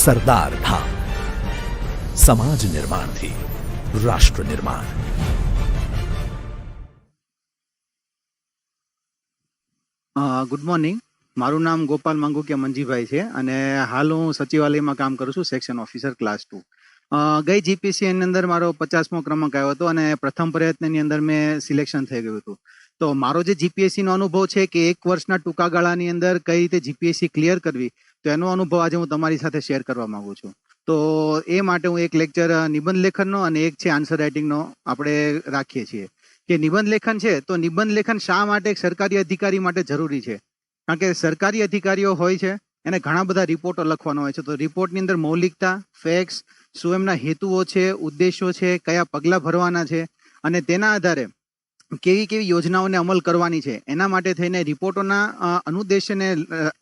સરદાર था સમાજ નિર્માણથી રાષ્ટ્ર નિર્માણ। ગુડ મોર્નિંગ, મારું નામ ગોપાલ માંગુકિયા મંજીભાઈ છે અને હાલ હું સચિવાલયમાં કામ કરું છું, સેક્શન ઓફિસર ક્લાસ 2। ગઈ જીપીએસસી ની અંદર મારો 50મો ક્રમાંક આવ્યો હતો અને પ્રથમ પ્રયત્નની અંદર મેં સિલેક્શન થઈ ગયું હતું। તો મારો જે જીપીએસસી નો અનુભવ છે કે એક વર્ષના ટૂંકા ગાળાની અંદર કઈ રીતે જીપીએસસી ક્લિયર કરવી, તો એનો અનુભવ આજે હું તમારી સાથે શેર કરવા માંગુ છું। તો એ માટે હું એક લેક્ચર નિબંધ લેખનનો અને એક છે આન્સર રાઇટિંગનો આપણે રાખીએ છીએ। કે નિબંધ લેખન છે તો નિબંધ લેખન શા માટે એક સરકારી અધિકારી માટે જરૂરી છે? કારણ કે સરકારી અધિકારીઓ હોય છે એને ઘણા બધા રિપોર્ટો લખવાનો હોય છે, તો રિપોર્ટની અંદર મૌલિકતા, ફેક્ટ્સ, શું એમના હેતુઓ છે, ઉદ્દેશો છે, કયા પગલાં ભરવાના છે અને તેના આધારે કેવી કેવી યોજનાઓને અમલ કરવાની છે, એના માટે થઈને રિપોર્ટોના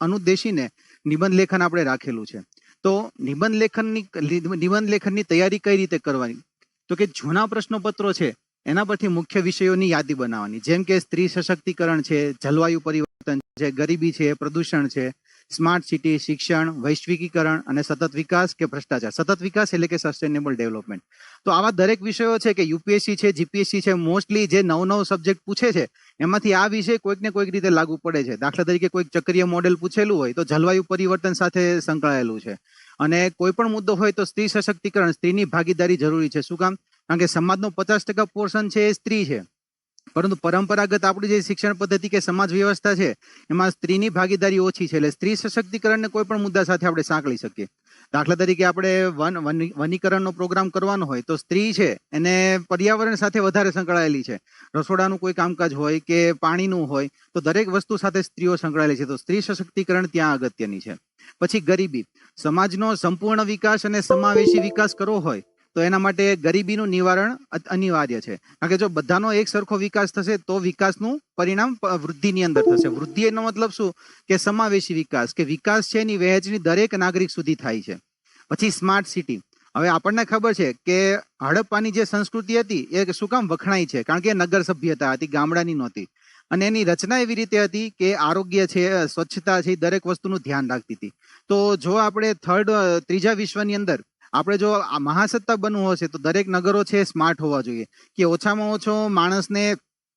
અનુદેશીને નિબંધ લેખન આપણે રાખેલું છે। તો નિબંધ લેખનની તૈયારી કઈ રીતે કરવાની? તો કે જૂના પ્રશ્નપત્રો છે એના પરથી મુખ્ય વિષયોની યાદી બનાવવાની, જેમ કે સ્ત્રી સશક્તિકરણ છે, જલવાયુ પરિવર્તન છે, ગરીબી છે, પ્રદૂષણ છે, સ્માર્ટ સિટી, શિક્ષણ, વૈશ્વિકીકરણ અને સતત વિકાસ કે ભ્રષ્ટાચાર। સતત વિકાસ એટલે કે સસ્ટેનેબલ ડેવલપમેન્ટ। તો આવા દરેક વિષયો છે કે યુપીએસસી છે, જીપીએસસી છે, મોસ્ટલી જે નવ સબ્જેક્ટ પૂછે છે એમાંથી આ વિષય કોઈક ને કોઈક રીતે લાગુ પડે છે। દાખલા તરીકે કોઈક ચક્રીય મોડેલ પૂછેલું હોય તો જલવાયુ પરિવર્તન સાથે સંકળાયેલું છે, અને કોઈ પણ મુદ્દો હોય તો સ્ત્રી સશક્તિકરણ, સ્ત્રીની ભાગીદારી જરૂરી છે। શું કામ? કારણ કે સમાજનો 50% પોર્શન છે એ સ્ત્રી છે, પરંતુ પરંપરાગત આપણી જે શિક્ષણ પદ્ધતિ કે સમાજ વ્યવસ્થા છે એમાં સ્ત્રીની ભાગીદારી ઓછી છે, એટલે સ્ત્રી સશક્તિકરણને કોઈ પણ મુદ્દા સાથે આપણે સાંકળી શકીએ। દાખલા તરીકે આપણે વનીકરણનો પ્રોગ્રામ કરવાનો હોય તો સ્ત્રી છે એને પર્યાવરણ સાથે વધારે સંકળાયેલી છે, રસોડાનું કોઈ કામકાજ હોય કે પાણીનું હોય તો દરેક વસ્તુ સાથે સ્ત્રીઓ સંકળાયેલી છે, તો સ્ત્રી સશક્તિકરણ ત્યાં અગત્યની છે। પછી ગરીબી, સમાજનો સંપૂર્ણ વિકાસ અને સમાવેશી વિકાસ કરવો હોય તો એના માટે ગરીબીનું નિવારણ અનિવાર્ય છે, કારણ કે જો બધાનો એક સરખો વિકાસ થશે તો વિકાસનું પરિણામ વૃદ્ધિની અંદર થશે। વૃદ્ધિ એનો મતલબ શું? કે સમાવેશી વિકાસ, કે વિકાસ છે એની વહેંચણી દરેક નાગરિક સુધી થાય છે। પછી સ્માર્ટ સિટી, હવે આપણને ખબર છે કે હડપ્પાની જે સંસ્કૃતિ હતી એ શું કામ વખણાઈ છે? કારણ કે નગર સભ્યતા હતી, ગામડાની નહોતી, અને એની રચના એવી રીતે હતી કે આરોગ્ય છે, સ્વચ્છતા છે, દરેક વસ્તુનું ધ્યાન રાખતી હતી। તો જો આપણે ત્રીજા વિશ્વની અંદર આપણે જો આ મહાસત્તા બનવું હશે તો દરેક નગરો છે સ્માર્ટ હોવા જોઈએ, કે ઓછામાં ઓછો માણસને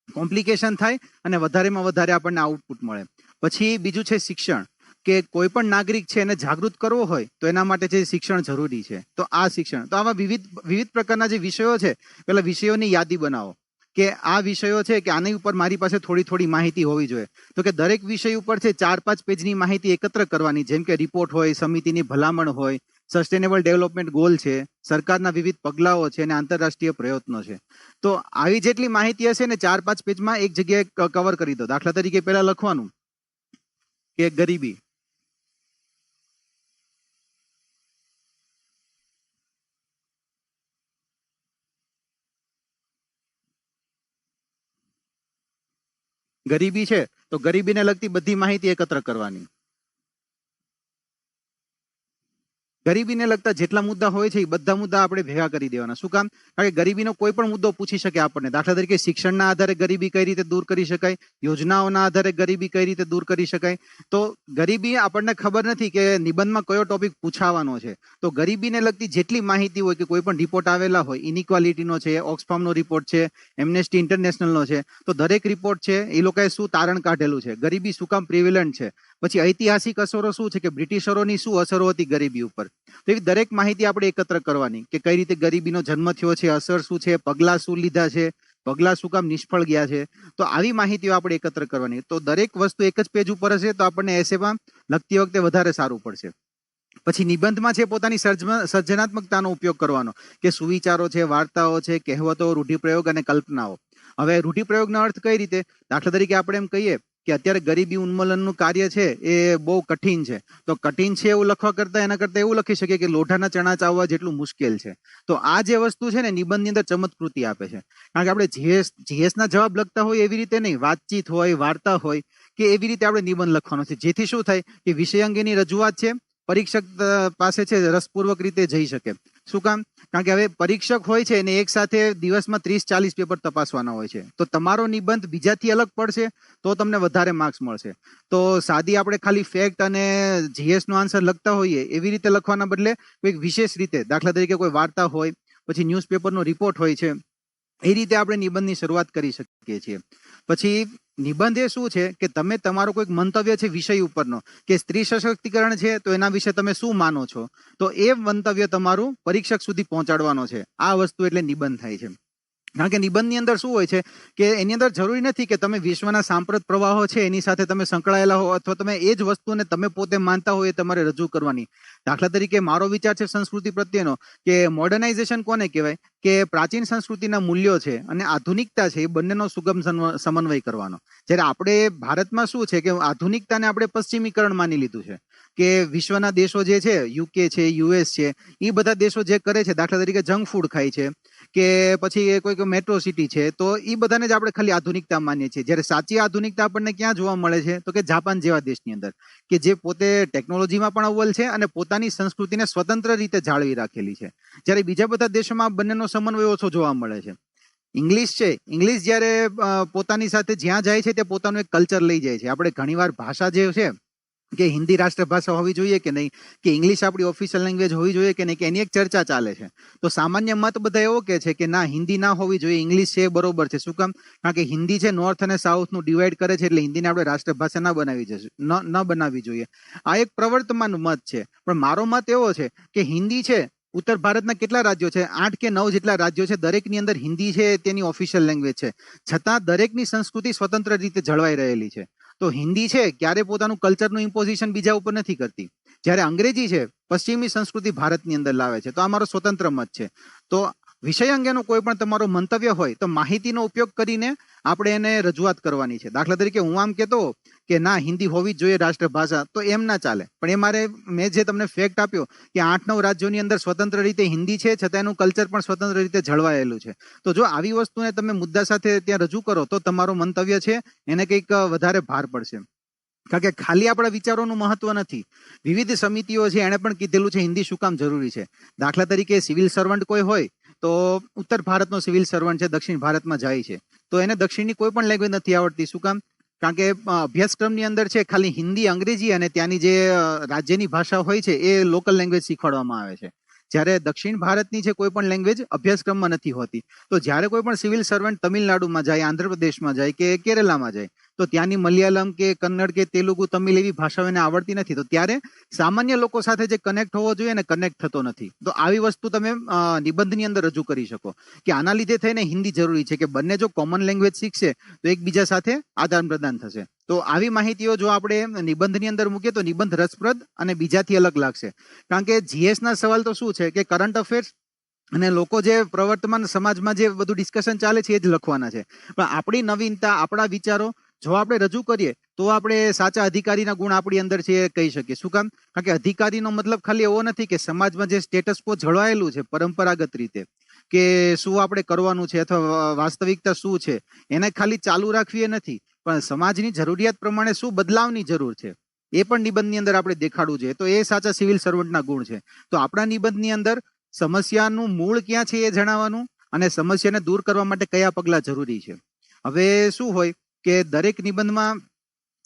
કોમ્પ્લિકેશન થાય અને વધારેમાં વધારે આપણને આઉટપુટ મળે। પછી બીજું છે શિક્ષણ, કે કોઈ પણ નાગરિક છે એને જાગૃત કરવો હોય તો એના માટે જે શિક્ષણ જરૂરી છે, તો આ શિક્ષણ, તો આવા વિવિધ પ્રકારના જે વિષયો છે પેલા વિષયોની યાદી બનાવો કે આ વિષયો છે કે આની ઉપર મારી પાસે થોડી માહિતી હોવી જોઈએ। તો કે દરેક વિષય ઉપર છે 4-5 પેજની માહિતી એકત્ર કરવાની, જેમ કે રિપોર્ટ હોય, સમિતિની ભલામણ હોય, સસ્ટેનેબલ ડેવલપમેન્ટ ગોલ છે, સરકારના વિવિધ પગલાઓ છે અને આંતરરાષ્ટ્રીય પ્રયત્નો છે। તો આવી જેટલી માહિતી હશે ને 4-5 પેજમાં એક જગ્યાએ કવર કરી દો। દાખલા તરીકે પહેલા લખવાનું કે ગરીબી, ગરીબી છે તો ગરીબીને લગતી બધી માહિતી એકત્ર કરવાની। ગરીબીને લગતા જેટલા મુદ્દા હોય છે એ બધા મુદ્દા આપણે ભેગા કરી દેવાના। શું કામ? કારણ કે ગરીબીનો કોઈ પણ મુદ્દો પૂછી શકે આપણને। દાખલા તરીકે શિક્ષણના આધારે ગરીબી કઈ રીતે દૂર કરી શકાય, યોજનાઓના આધારે ગરીબી કઈ રીતે દૂર કરી શકાય। તો ગરીબી આપણને ખબર નથી કે નિબંધમાં કયો ટોપિક પૂછાવાનો છે, તો ગરીબીને લગતી જેટલી માહિતી હોય કે કોઈ પણ રિપોર્ટ આવેલા હોય, ઇનઇક્વાલિટીનો છે, ઓક્સફામનો રિપોર્ટ છે, એમ્નેસ્ટી ઇન્ટરનેશનલનો છે, તો દરેક રિપોર્ટ છે એ લોકોએ શું તારણ કાઢેલું છે, ગરીબી શું કામ પ્રિવેલન્ટ છે, પછી ઐતિહાસિક અસરો શું છે કે બ્રિટિશરોની શું અસરો હતી ગરીબી ઉપર, તો એવી દરેક માહિતી આપણે એકત્ર કરવાની કે કઈ રીતે ગરીબીનો જન્મ થયો છે, અસર શું છે, પગલાં શું લીધા છે, પગલાં શું કામ નિષ્ફળ ગયા છે, તો આવી માહિતીઓ આપણે એકત્ર કરવાની। તો દરેક વસ્તુ એક જ પેજ ઉપર હશે તો આપણને એસેમાં લખતી વખતે વધારે સારું પડશે। પછી નિબંધમાં છે પોતાની સર્જનાત્મકતાનો ઉપયોગ કરવાનો, કે સુવિચારો છે, વાર્તાઓ છે, કહેવતો, રૂઢિપ્રયોગ અને કલ્પનાઓ। હવે રૂઢિપ્રયોગનો અર્થ કઈ રીતે? દાખલા તરીકે આપણે એમ કહીએ કે અત્યારે ગરીબી ઉન્મૂલનનું કાર્ય છે એ બહુ કઠિન છે, તો કઠિન છે એવું લખવા કરતા એના કરતા એવું લખી શકીએ કે લોઢાના ચણા ચાવવા જેટલું મુશ્કેલ છે। તો આ જે વસ્તુ છે ને નિબંધની અંદર ચમત્કૃતિ આપે છે, કારણ કે આપણે જીએસના જવાબ લખતા હોય એવી રીતે નહીં, વાતચીત હોય, વાર્તા હોય કે એવી રીતે આપણે નિબંધ લખવાનો છે, જેથી શું થાય કે વિષય અંગેની રજૂઆત છે પરીક્ષક પાસે છે રસપૂર્વક રીતે જઈ શકે। શું કામ? કારણ કે હવે પરીક્ષક હોય છે ને એક સાથે દિવસમાં 30-40 પેપર તપાસવાના હોય છે, તો તમારો નિબંધ બીજાથી અલગ પડશે તો તમને વધારે માર્ક્સ મળશે. તો સાદી આપણે ખાલી ફેક્ટ અને જીએસ નો આન્સર લખતા હોઈએ એવી રીતે લખવાના બદલે કોઈક વિશેષ રીતે, દાખલા તરીકે કોઈ વાર્તા હોય, પછી ન્યૂઝપેપરનો રિપોર્ટ હોય છે, એ રીતે આપણે નિબંધની શરૂઆત કરી શકીએ છીએ. પછી નિબંધ એ શું છે કે તમે તમારો કોઈક મંતવ્ય છે વિષય ઉપરનો, કે સ્ત્રી સશક્તિકરણ છે તો એના વિશે તમે શું માનો છો, તો એ મંતવ્ય તમારું પરીક્ષક સુધી પહોંચાડવાનો છે. આ વસ્તુ એટલે નિબંધ થાય છે. કારણ કે નિબંધની અંદર શું હોય છે કે એની અંદર જરૂરી નથી કે તમે વિશ્વના સાંપ્રત પ્રવાહો છે એની સાથે તમે સંકળાયેલા હો અથવા તમે એ જ વસ્તુને તમે પોતે માનતા હોય એ તમારે રજૂ કરવાની. દાખલા તરીકે મારો વિચાર છે સંસ્કૃતિ પ્રત્યેનો કે મોડર્નાઇઝેશન કોને કહેવાય, કે પ્રાચીન સંસ્કૃતિના મૂલ્યો છે અને આધુનિકતા છે એ બંનેનો સુગમ સમન્વય કરવાનો. જ્યારે આપણે ભારતમાં શું છે કે આધુનિકતાને આપણે પશ્ચિમીકરણ માની લીધું છે, કે વિશ્વના દેશો જે છે, યુકે છે, યુએસ છે, એ બધા દેશો જે કરે છે, દાખલા તરીકે જંક ફૂડ ખાય છે કે પછી કોઈક મેટ્રો સિટી છે, તો એ બધાને જ આપણે ખાલી આધુનિકતા માનીએ છીએ. જ્યારે સાચી આધુનિકતા આપણને ક્યાં જોવા મળે છે, તો કે જાપાન જેવા દેશની અંદર, કે જે પોતે ટેકનોલોજીમાં પણ અવ્વલ છે અને પોતાની સંસ્કૃતિને સ્વતંત્ર રીતે જાળવી રાખેલી છે. જ્યારે બીજા બધા દેશોમાં બંનેનો સમન્વય ઓછો જોવા મળે છે. ઇંગ્લિશ છે, ઇંગ્લિશ જ્યારે પોતાની સાથે જ્યાં જાય છે તે પોતાનું એક કલ્ચર લઈ જાય છે. આપણે ઘણીવાર ભાષા જે છે કે હિન્દી રાષ્ટ્રભાષા હોવી જોઈએ કે નહીં, કે ઇંગ્લિશ આપણી ઓફિશિયલ લેંગ્વેજ હોવી જોઈએ કે નહીં, કે એની એક ચર્ચા ચાલે છે. તો સામાન્ય મત બધા એવો કે છે કે ના, હિન્દી ના હોવી જોઈએ, ઇંગ્લિશ છે એ બરોબર છે. શું કામ? કારણ કે હિન્દી છે નોર્થ અને સાઉથનું ડિવાઈડ કરે છે, એટલે હિન્દીને આપણે રાષ્ટ્રભાષા ન બનાવવી જોઈએ. આ એક પ્રવર્તમાન મત છે. પણ મારો મત એવો છે કે હિન્દી છે, ઉત્તર ભારતના કેટલા રાજ્યો છે, 8 કે 9 જેટલા રાજ્યો છે, દરેકની અંદર હિન્દી છે તેની ઓફિશિયલ લેંગ્વેજ છે, છતાં દરેકની સંસ્કૃતિ સ્વતંત્ર રીતે જળવાઈ રહેલી છે. તો હિન્દી છે ક્યારે પોતાનું કલ્ચરનું ઇમ્પોઝિશન બીજા ઉપર નથી કરતી. જ્યારે અંગ્રેજી છે પશ્ચિમી સંસ્કૃતિ ભારતની અંદર લાવે છે. તો આ મારો સ્વતંત્ર મત છે. તો વિષય અંગેનો કોઈ પણ તમારો મંતવ્ય હોય તો માહિતીનો ઉપયોગ કરીને આપણે એને રજૂઆત કરવાની છે. દાખલા તરીકે હું આમ કહેતો કે ના, હિન્દી હોવી જ જોઈએ રાષ્ટ્રભાષા, તો એમ ના ચાલે. પણ એ મારે, મેં જે તમને ફેક્ટ આપ્યો કે 8-9 રાજ્યોની અંદર સ્વતંત્ર રીતે હિન્દી છે, છતાં એનું કલ્ચર પણ સ્વતંત્ર રીતે જળવાયેલું છે. તો જો આવી વસ્તુને તમે મુદ્દા સાથે ત્યાં રજૂ કરો તો તમારો મંતવ્ય છે એને કંઈક વધારે ભાર પડશે. કારણ કે ખાલી આપણા વિચારોનું મહત્વ નથી. વિવિધ સમિતિઓ છે એણે પણ કીધેલું છે હિન્દી શું કામ જરૂરી છે. દાખલા તરીકે સિવિલ સર્વન્ટ કોઈ હોય તો ઉત્તર ભારતનો સિવિલ સર્વન્ટ છે, દક્ષિણ ભારતમાં જાય છે, તો એને દક્ષિણની કોઈ પણ લેંગ્વેજ નથી આવડતી. શું કામ? કારણ કે અભ્યાસક્રમની અંદર છે ખાલી હિન્દી, અંગ્રેજી અને ત્યાંની જે રાજ્યની ભાષા હોય છે એ લોકલ લેંગ્વેજ શીખવાડવામાં આવે છે. જ્યારે દક્ષિણ ભારતની છે કોઈ પણ લેંગ્વેજ અભ્યાસક્રમમાં નથી હોતી. તો જ્યારે કોઈ પણ સિવિલ સર્વન્ટ તમિલનાડુમાં જાય, આંધ્રપ્રદેશમાં જાય કે કેરલામાં જાય, તો ત્યાંની મલયાલમ કે કન્નડ કે તેલુગુ, તમિલ એવી ભાષાઓ એને આવડતી નથી. તો ત્યારે સામાન્ય લોકો સાથે જે કનેક્ટ હોવો જોઈએ ને કનેક્ટ થતો નથી. તો આવી વસ્તુ તમે નિબંધની અંદર રજૂ કરી શકો કે આના લીધે થઈને હિન્દી જરૂરી છે, કે બંને જો કોમન લેંગ્વેજ શીખશે તો એકબીજા સાથે આદાન પ્રદાન થશે. તો આવી માહિતીઓ જો આપણે નિબંધની અંદર મૂકીએ તો નિબંધ રસપ્રદ અને બીજાથી અલગ લાગશે. કારણ કે જીએસ ના સવાલ તો શું છે કે કરંટ અફેર્સ અને લોકો જે પ્રવર્તમાન સમાજમાં જે બધું ડિસ્કશન ચાલે છે એ જ લખવાના છે. પણ આપણી નવીનતા, આપણા વિચારો જો આપણે રજૂ કરીએ તો આપણે સાચા અધિકારીના ગુણ આપણી અંદર છે એ કહી શકીએ. શું કામ? કારણ કે અધિકારીનો મતલબ ખાલી એવો નથી કે સમાજમાં જે સ્ટેટસ કો જળવાયેલું છે પરંપરાગત રીતે, કે શું આપણે કરવાનું છે અથવા વાસ્તવિકતા શું છે એને ખાલી ચાલુ રાખવી એ નથી, પણ સમાજની જરૂરિયાત પ્રમાણે શું બદલાવની જરૂર છે એ પણ નિબંધની અંદર આપણે દેખાડવું જોઈએ. તો એ સાચા સિવિલ સર્વન્ટના ગુણ છે. તો આપણા નિબંધની અંદર સમસ્યાનું મૂળ ક્યાં છે એ જણાવવાનું અને સમસ્યાને દૂર કરવા માટે કયા પગલાં જરૂરી છે. હવે શું હોય કે દરેક નિબંધમાં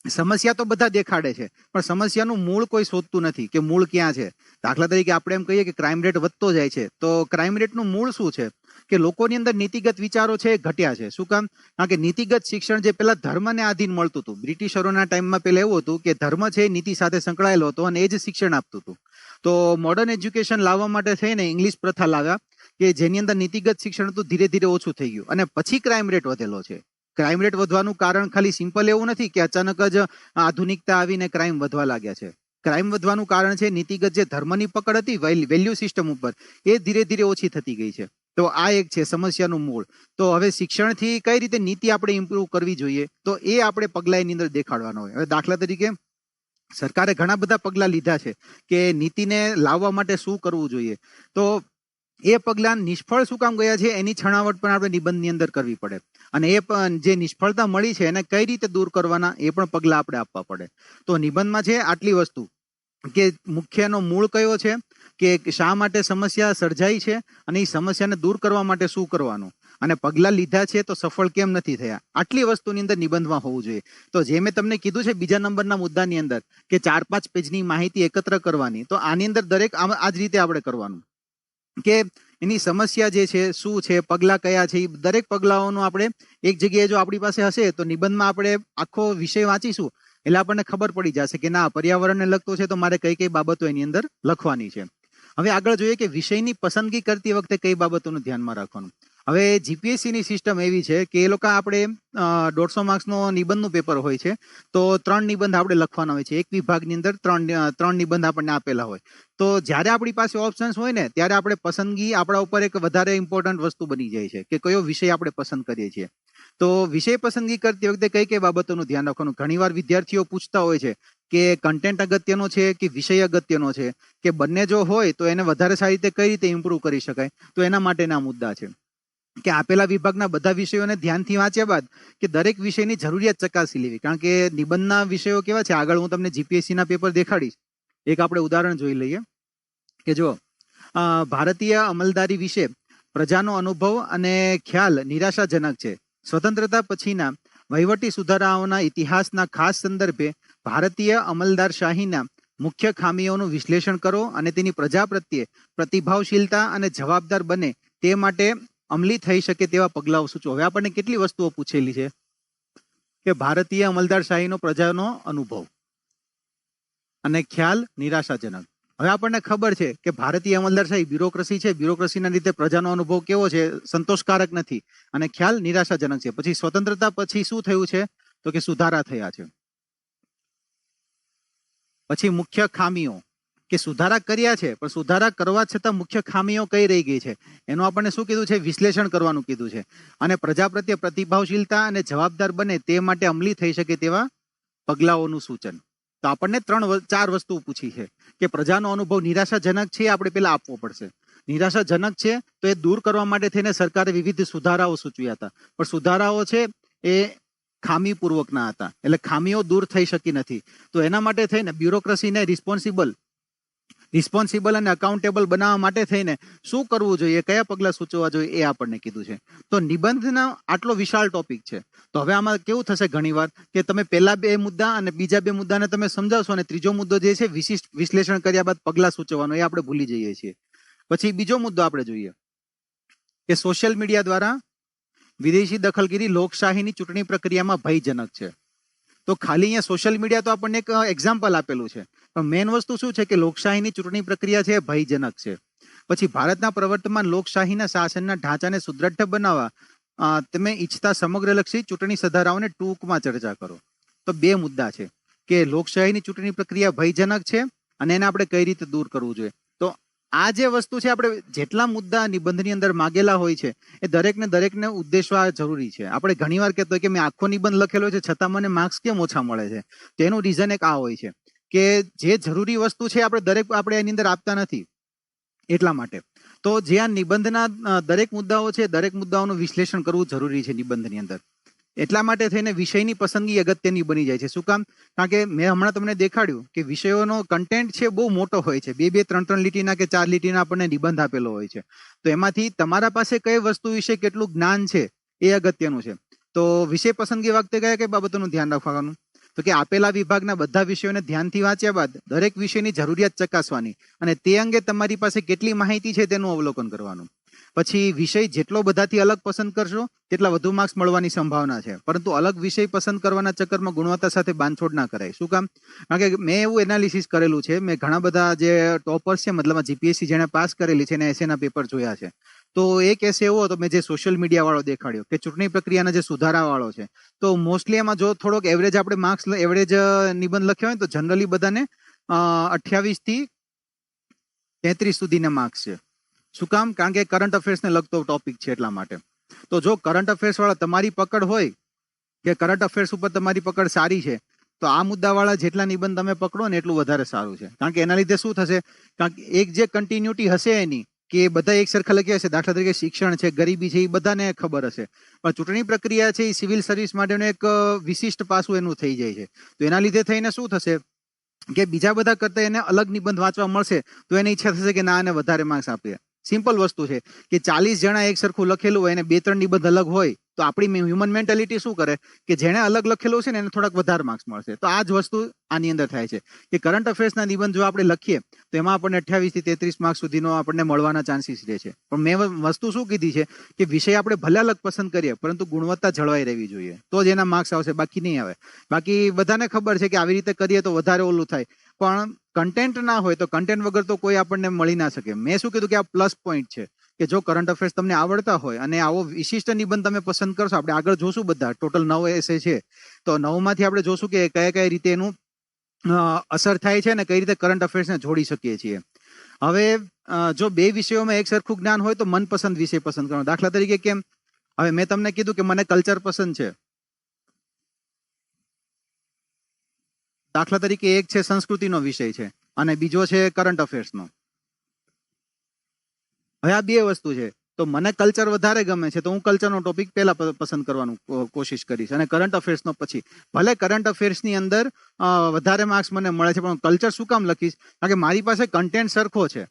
સમસ્યા તો બધા દેખાડે છે, પણ સમસ્યાનું મૂળ કોઈ શોધતું નથી કે મૂળ ક્યાં છે. દાખલા તરીકે આપણે એમ કહીએ કે ક્રાઇમ રેટ વધતો જાય છે, તો ક્રાઇમ રેટનું મૂળ શું છે? કે લોકોની અંદર નીતિગત વિચારો છે એ ઘટ્યા છે. શું કામ? કારણ કે નીતિગત શિક્ષણ જે પેલા ધર્મને આધીન મળતું હતું, બ્રિટિશરોના ટાઈમમાં પેલા એવું હતું કે ધર્મ છે એ નીતિ સાથે સંકળાયેલો હતો અને એ જ શિક્ષણ આપતું હતું. તો મોડર્ન એજ્યુકેશન લાવવા માટે થઈને ઇંગ્લિશ પ્રથા લાવ્યા કે જેની અંદર નીતિગત શિક્ષણ હતું, ધીરે ધીરે ઓછું થઈ ગયું અને પછી ક્રાઇમ રેટ વધેલો છે. ક્રાઇમ રેટ વધવાનું કારણ ખાલી સિમ્પલ એવું નથી કે અચાનક જ આધુનિકતા આવીને ક્રાઇમ વધવા લાગ્યા છે. ક્રાઇમ વધવાનું કારણ છે નીતિગત જે ધર્મની પકડ હતી વેલ્યુ સિસ્ટમ ઉપર, એ ધીરે ધીરે ઓછી થતી ગઈ છે. તો આ એક છે સમસ્યાનું મૂળ. તો હવે શિક્ષણથી કઈ રીતે નીતિ આપણે ઇમ્પ્રુવ કરવી જોઈએ, તો એ આપણે પગલાની અંદર દેખાડવાનો હોય. હવે દાખલા તરીકે સરકારે ઘણા બધા પગલાં લીધા છે કે નીતિને લાવવા માટે શું કરવું જોઈએ. તો એ પગલાં નિષ્ફળ શું કામ ગયા છે એની છણાવટ પણ આપણે નિબંધની અંદર કરવી પડે, અને એ પણ જે નિષ્ફળતા મળી છે એને કઈ રીતે દૂર કરવાના એ પણ પગલાં આપણે આપવા પડે. તો નિબંધમાં છે આટલી વસ્તુ કે મુખ્યનો મૂળ કયો છે, કે શા માટે સમસ્યા સર્જાઈ છે અને એ સમસ્યાને દૂર કરવા માટે શું કરવાનું અને પગલાં લીધા છે તો સફળ કેમ નથી થયા, આટલી વસ્તુની અંદર નિબંધમાં હોવું જોઈએ. તો જે મેં તમને કીધું છે બીજા નંબરના મુદ્દાની અંદર કે 4-5 પેજની માહિતી એકત્ર કરવાની, તો આની અંદર દરેક આ જ રીતે આપણે કરવાનું કે એની સમસ્યા જે છે શું છે, પગલાં કયા છે, એ દરેક પગલાઓનું આપણે એક જગ્યાએ જો આપણી પાસે હશે તો નિબંધમાં આપણે આખો વિષય વાંચીશું એટલે આપણને ખબર પડી જશે કે ના પર્યાવરણને લગતો છે તો મારે કઈ કઈ બાબતો એની અંદર લખવાની છે. હવે આગળ જોઈએ કે વિષયની પસંદગી કરતી વખતે કઈ બાબતોનું ધ્યાનમાં રાખવાનું. હવે જીપીએસસીની સિસ્ટમ એવી છે કે એ લોકો આપણે 150 માર્ક્સનો નિબંધનું પેપર હોય છે તો 3 નિબંધ આપણે લખવાના હોય છે. એક વિભાગની અંદર 3 નિબંધ આપણને આપેલા હોય. તો જ્યારે આપણી પાસે ઓપ્શન્સ હોય ને ત્યારે આપણે પસંદગી આપણા ઉપર એક વધારે ઇમ્પોર્ટન્ટ વસ્તુ બની જાય છે કે કયો વિષય આપણે પસંદ કરીએ છીએ. તો વિષય પસંદગી કરતી વખતે કઈ કઈ બાબતોનું ધ્યાન રાખવાનું. ઘણીવાર વિદ્યાર્થીઓ પૂછતા હોય છે કે કન્ટેન્ટ અગત્યનો છે કે વિષય અગત્યનો છે, કે બંને જો હોય તો એને વધારે સારી રીતે કઈ રીતે ઇમ્પ્રૂવ કરી શકાય. તો એના માટેના મુદ્દા છે કે આપેલા વિભાગના બધા વિષયોને ધ્યાનથી વાંચ્યા બાદ કે દરેક વિષયની જરૂરિયાત ચકાસી લેવી. કારણ કે નિબંધના વિષયો કેવા છે, આગળ હું તમને જીપીએસસીના પેપર દેખાડીશ. એક આપણે ઉદાહરણ જોઈ લઈએ કે જો ભારતીય અમલદારી વિશે પ્રજાનો અનુભવ અને ખ્યાલ નિરાશાજનક છે. સ્વતંત્રતા પછીના વહીવટી સુધારાઓના ઇતિહાસના ખાસ સંદર્ભે ભારતીય અમલદારશાહીના મુખ્ય ખામીઓનું વિશ્લેષણ કરો અને તેની પ્રજા પ્રત્યે પ્રતિભાવશીલતા અને જવાબદાર બને તે માટે અમલી થઈ શકે તેવા પગલાઓ સૂચવો. હવે આપણને કેટલી વસ્તુઓ પૂછેલી છે કે ભારતીય અમલદારશાહીનો પ્રજાનો અનુભવ અને ખ્યાલ નિરાશાજનક. હવે આપણને ખબર છે કે ભારતીય અમલદારશાહી બ્યુરોક્રસી છે, બ્યુરોક્રસીના લીધે પ્રજાનો અનુભવ કેવો છે, સંતોષકારક નથી, અને ખ્યાલ નિરાશાજનક છે. પછી સ્વતંત્રતા પછી શું થયું છે તો કે સુધારા થયા છે. પછી મુખ્ય ખામીઓ કે સુધારા કર્યા છે પણ સુધારા કરવા છતાં મુખ્ય ખામીઓ કઈ રહી ગઈ છે એનું આપણને શું કીધું છે, વિશ્લેષણ કરવાનું કીધું છે. અને પ્રજા પ્રત્યે પ્રતિભાવશીલતા અને જવાબદાર બને તે માટે અમલી થઈ શકે તેવા પગલાઓનું સૂચન. તો આપણને 4 વસ્તુ પૂછી છે કે પ્રજાનો અનુભવ નિરાશાજનક છે, આપણે પેલા આપવો પડશે. નિરાશાજનક છે તો એ દૂર કરવા માટે થઈને સરકારે વિવિધ સુધારાઓ સૂચવ્યા હતા, પણ સુધારાઓ છે એ ખામીપૂર્વકના હતા, એટલે ખામીઓ દૂર થઈ શકી નથી. તો એના માટે થઈને બ્યુરોક્રસીને રિસ્પોન્સિબલ અને અકાઉન્ટેબલ બનાવવા માટે થઈને શું કરવું જોઈએ, કયા પગલાં સૂચવવા જોઈએ એ આપણને કીધું છે. તો નિબંધનો આટલો વિશાળ ટોપિક છે. તો હવે આમાં કેવું થશે ઘણીવાર કે તમે પહેલા 2 મુદ્દા અને બીજા 2 મુદ્દાને તમે સમજાવશો અને ત્રીજો મુદ્દો જે છે વિશિષ્ટ વિશ્લેષણ કર્યા બાદ પગલાં સૂચવવાનો એ આપણે ભૂલી જઈએ છીએ. પછી બીજો મુદ્દો આપણે જોઈએ કે સોશિયલ મીડિયા દ્વારા વિદેશી દખલગીરી લોકશાહીની ચૂંટણી પ્રક્રિયામાં ભયજનક છે. તો ખાલી અહીંયા સોશિયલ મીડિયા તો આપણને એક એક્ઝામ્પલ આપેલું છે, પણ મેઇન વસ્તુ શું છે કે લોકશાહીની ચૂંટણી પ્રક્રિયા છે ભયજનક છે. પછી ભારતના પ્રવર્તમાન લોકશાહીના શાસનના ઢાંચાને સુદ્રઢ બનાવવા તમે ઈચ્છતા સમગ્રલક્ષી ચૂંટણી સુધારાઓને ટૂંકમાં ચર્ચા કરો. તો 2 મુદ્દા છે કે લોકશાહીની ચૂંટણી પ્રક્રિયા ભયજનક છે અને એને આપણે કઈ રીતે દૂર કરવું જોઈએ. તો આ જે વસ્તુ છે આપણે જેટલા મુદ્દા નિબંધની અંદર માગેલા હોય છે એ દરેકને ઉદ્દેશવા જરૂરી છે. આપણે ઘણીવાર કહેતો હોય કે મેં આખો નિબંધ લખેલો છે છતાં મને માર્ક્સ કેમ ઓછા મળે છે, તો એનું રીઝન એક આ હોય છે કે જે જરૂરી વસ્તુ છે આપણે એની અંદર આપતા નથી એટલા માટે. તો જે આ નિબંધના દરેક મુદ્દાઓ છે દરેક મુદ્દાઓનું વિશ્લેષણ કરવું જરૂરી છે નિબંધની અંદર. એટલા માટે થઈને વિષયની પસંદગી અગત્યની બની જાય છે. શું કામ? કારણ કે મેં હમણાં તમને દેખાડ્યું કે વિષયોનો કન્ટેન્ટ છે બહુ મોટો હોય છે, 2 3 લીટીના કે 4 લીટીના આપણને નિબંધ આપેલો હોય છે. તો એમાંથી તમારા પાસે કઈ વસ્તુ વિશે કેટલું જ્ઞાન છે એ અગત્યનું છે. તો વિષય પસંદગી વખતે કઈ બાબતોનું ધ્યાન રાખવાનું તો કે આપેલા વિભાગના બધા વિષયોને ધ્યાનથી વાંચ્યા બાદ દરેક વિષયની જરૂરિયાત ચકાસવાની અને તે અંગે તમારી પાસે કેટલી માહિતી છે તેનું અવલોકન કરવાનું. પછી વિષય જેટલો બધાથી અલગ પસંદ કરશો તેટલા વધુ માર્ક્સ મળવાની સંભાવના છે, પરંતુ અલગ વિષય પસંદ કરવાના ચક્કરમાં ગુણવત્તા સાથે બાંધછોડ ના કરાય. શું કામ? કારણ કે મેં એવું એનાલિસિસ કરેલું છે, મેં ઘણા બધા જે ટોપર્સ છે મતલબ જીપીએસસી જેને પાસ કરેલી છે એને એસેના પેપર જોયા છે. તો એક એસે એવો હતો મેં જે સોશિયલ મીડિયા વાળો દેખાડ્યો કે ચૂંટણી પ્રક્રિયાના જે સુધારા વાળો છે. તો મોસ્ટલી એમાં જો થોડોક એવરેજ આપણે માર્ક્સ એવરેજ નિબંધ લખ્યા હોય તો જનરલી બધાને 28 થી 33 સુધીના માર્ક્સ છે. શું કામ? કારણ કે કરંટ અફેર્સને લગતો ટોપિક છે એટલા માટે. તો જો કરંટ અફેર્સ વાળા તમારી પકડ હોય કે કરંટ અફેર્સ ઉપર તમારી પકડ સારી છે તો આ મુદ્દાવાળા જેટલા નિબંધ તમે પકડો ને એટલું વધારે સારું છે. કારણ કે એના લીધે શું થશે, કારણ કે એક જે કન્ટિન્યુટી હશે એની કે બધા એક સરખા લખ્યા હશે, દાખલા તરીકે શિક્ષણ છે, ગરીબી છે, એ બધાને ખબર હશે, પણ ચૂંટણી પ્રક્રિયા છે એ સિવિલ સર્વિસ માટેનું એક વિશિષ્ટ પાસું એનું થઈ જાય છે. તો એના લીધે થઈને શું થશે કે બીજા બધા કરતા એને અલગ નિબંધ વાંચવા મળશે તો એને ઈચ્છા થશે કે ના, એને વધારે માર્ક્સ આપીએ. સિમ્પલ વસ્તુ છે કે 40 જણા એક સરખું લખેલું હોય અને 2-3 નિબંધ અલગ હોય તો આપણી હ્યુમન મેન્ટાલિટી શું કરે કે જેણે અલગ લખેલું છે ને એને થોડાક વધારે માર્ક્સ મળશે. તો આ જ વસ્તુ આની અંદર થાય છે કે કરંટ અફેર્સના નિબંધ જો આપણે લખીએ તો એમાં આપણને 28 થી 33 માર્ક્સ સુધીનો આપણને મળવાના ચાન્સીસ રહે છે. પણ મેં વસ્તુ શું કીધી છે કે વિષય આપણે ભલે અલગ પસંદ કરીએ પરંતુ ગુણવત્તા જળવાઈ રહેવી જોઈએ તો જ એના માર્ક્સ આવશે, બાકી નહીં આવે. બાકી બધાને ખબર છે કે આવી રીતે કરીએ તો વધારે ઓલું થાય, પણ કન્ટેન્ટ ના હોય તો કન્ટેન્ટ વગર તો કોઈ આપણને મળી ના શકે. મેં શું કીધું કે આ પ્લસ પોઈન્ટ છે કે જો કરંટ અફેર્સ તમને આવડતા હોય અને આવો વિશિષ્ટ નિબંધ તમે પસંદ કરશો. આપણે આગળ જોશું બધા ટોટલ 9 એસે છે તો 9માંથી આપણે જોશું કે કયા રીતે એનું અસર થાય છે અને કઈ રીતે કરંટ અફેર્સને જોડી શકીએ છીએ. હવે જો બે વિષયોમાં એક સરખું જ્ઞાન હોય તો મનપસંદ વિષય પસંદ કરવાનો. દાખલા તરીકે કેમ, હવે મેં તમને કીધું કે મને કલ્ચર પસંદ છે. દાખલા તરીકે એક છે સંસ્કૃતિનો વિષય છે અને બીજો છે કરંટ અફેર્સનો. હવે આ બે વસ્તુ છે તો મને કલ્ચર વધારે ગમે છે તો હું કલ્ચરનો ટોપિક પહેલા પસંદ કરવાનું કોશિશ કરીશ અને કરંટ અફેર્સનો પછી. ભલે કરંટ અફેર્સની અંદર વધારે માર્ક્સ મને મળે છે પણ કલ્ચર શું કામ લખીશ? કારણ કે મારી પાસે કન્ટેન્ટ સરખો છે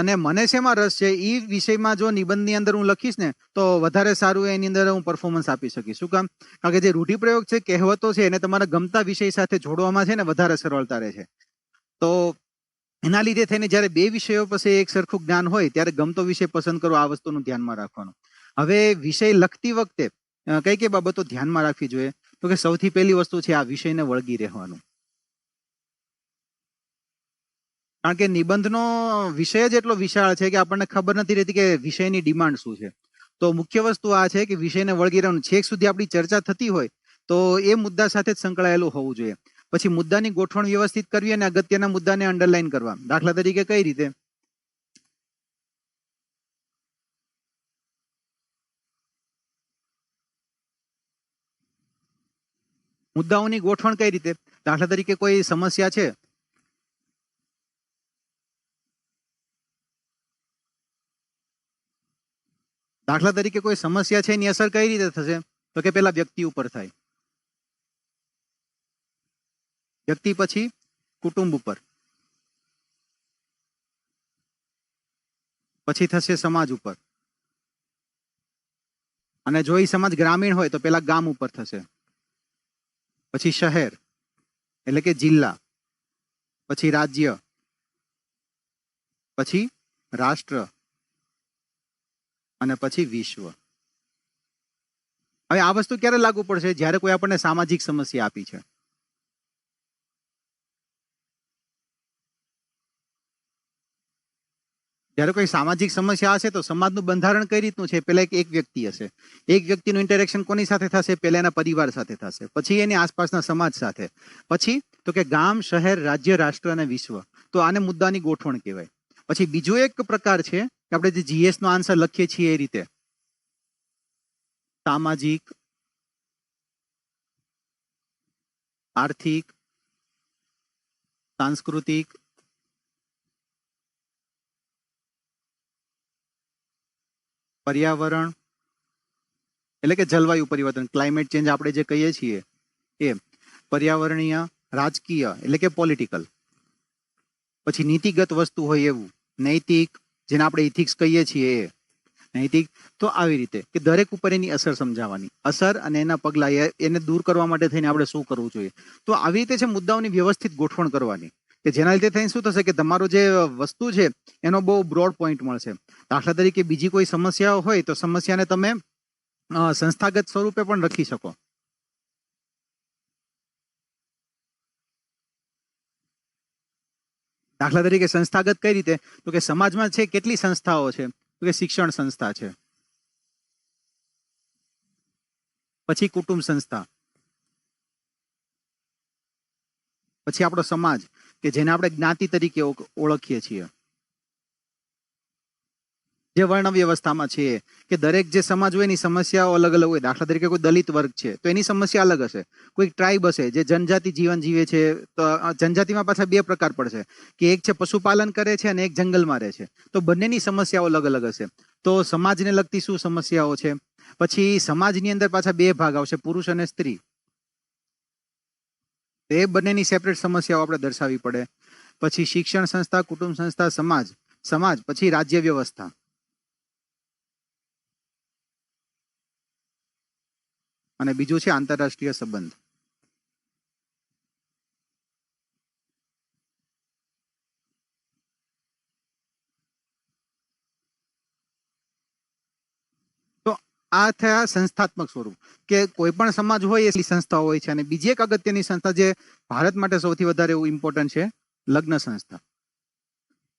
અને મને શેમાં રસ છે એ વિષયમાં જો નિબંધની અંદર હું લખીશ ને તો વધારે સારું એની અંદર હું પરફોર્મન્સ આપી શકીશ. શું કામ? કારણ કે જે રૂઢિપ્રયોગ છે, કહેવતો છે એને તમારા ગમતા વિષય સાથે જોડવામાં છે ને વધારે સરળતા રહે છે. તો એના લીધે થઈને જ્યારે બે વિષયો પાસે એક સરખું જ્ઞાન હોય ત્યારે ગમતો વિષય પસંદ કરો, આ વસ્તુનું ધ્યાનમાં રાખવાનું. હવે વિષય લખતી વખતે કઈ કઈ બાબતો ધ્યાનમાં રાખવી જોઈએ? તો કે સૌથી પહેલી વસ્તુ છે આ વિષયને વળગી રહેવાનું. કારણ કે નિબંધનો વિષય જ એટલો વિશાળ છે કે આપણને ખબર નથી રહેતી કે વિષયની ડિમાન્ડ શું છે. તો મુખ્ય વસ્તુ આ છે કે વિષયને વળગી રહેવાનું. છેક સુધી આપણી ચર્ચા થતી હોય તો એ મુદ્દા સાથે જ સંકળાયેલું હોવું જોઈએ. પછી મુદ્દાની ગોઠવણ વ્યવસ્થિત કરવી અને અગત્યના મુદ્દાને અંડરલાઈન કરવા. દાખલા તરીકે કઈ રીતે? મુદ્દાઓની ગોઠવણ કઈ રીતે? દાખલા તરીકે કોઈ સમસ્યા છે, દાખલા તરીકે કોઈ સમસ્યા છે એની અસર કઈ રીતે થશે? તો કે પેલા વ્યક્તિ ઉપર થાય, વ્યક્તિ પછી કુટુંબ ઉપર, પછી થશે સમાજ ઉપર, અને જો એ સમાજ ગ્રામીણ હોય તો પેલા ગામ ઉપર થશે, પછી શહેર એટલે કે જિલ્લા, પછી રાજ્ય, પછી રાષ્ટ્ર અને પછી વિશ્વ. હવે આ વસ્તુ ક્યારે લાગુ પડશે? જ્યારે કોઈ આપણને સામાજિક સમસ્યા આપી છે. જ્યારે કોઈ સામાજિક સમસ્યા હશે તો સમાજનું બંધારણ કઈ રીતનું છે? પહેલા એક વ્યક્તિ હશે, એક વ્યક્તિનું ઇન્ટરેક્શન કોની સાથે થશે? પહેલા એના પરિવાર સાથે થશે, પછી એની આસપાસના સમાજ સાથે, પછી તો કે ગામ, શહેર, રાજ્ય, રાષ્ટ્ર અને વિશ્વ. તો આને મુદ્દાની ગોઠવણ કહેવાય. પછી બીજો એક પ્રકાર છે કે આપણે જે જીએસ નો આન્સર લખીએ છીએ એ રીતે સામાજિક, આર્થિક, સાંસ્કૃતિક, પર્યાવરણ એટલે કે જલવાયુ પરિવર્તન, ક્લાઇમેટ ચેન્જ આપણે જે કહીએ છીએ એ, પર્યાવરણીય, રાજકીય એટલે કે પોલિટિકલ, પછી નીતિગત વસ્તુ હોય એવું, નૈતિક જેને આપણે ઇથિક્સ કહીએ છીએ એ નૈતિક. તો આવી રીતે કે દરેક ઉપર એની અસર સમજાવવાની, અસર અને એના પગલા, એને દૂર કરવા માટે થઈને આપણે શું કરવું જોઈએ. તો આવી રીતે છે મુદ્દાઓની વ્યવસ્થિત ગોઠવણ કરવાની કે જેના લીધે થઈને શું થશે કે તમારો જે વસ્તુ છે એનો બહુ બ્રોડ પોઈન્ટ મળશે. દાખલા તરીકે બીજી કોઈ સમસ્યા હોય તો સમસ્યાને તમે સંસ્થાગત સ્વરૂપે પણ લખી શકો. દાખલા તરીકે સંસ્થાગત કઈ રીતે? તો કે સમાજમાં છે કેટલી સંસ્થાઓ છે? તો કે શિક્ષણ સંસ્થા છે, પછી કુટુંબ સંસ્થા, પછી આપણો સમાજ કે જેને આપણે જ્ઞાતિ તરીકે ઓળખીએ છીએ, જે વર્ણ વ્યવસ્થામાં છે કે દરેક જે સમાજ હોય એની સમસ્યાઓ અલગ અલગ હોય. દાખલા તરીકે કોઈ દલિત વર્ગ છે તો એની સમસ્યા અલગ હશે. કોઈ ટ્રાઇબ હશે જે જનજાતિ જીવન જીવે છે તો જનજાતિમાં પાછા બે પ્રકાર પડશે કે એક છે પશુપાલન કરે છે અને એક જંગલમાં રહે છે. તો બંનેની સમસ્યાઓ અલગ અલગ હશે. તો સમાજને લગતી શું સમસ્યાઓ છે? પછી સમાજની અંદર પાછા બે ભાગ આવશે, પુરુષ અને સ્ત્રી. તો એ બંનેની સેપરેટ સમસ્યાઓ આપણે દર્શાવવી પડે. પછી શિક્ષણ સંસ્થા, કુટુંબ સંસ્થા, સમાજ પછી રાજ્ય વ્યવસ્થા અને બીજું છે આંતરરાષ્ટ્રીય સંબંધ. તો આ થયા સંસ્થાત્મક સ્વરૂપ કે કોઈ પણ સમાજ હોય એટલી સંસ્થા હોય છે. અને બીજી એક અગત્યની સંસ્થા જે ભારત માટે સૌથી વધારે એવું ઇમ્પોર્ટન્ટ છે, લગ્ન સંસ્થા.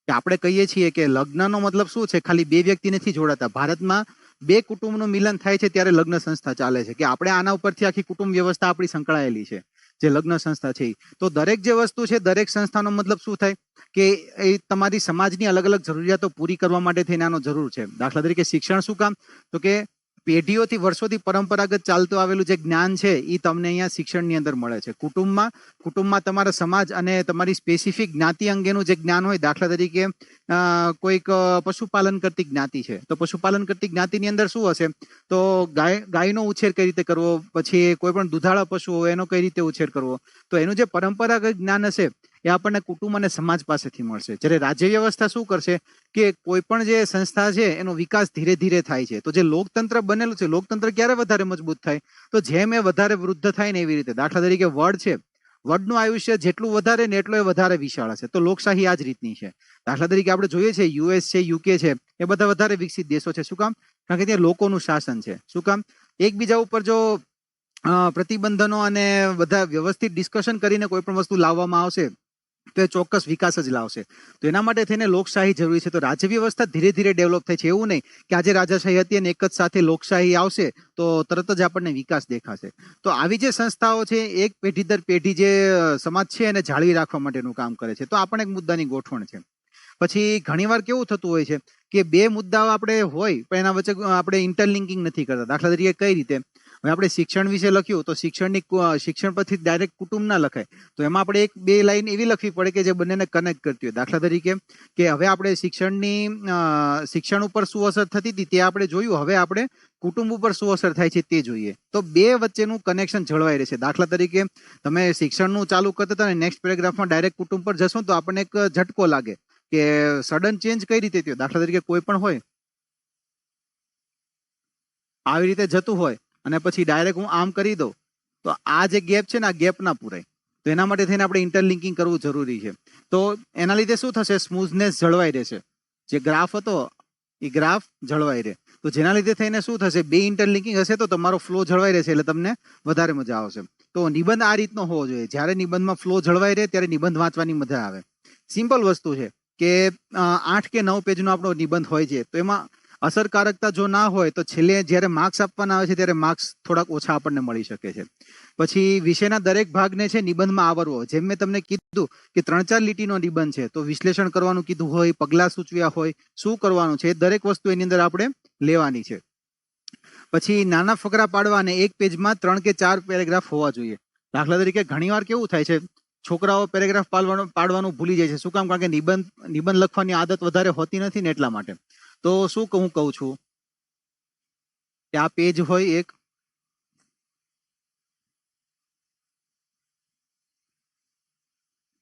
કે આપણે કહીએ છીએ કે લગ્નનો મતલબ શું છે, ખાલી બે વ્યક્તિ નથી જોડાતા. ભારતમાં બે કુટુંબનું મિલન થાય છે ત્યારે લગ્ન સંસ્થા ચાલે છે. કે આપણે આના ઉપરથી આખી કુટુંબ વ્યવસ્થા આપણી સંકળાયેલી છે, જે લગ્ન સંસ્થા છે. તો દરેક જે વસ્તુ છે, દરેક સંસ્થાનો મતલબ શું થાય કે એ તમારી સમાજની અલગ અલગ જરૂરિયાતો પૂરી કરવા માટે થઈને આનો જરૂર છે. દાખલા તરીકે શિક્ષણ શું કામ, તો કે પેઢીઓથી વર્ષોથી પરંપરાગત ચાલતું આવેલું જે જ્ઞાન છે એ તમને અહીંયા શિક્ષણની અંદર મળે છે. કુટુંબમાં તમારા સમાજ અને તમારી સ્પેસિફિક જ્ઞાતિ અંગેનું જે જ્ઞાન હોય, દાખલા તરીકે કોઈક પશુપાલન કરતી જ્ઞાતિ છે, તો પશુપાલન કરતી જ્ઞાતિની અંદર શું હશે, તો ગાયનો ઉછેર કઈ રીતે કરવો, પછી કોઈ પણ દુધાળા પશુ હોય એનો કઈ રીતે ઉછેર કરવો, તો એનું જે પરંપરાગત જ્ઞાન હશે એ આપણને કુટુંબ અને સમાજ પાસેથી મળશે. જ્યારે રાજ્ય વ્યવસ્થા શું કરશે કે કોઈ પણ જે સંસ્થા છે એનો વિકાસ ધીરે ધીરે થાય છે. તો જે લોકતંત્ર બનેલું છે, લોકતંત્ર ક્યારે વધારે મજબૂત થાય, તો જેમ એ વધારે વૃદ્ધ થાય ને એવી રીતે. દાખલા તરીકે વડ છે, વડનું આયુષ્ય જેટલું વધારે ને એટલો એ વધારે વિશાળ હશે. તો લોકશાહી આ જ રીતની છે. દાખલા તરીકે આપણે જોઈએ છે યુએસ છે, યુકે છે, એ બધા વધારે વિકસિત દેશો છે. શું કામ? કારણ કે ત્યાં લોકોનું શાસન છે. શું કામ? એકબીજા ઉપર જો પ્રતિબંધનો અને બધા વ્યવસ્થિત ડિસ્કશન કરીને કોઈ પણ વસ્તુ લાવવામાં આવશે તો એ ચોક્કસ વિકાસ જ લાવશે. તો એના માટે થઈને લોકશાહી જરૂરી છે. તો રાજ્ય વ્યવસ્થા ધીરે ધીરે ડેવલપ થાય છે. એવું નહીં કે આજે રાજાશાહી હતી અને એક જ સાથે લોકશાહી આવશે તો તરત જ આપણને વિકાસ દેખાશે. તો આવી જે સંસ્થાઓ છે, એક પેઢી દર પેઢી જે સમાજ છે એને જાળવી રાખવા માટેનું કામ કરે છે. તો આ પણ એક મુદ્દાની ગોઠવણ છે. પછી ઘણીવાર કેવું થતું હોય છે કે બે મુદ્દાઓ આપણે હોય પણ એના વચ્ચે આપણે ઇન્ટરલિંકિંગ નથી કરતા. દાખલા તરીકે કઈ રીતે, હવે આપણે શિક્ષણ વિશે લખ્યું તો શિક્ષણ પરથી ડાયરેક્ટ કુટુંબ ના લખાય, તો એમાં આપણે એક બે લાઈન એવી લખવી પડે કે જે બંનેને કનેક્ટ કરતી હોય. દાખલા તરીકે કે હવે આપણે શિક્ષણ ઉપર શું અસર થતી હતી તે આપણે જોયું, હવે આપણે કુટુંબ ઉપર શું અસર થાય છે તે જોઈએ. તો બે વચ્ચેનું કનેક્શન જળવાઈ રહેશે. દાખલા તરીકે તમે શિક્ષણનું ચાલુ કરતા હતા અને નેક્સ્ટ પેરેગ્રાફમાં ડાયરેક્ટ કુટુંબ પર જશો તો આપણને એક ઝટકો લાગે કે સડન ચેન્જ કઈ રીતે થયો. દાખલા તરીકે કોઈ પણ હોય આવી રીતે જતું હોય અને પછી ડાયરેક્ટ હું આમ કરી દઉં તો આ જે ગેપ છે ને આ ગેપ ના પૂરાય. તો એના માટે થઈને આપણે ઇન્ટરલિંકિંગ કરવું જરૂરી છે. તો એના લીધે શું થશે, સ્મૂથનેસ જળવાઈ રહેશે. જે ગ્રાફ હતો એ ગ્રાફ જળવાઈ રહે. તો જેના લીધે થઈને શું થશે, બે ઇન્ટરલિંકિંગ હશે તો તમારો ફ્લો જળવાઈ રહેશે, એટલે તમને વધારે મજા આવશે. તો નિબંધ આ રીતનો હોવો જોઈએ. જ્યારે નિબંધમાં ફ્લો જળવાઈ રહે ત્યારે નિબંધ વાંચવાની મજા આવે. સિમ્પલ વસ્તુ છે કે 8 કે 9 પેજનો આપણો નિબંધ હોય છે, તો એમાં અસરકારકતા જો ના હોય તો છેલ્લે જ્યારે માર્ક્સ આપવાના આવે છે ત્યારે માર્ક્સ થોડાક ઓછા આપણને મળી શકે છે. પછી વિષયના દરેક ભાગને છે નિબંધમાં આવરવો. જેમ મેં તમને કીધું કે 3-4 લીટીનો નિબંધ છે તો વિશ્લેષણ કરવાનું કીધું હોય, પગલાં સૂચવ્યા હોય, શું કરવાનું છે, દરેક વસ્તુ એની અંદર આપણે લેવાની છે. પછી નાના ફકરા પાડવા અને એક પેજમાં 3 કે 4 પેરેગ્રાફ હોવા જોઈએ. દાખલા તરીકે ઘણીવાર કેવું થાય છે, છોકરાઓ પેરેગ્રાફ પાડવાનું ભૂલી જાય છે. શું કામ? કારણ કે નિબંધ લખવાની આદત વધારે હોતી નથી ને એટલા માટે. તો શું હું કહું છું કે આ પેજ હોય એક,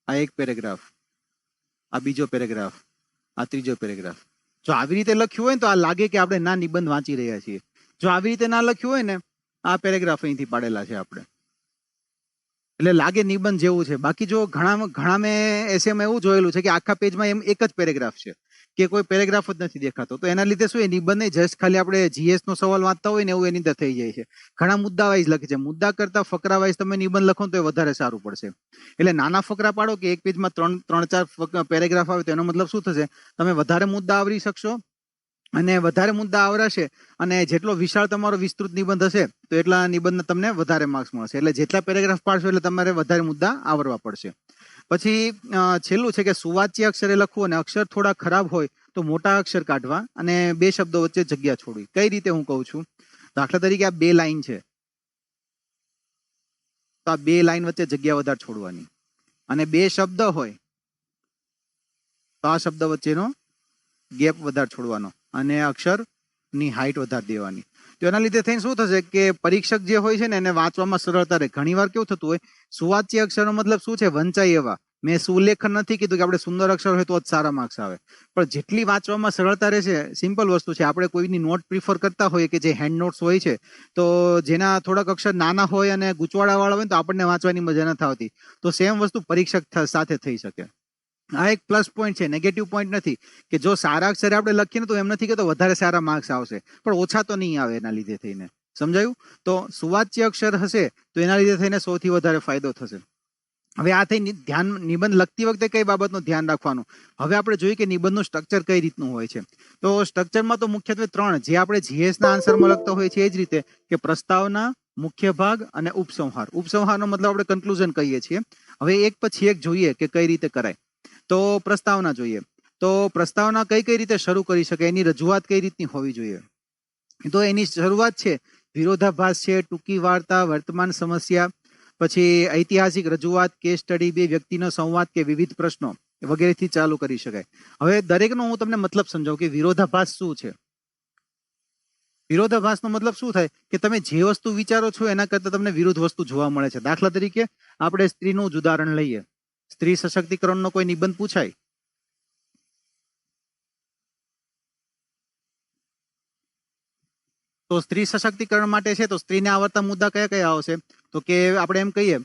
આ એક પેરેગ્રાફ, આ બીજો પેરેગ્રાફ, આ ત્રીજો પેરેગ્રાફ. જો આવી રીતે લખ્યું હોય ને તો આ લાગે કે આપણે ના નિબંધ વાંચી રહ્યા છીએ. જો આવી રીતે ના લખ્યું હોય ને, આ પેરેગ્રાફ અહીંથી પાડેલા છે આપણે, એટલે લાગે નિબંધ જેવું છે. બાકી જો ઘણા મેં એસેમાં એવું જોયેલું છે કે આખા પેજમાં એમ એક જ પેરેગ્રાફ છે કે કોઈ પેરેગ્રાફ જ નથી દેખાતો. તો એના લીધે શું, એ નિબંધ નહીં, જસ્ટ ખાલી આપણે જીએસ નો સવાલ વાંચતા હોય ને એવું એની અંદર થઈ જાય છે. ઘણા મુદ્દા વાઇઝ લખે છે. મુદ્દા કરતા ફકરા વાઇઝ તમે નિબંધ લખો તો એ વધારે સારું પડશે. એટલે નાના ફકરા પાડો કે એક પેજમાં 3-4 પેરેગ્રાફ આવે તો એનો મતલબ શું થશે, તમે વધારે મુદ્દા આવરી શકશો. અને વધારે મુદ્દા આવરાશે અને જેટલો વિશાળ તમારો વિસ્તૃત નિબંધ હશે તો એટલા નિબંધના તમને વધારે માર્ક્સ મળશે. એટલે જેટલા પેરેગ્રાફ પાડશો એટલે તમારે વધારે મુદ્દા આવરવા પડશે. પછી છેલ્લું છે કે સુવાચ્ય અક્ષરે લખવું અને અક્ષર થોડા ખરાબ હોય તો મોટા અક્ષર કાઢવા અને બે શબ્દો વચ્ચે જગ્યા છોડવી. કઈ રીતે હું કહું છું, દાખલા તરીકે આ 2 લાઈન છે તો આ 2 લાઈન વચ્ચે જગ્યા વધારે છોડવાની, અને 2 શબ્દ હોય તો આ શબ્દ વચ્ચેનો ગેપ વધારે છોડવાનો અને અક્ષરની હાઈટ વધારે દેવાની. તો એના લીધે થઈને શું થશે કે પરીક્ષક જે હોય છે ને એને વાંચવામાં સરળતા રહે. ઘણીવાર કેવું થતું હોય, સુવાચ્ય અક્ષરનો મતલબ શું છે? વંચાય એવા. મેં સુલેખન નથી કીધું કે આપણે સુંદર અક્ષર હોય તો જ સારા માર્ક્સ આવે, પણ જેટલી વાંચવામાં સરળતા રહેશે, સિમ્પલ વસ્તુ છે. આપણે કોઈની નોટ પ્રિફર કરતા હોઈએ કે જે હેન્ડ નોટ્સ હોય છે, તો જેના થોડાક અક્ષર નાના હોય અને ગૂંચવાડાવાળા હોય તો આપણને વાંચવાની મજા નથી આવતી. તો સેમ વસ્તુ પરીક્ષક સાથે થઈ શકે. આ એક પ્લસ પોઈન્ટ છે, નેગેટિવ પોઈન્ટ નથી. કે જો સારા અક્ષરે આપણે લખીએ ને તો એમ નથી કે તો વધારે સારા માર્ક્સ આવશે, પણ ઓછા તો નહીં આવે એના લીધે થઈને. સમજાયું? તો સુવાચ્ય અક્ષર હશે તો એના લીધે થઈને સૌથી વધારે ફાયદો થશે. હવે આ થઈ ધ્યાન, નિબંધ લખતી વખતે કઈ બાબતનું ધ્યાન રાખવાનું. હવે આપણે જોઈએ કે નિબંધનું સ્ટ્રક્ચર કઈ રીતનું હોય છે. તો સ્ટ્રક્ચરમાં તો મુખ્યત્વે 3, જે આપણે જીએસના આન્સરમાં લખતા હોય છે એ જ રીતે, કે પ્રસ્તાવના, મુખ્ય ભાગ અને ઉપસંહાર. ઉપસંહારનો મતલબ આપણે કન્ક્લુઝન કહીએ છીએ. હવે એક પછી એક જોઈએ કે કઈ રીતે કરાય. તો પ્રસ્તાવના જોઈએ. તો પ્રસ્તાવના કઈ રીતે શરૂ કરી શકાય, એની રજૂઆત કઈ રીતની હોવી જોઈએ. તો એની શરૂઆત છે વિરોધાભાસ છે, ટૂંકી વાર્તા, વર્તમાન સમસ્યા, પછી ઐતિહાસિક રજૂઆત, કેસ સ્ટડી, બે વ્યક્તિનો સંવાદ કે વિવિધ પ્રશ્નો વગેરેથી ચાલુ કરી શકાય. હવે દરેકનો હું તમને મતલબ સમજાવું કે વિરોધાભાસ શું છે. વિરોધાભાસનો મતલબ શું થાય કે તમે જે વસ્તુ વિચારો છો એના કરતા તમને વિરુદ્ધ વસ્તુ જોવા મળે છે. દાખલા તરીકે આપણે સ્ત્રીનું જ ઉદાહરણ લઈએ. સ્ત્રી સશક્તિકરણનો કોઈ નિબંધ પૂછાય તો સ્ત્રી સશક્તિકરણ માટે છે તો સ્ત્રીને આવડતા મુદ્દા કયા કયા આવશે? તો કે આપણે એમ કહીએ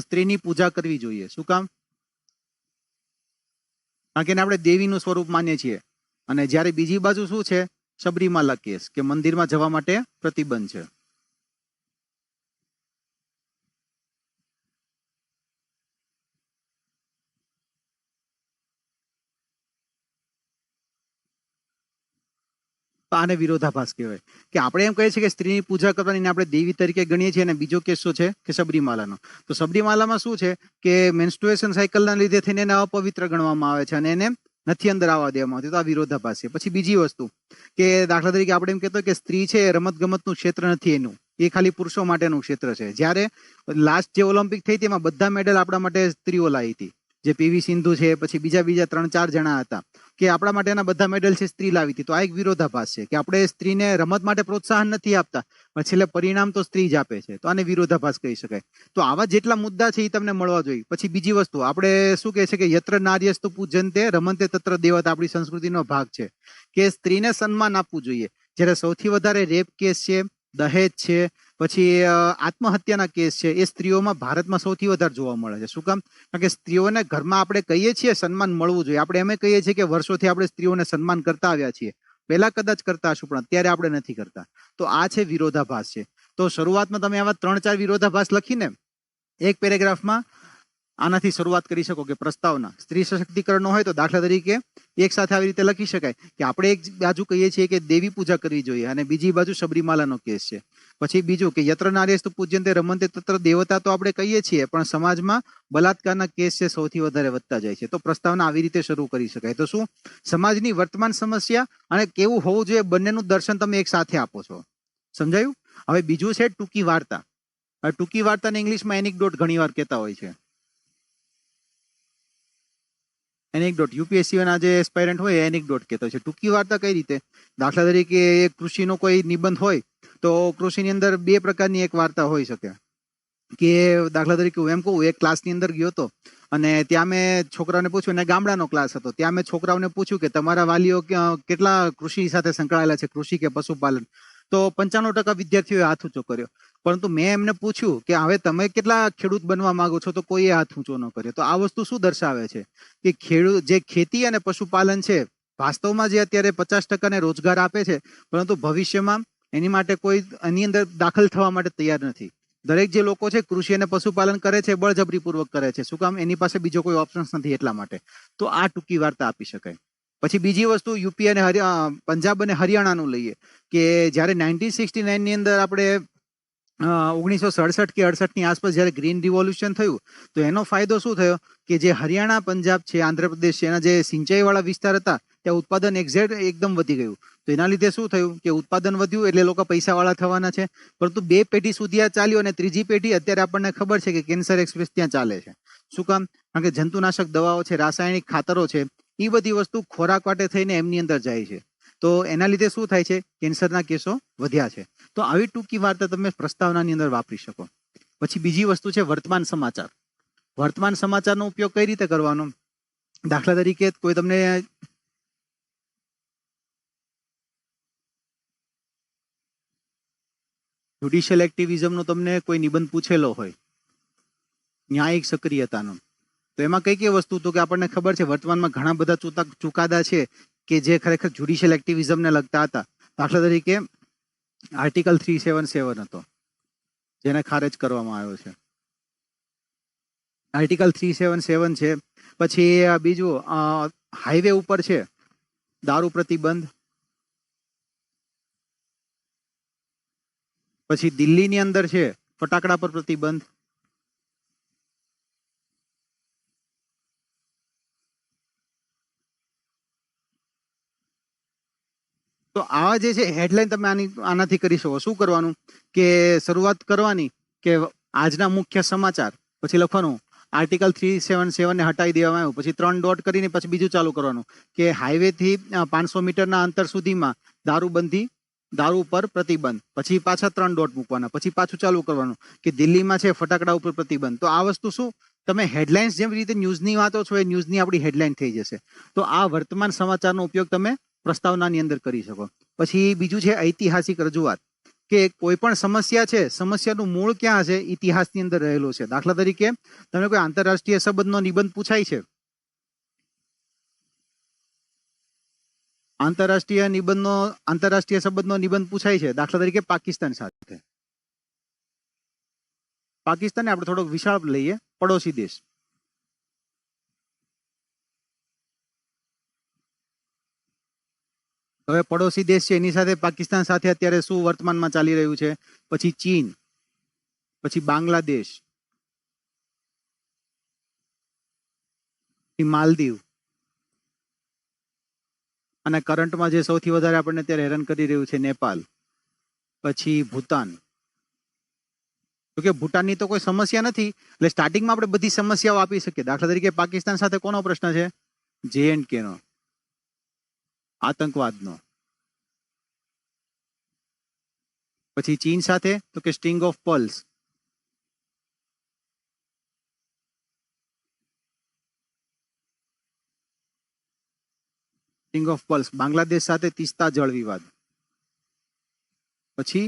સ્ત્રીની પૂજા કરવી જોઈએ. શું કામ? કારણ કે આપણે દેવીનું સ્વરૂપ માનીએ છીએ. અને જ્યારે બીજી બાજુ શું છે? સબરીમાલા કેસ, કે મંદિરમાં જવા માટે પ્રતિબંધ છે. તો આને વિરોધાભાસ કહેવાય. કે આપણે એમ કહીએ છીએ કે સ્ત્રીની પૂજા કરવાની આપણે દેવી તરીકે ગણીએ છીએ, અને બીજો કેસ શું છે કે સબરીમાલાનો. તો સબરીમાલામાં શું છે કે મેન્સ્ટ્રુએશન સાયકલના લીધે થઈને એને અપવિત્ર ગણવામાં આવે છે અને એને નથી અંદર આવવા દેવામાં આવતી. તો આ વિરોધાભાસ છે. પછી બીજી વસ્તુ કે દાખલા તરીકે આપણે એમ કહેતો કે સ્ત્રી છે રમત ગમતનું ક્ષેત્ર નથી એનું, એ ખાલી પુરુષો માટેનું ક્ષેત્ર છે. જ્યારે લાસ્ટ જે ઓલિમ્પિક થઈ તેમાં બધા મેડલ આપણા માટે સ્ત્રીઓ લાવી હતી. જે પીવી સિંધુ છે, પછી બીજા 3-4 જણા હતા, કે આપણા માટેના બધા મેડલ છે સ્ત્રી લાવી હતી. તો આ એક વિરોધાભાસ છે કે આપણે સ્ત્રીને રમત માટે પ્રોત્સાહન નથી આપતા, પણ છેલ્લે પરિણામ તો સ્ત્રી જ આપે છે. તો આને વિરોધાભાસ કહી શકાય. તો આવા જેટલા મુદ્દા છે એ તમને મળવા જોઈએ. પછી બીજી વસ્તુ આપણે શું કહે છે કે યત્ર નાર્યસ્તુ પૂજ્યન્તે રમન્તે તત્ર દેવતા, આપણી સંસ્કૃતિનો ભાગ છે કે સ્ત્રીને સન્માન આપવું જોઈએ. જ્યારે સૌથી વધારે રેપ કેસ છે, દહેજ છે, પછી આત્મહત્યાના કેસ છે, એ સ્ત્રીઓમાં ભારતમાં સૌથી વધારે જોવા મળે છે. શું કામ? કારણ કે સ્ત્રીઓને ઘરમાં આપણે કહીએ છીએ સન્માન મળવું જોઈએ. આપણે એમ કહીએ છીએ કે વર્ષોથી આપણે સ્ત્રીઓને સન્માન કરતા આવ્યા છીએ. પહેલા કદાચ કરતા હશું, પણ અત્યારે આપણે નથી કરતા. તો આ છે વિરોધાભાસ છે. તો શરૂઆતમાં તમે આવા 3-4 વિરોધાભાસ લખીને એક પેરેગ્રાફમાં આનાથી શરૂઆત કરી શકો. કે પ્રસ્તાવના સ્ત્રી સશક્તિકરણનો હોય તો દાખલા તરીકે એક સાથે આવી રીતે લખી શકાય કે આપણે એક બાજુ કહીએ છીએ કે દેવી પૂજા કરવી જોઈએ અને બીજી બાજુ સબરીમાલાનો કેસ છે. પછી બીજું કે યત્ર નાર્યસ્તુ પૂજ્યન્તે રમન્તે તત્ર દેવતા, તો આપણે કહીએ છીએ પણ સમાજમાં બલાત્કારના કેસ છે સૌથી વધારે વધતા જાય છે. તો પ્રસ્તાવના આવી રીતે શરૂ કરી શકાય. તો શું સમાજની વર્તમાન સમસ્યા અને કેવું હોવું જોઈએ બંનેનું દર્શન તમે એક સાથે આપો છો. સમજાયું? હવે બીજું છે ટૂંકી વાર્તા. ટૂંકી વાર્તાને ઇંગ્લિશમાં એનિકડોટ ઘણી વાર કહેતા હોય છે. એનેક્ડોટ, યુપીએસસીના જે એસ્પાયરન્ટ હોય એનેક્ડોટ કહેતો છે. ટૂંકી વાર્તા કઈ રીતે? દાખલા તરીકે એક કૃષિનો કોઈ નિબંધ હોય તો કૃષિની અંદર 2 પ્રકારની એક વાર્તા હોઈ શકે. કે દાખલા તરીકે હું એમ કહું, એક ક્લાસની અંદર ગયો હતો અને ત્યાં મેં છોકરાઓને પૂછ્યું, અને ગામડાનો ક્લાસ હતો, ત્યાં મેં છોકરાઓને પૂછ્યું કે તમારા વાલીઓ કેટલા કૃષિ સાથે સંકળાયેલા છે, કૃષિ કે પશુપાલન. તો 95% વિદ્યાર્થીઓએ હાથ ઊંચો કર્યો. પરંતુ મેં એમને પૂછ્યું કે હવે તમે કેટલા ખેડૂત બનવા માંગો છો, તો કોઈએ હાથ ઊંચો ન કર્યો. તો આ વસ્તુ શું દર્શાવે છે કે ખેડૂત જે ખેતી અને પશુપાલન છે વાસ્તવમાં જે અત્યારે 50% ને રોજગાર આપે છે, પરંતુ ભવિષ્યમાં એની માટે કોઈ એની અંદર દાખલ થવા માટે તૈયાર નથી. દરેક જે લોકો છે કૃષિ અને પશુપાલન કરે છે બળજબરીપૂર્વક કરે છે. શું કામ? એની પાસે બીજો કોઈ ઓપ્શન્સ નથી એટલા માટે. તો આ ટૂંકી વાર્તા આપી શકાય. પછી બીજી વસ્તુ યુપી અને પંજાબ અને હરિયાણાનું લઈએ કે જ્યારે 1969 ની અંદર આપણે 1967 કે 68 ની આસપાસ જ્યારે ગ્રીન રિવોલ્યુશન થયું તો એનો ફાયદો શું થયો કે જે હરિયાણા, પંજાબ છે, આંધ્રપ્રદેશ છે, એના જે સિંચાઈવાળા વિસ્તાર હતા ત્યાં ઉત્પાદન એકદમ વધી ગયું. તો એના લીધે શું થયું કે ઉત્પાદન વધ્યું એટલે લોકો પૈસાવાળા થવાના છે. પરંતુ 2 પેઢી સુધી આ ચાલ્યું અને ત્રીજી પેઢી અત્યારે આપણને ખબર છે કે કેન્સર એક્સપ્રેસ ત્યાં ચાલે છે. શું કામ? કારણ કે જંતુનાશક દવાઓ છે, રાસાયણિક ખાતરો છે, એ બધી વસ્તુ ખોરાક વાટે થઈને એમની અંદર જાય છે. તો એના લીધે શું થાય છે, કેન્સરના કેસો વધ્યા છે. તો આવી ટૂંકી વાર્તા તમે પ્રસ્તાવનાની અંદર વાપરી શકો. પછી બીજી વસ્તુ છે વર્તમાન સમાચાર. વર્તમાન સમાચારનો ઉપયોગ કઈ રીતે કરવાનો? દાખલા તરીકે કોઈ તમને જ્યુડિશિયલ એક્ટિવિઝમનો તમને કોઈ નિબંધ પૂછેલો હોય, ન્યાયિક સક્રિયતાનો, તો એમાં કઈ કઈ વસ્તુ તો કે આપણને ખબર છે વર્તમાનમાં ઘણા બધા ચુકાદા છે કે જે ખરેખર જ્યુડિશિયલ એક્ટિવિઝમને લગતા હતા. દાખલા તરીકે આર્ટિકલ 377 હતો જેને ખારેજ કરવામાં આવ્યો છે. આર્ટિકલ 377 છે. પછી બીજું હાઈવે ઉપર છે દારૂ પ્રતિબંધ. પછી દિલ્હીની અંદર છે ફટાકડા પર પ્રતિબંધ. તો આ જે છે હેડલાઇન તમે આનાથી કરી શકો. શું કરવાનું કે શરૂઆત કરવાની કે આજના મુખ્ય સમાચાર, પછી લખવાનું આર્ટિકલ 377 ને હટાવી દેવામાં આવ્યું, પછી 3 ડોટ કરીને પછી બીજું ચાલુ કરવાનું કે હાઈવે થી 500 મીટરના અંતર સુધીમાં દારૂબંધી, દારૂ પર પ્રતિબંધ, પછી પાછા 3 ડોટ મૂકવાના, પછી પાછું ચાલુ કરવાનું કે દિલ્હીમાં છે ફટાકડા ઉપર પ્રતિબંધ. તો આ વસ્તુ શું તમે હેડલાઇન્સ જેમ રીતે ન્યૂઝની વાતો છો એ ન્યૂઝની આપણી હેડલાઇન થઈ જશે. તો આ વર્તમાન સમાચારનો ઉપયોગ તમે પ્રસ્તાવનાની અંદર કરી શકો. પછી બીજું છે ઐતિહાસિક રજૂઆત, કે કોઈ પણ સમસ્યા છે, સમસ્યાનું મૂળ ક્યાં છે, ઇતિહાસની અંદર રહેલો છે. દાખલા તરીકે તમને કોઈ આંતરરાષ્ટ્રીય સંબંધનો નિબંધ પૂછાય છે, આંતરરાષ્ટ્રીય સંબંધનો નિબંધ પૂછાય છે, દાખલા તરીકે પાકિસ્તાન સાથે. પાકિસ્તાનને આપણે થોડોક વિશાળ લઈએ, પડોશી દેશ. હવે પડોશી દેશ છે એની સાથે પાકિસ્તાન સાથે અત્યારે શું વર્તમાનમાં ચાલી રહ્યું છે? પછી ચીન, પછી બાંગ્લાદેશ, માલદીવ, અને કરંટમાં જે સૌથી વધારે આપણને અત્યારે હેરાન કરી રહ્યું છે નેપાલ, પછી ભૂતાન. તો કે ભૂટાનની તો કોઈ સમસ્યા નથી, એટલે સ્ટાર્ટિંગમાં આપણે બધી સમસ્યાઓ આપી શકીએ. દાખલા તરીકે પાકિસ્તાન સાથે કોનો પ્રશ્ન છે? JNK નો, આતંકવાદનો. પછી ચીન સાથે તો કે સ્ટિંગ ઓફ પલ્સ. બાંગ્લાદેશ સાથે તીસ્તા જળ વિવાદ. પછી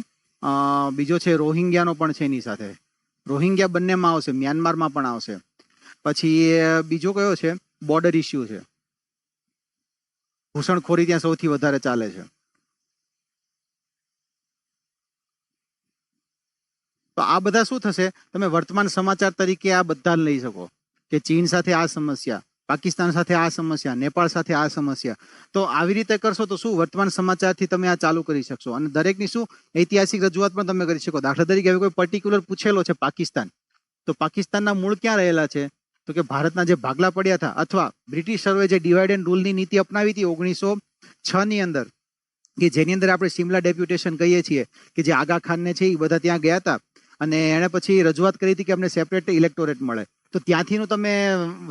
બીજો છે રોહિંગ્યાનો પણ છે એની સાથે. રોહિંગ્યા બંનેમાં આવશે, મ્યાનમારમાં પણ આવશે. પછી બીજો કયો છે? બોર્ડર ઇસ્યુ છે, ઘૂસણખોરી ત્યાં સૌથી વધારે ચાલે છે. તો આ બધા શું થશે, તમે વર્તમાન સમાચાર તરીકે આ બધા લઈ શકો કે ચીન સાથે આ સમસ્યા, પાકિસ્તાન સાથે આ સમસ્યા, નેપાળ સાથે આ સમસ્યા. તો આવી રીતે કરશો તો શું વર્તમાન સમાચારથી તમે આ ચાલુ કરી શકશો. અને દરેકની શું ઐતિહાસિક રજૂઆત પણ તમે કરી શકો. દાખલા તરીકે હવે કોઈ પર્ટિક્યુલર પૂછેલો છે પાકિસ્તાન, તો પાકિસ્તાનના મૂળ ક્યાં રહેલા છે? તો કે ભારતના જે ભાગલા પડ્યા હતા, અથવા બ્રિટિશરોએ જે ડિવાઇડ એન્ડ રૂલની નીતિ અપનાવી હતી 1906 ની અંદર, કે જેની અંદર આપણે સિમલા ડેપ્યુટેશન કહીએ છીએ, કે જે આગા ખાનને છે એ બધા ત્યાં ગયા હતા અને એણે પછી રજૂઆત કરી હતી કે અમને સેપરેટ ઇલેક્ટોરેટ મળે. તો ત્યાંથીનું તમે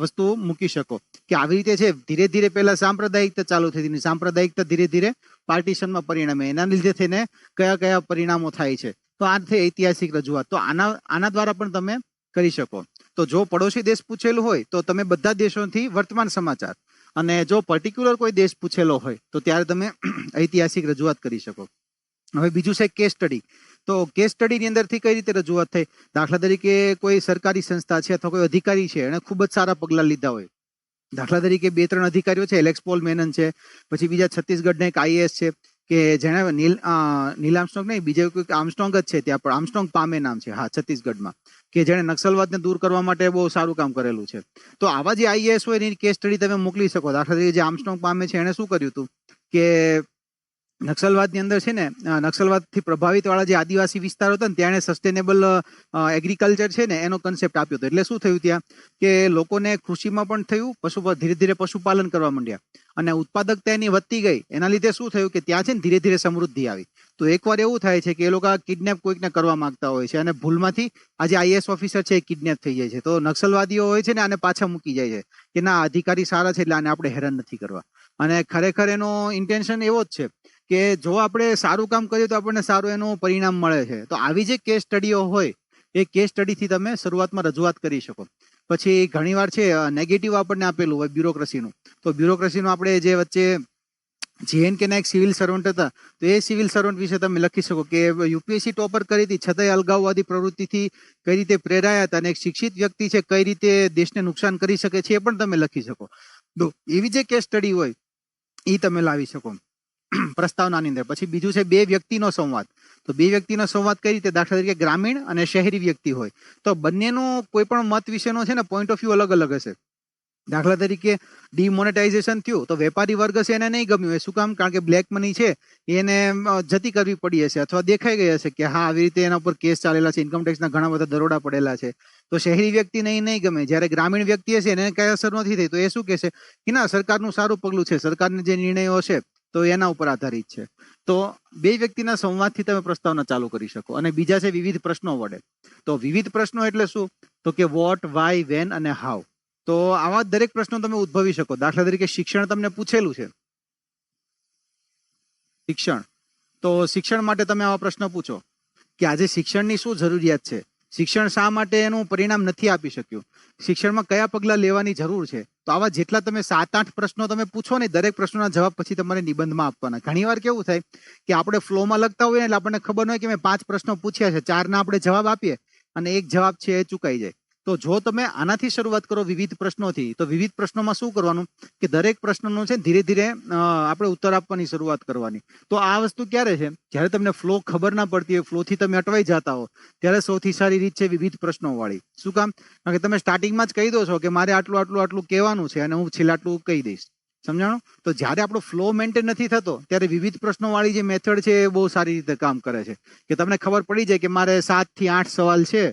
વસ્તુ મૂકી શકો કે આવી રીતે છે ધીરે ધીરે પહેલા સાંપ્રદાયિકતા ચાલુ થઈ હતી, સાંપ્રદાયિકતા ધીરે ધીરે પાર્ટીશનમાં પરિણમે. એના લીધે થઈને કયા કયા પરિણામો થાય છે. તો આ થઈ ઐતિહાસિક રજૂઆત. તો આના દ્વારા પણ તમે કરી શકો. તો જો પડોશી દેશ પૂછેલું હોય તો તમે બધા દેશોથી વર્તમાન સમાચાર, અને જો પર્ટિક્યુલર કોઈ દેશ પૂછેલો હોય તો ત્યારે તમે ઐતિહાસિક રજૂઆત કરી શકો. હવે બીજું છે કેસ સ્ટડી. તો કેસ સ્ટડીની અંદરથી કઈ રીતે રજૂઆત થઈ? દાખલા તરીકે કોઈ સરકારી સંસ્થા છે અથવા કોઈ અધિકારી છે, એણે ખૂબ જ સારા પગલાં લીધા હોય. દાખલા તરીકે 2-3 અધિકારીઓ છે, એલેક્સ પોલ મેનન છે, પછી બીજા છત્તીસગઢના એક IAS છે કે જેણે નીલ આર્મસ્ટ્રોંગ નહીં, બીજે કોઈ આર્મસ્ટ્રોંગ જ છે ત્યાં, પણ આર્મસ્ટ્રોંગ પામે નામ છે, હા, છત્તીસગઢમાં, કે જેણે નક્સલવાદને દૂર કરવા માટે બહુ સારું કામ કરેલું છે. તો આવા જે IAS હોય એની કેસ સ્ટડી તમે મોકલી શકો. દાખલા તરીકે જે આર્મસ્ટ્રોંગ પામે છે એણે શું કર્યું હતું કે નક્સલવાદની અંદર છે ને, નક્સલવાદથી પ્રભાવિત વાળા જે આદિવાસી વિસ્તારો હતા ને ત્યાં સસ્ટેનેબલ એગ્રીકલ્ચર છે ને એનો કન્સેપ્ટ આપ્યો હતો. એટલે શું થયું ત્યાં કે લોકોને કૃષિમાં પણ થયું, ધીરે ધીરે પશુપાલન કરવા માંડ્યા અને ઉત્પાદકતા એની વધતી ગઈ. એના લીધે શું થયું કે ત્યાં છે ને ધીરે ધીરે સમૃદ્ધિ આવી. તો એકવાર એવું થાય છે કે એ લોકો કિડનેપ કોઈકને કરવા માંગતા હોય છે અને ભૂલમાંથી આ જે IAS ઓફિસર છે એ કિડનેપ થઈ જાય છે. તો નક્સલવાદીઓ હોય છે ને આને પાછા મૂકી જાય છે કે ના, અધિકારી સારા છે એટલે આને આપણે હેરાન નથી કરવા. અને ખરેખર એનો ઇન્ટેન્શન એવો જ છે કે જો આપણે સારું કામ કરીએ તો આપણને સારું એનું પરિણામ મળે છે. તો આવી જે કેસ સ્ટડીઓ હોય એ કેસ સ્ટડીથી તમે શરૂઆતમાં રજૂઆત કરી શકો. પછી ઘણીવાર છે નેગેટિવ આપણને આપેલું હોય બ્યુરોક્રસીનું, તો બ્યુરોક્રસીનું આપણે જે વચ્ચે JNK ના એક સિવિલ સર્વન્ટ હતા, તો એ સિવિલ સર્વન્ટ વિશે તમે લખી શકો કે યુપીએસસી ટોપર કરી હતી છતાંય અલગાવવાદી પ્રવૃત્તિથી કઈ રીતે પ્રેરાયા હતા, અને એક શિક્ષિત વ્યક્તિ છે કઈ રીતે દેશને નુકસાન કરી શકે છે એ પણ તમે લખી શકો. તો એવી જે કેસ સ્ટડી હોય એ તમે લાવી શકો પ્રસ્તાવનાની અંદર. પછી બીજું છે બે વ્યક્તિનો સંવાદ. તો બે વ્યક્તિનો સંવાદ કઈ રીતે, દાખલા તરીકે ગ્રામીણ અને શહેરી વ્યક્તિ હોય તો બંનેનો કોઈ પણ મત વિશેનો છે ને પોઈન્ટ ઓફ વ્યૂ અલગ અલગ હશે. દાખલા તરીકે ડિમોનેટાઇઝેશન થયું તો વેપારી વર્ગ છે એને નહીં ગમ્યું. શું કામ? કારણ કે બ્લેક મની છે એને જતી કરવી પડી હશે અથવા દેખાઈ ગઈ હશે કે હા આવી રીતે એના ઉપર કેસ ચાલેલા છે, ઇન્કમટેક્સના ઘણા બધા દરોડા પડેલા છે. તો શહેરી વ્યક્તિને એ નહીં ગમે. જ્યારે ગ્રામીણ વ્યક્તિ હશે એને કઈ અસર નથી થઈ તો એ શું કહેશે કે ના સરકારનું સારું પગલું છે, સરકારના જે નિર્ણયો છે તો એના ઉપર આધારિત છે. તો બે વ્યક્તિના સંવાદથી તમે પ્રસ્તાવના ચાલુ કરી શકો. અને બીજા છે વિવિધ પ્રશ્નો વડે. તો વિવિધ પ્રશ્નો એટલે શું? તો કે વોટ, વાય, વેન અને હાઉ. તો આવા દરેક પ્રશ્નો તમે ઉદ્ભવી શકો. દાખલા તરીકે શિક્ષણ તમને પૂછેલું છે, શિક્ષણ, તો શિક્ષણ માટે તમે આવા પ્રશ્ન પૂછો કે આજે શિક્ષણની શું જરૂરિયાત છે, શિક્ષણ શા માટે એનું પરિણામ નથી આપી શક્યું, શિક્ષણમાં કયા પગલાં લેવાની જરૂર છે. તો આવા જેટલા તમે 7-8 પ્રશ્નો તમે પૂછો ને દરેક પ્રશ્નોના જવાબ પછી તમારે નિબંધમાં આપવાના. ઘણીવાર કેવું થાય કે આપણે ફ્લોમાં લખતા હોઈએ એટલે આપણને ખબર ન હોય કે મેં 5 પ્રશ્નો પૂછ્યા છે, 4ના આપણે જવાબ આપીએ અને એક જવાબ છે એ ચૂકાઈ જાય. તો જો તમે આનાથી શરૂઆત કરો વિવિધ પ્રશ્નોથી, તો વિવિધ પ્રશ્નોમાં શું કરવાનું કે દરેક પ્રશ્નનો છે ધીરે ધીરે આપણે ઉત્તર આપવાની શરૂઆત કરવાની. તો આ વસ્તુ ક્યારે છે? જ્યારે તમને ફ્લો ખબર ના પડતી હોય, ફ્લોથી તમે અટવાઈ જતા હો, ત્યારે સૌથી સારી રીત છે વિવિધ પ્રશ્નો વાળી. શું કામ? કારણ કે તમે સ્ટાર્ટિંગમાં જ કહી દો છો કે મારે આટલું આટલું આટલું કહેવાનું છે અને હું છેલ્લે આટલું કહી દઈશ. સમજાણું? તો જ્યારે આપણો ફ્લો મેન્ટેન નથી થતો ત્યારે વિવિધ પ્રશ્નો વાળી જે મેથડ છે એ બહુ સારી રીતે કામ કરે છે કે તમને ખબર પડી જાય કે મારે 7 થી 8 સવાલ છે,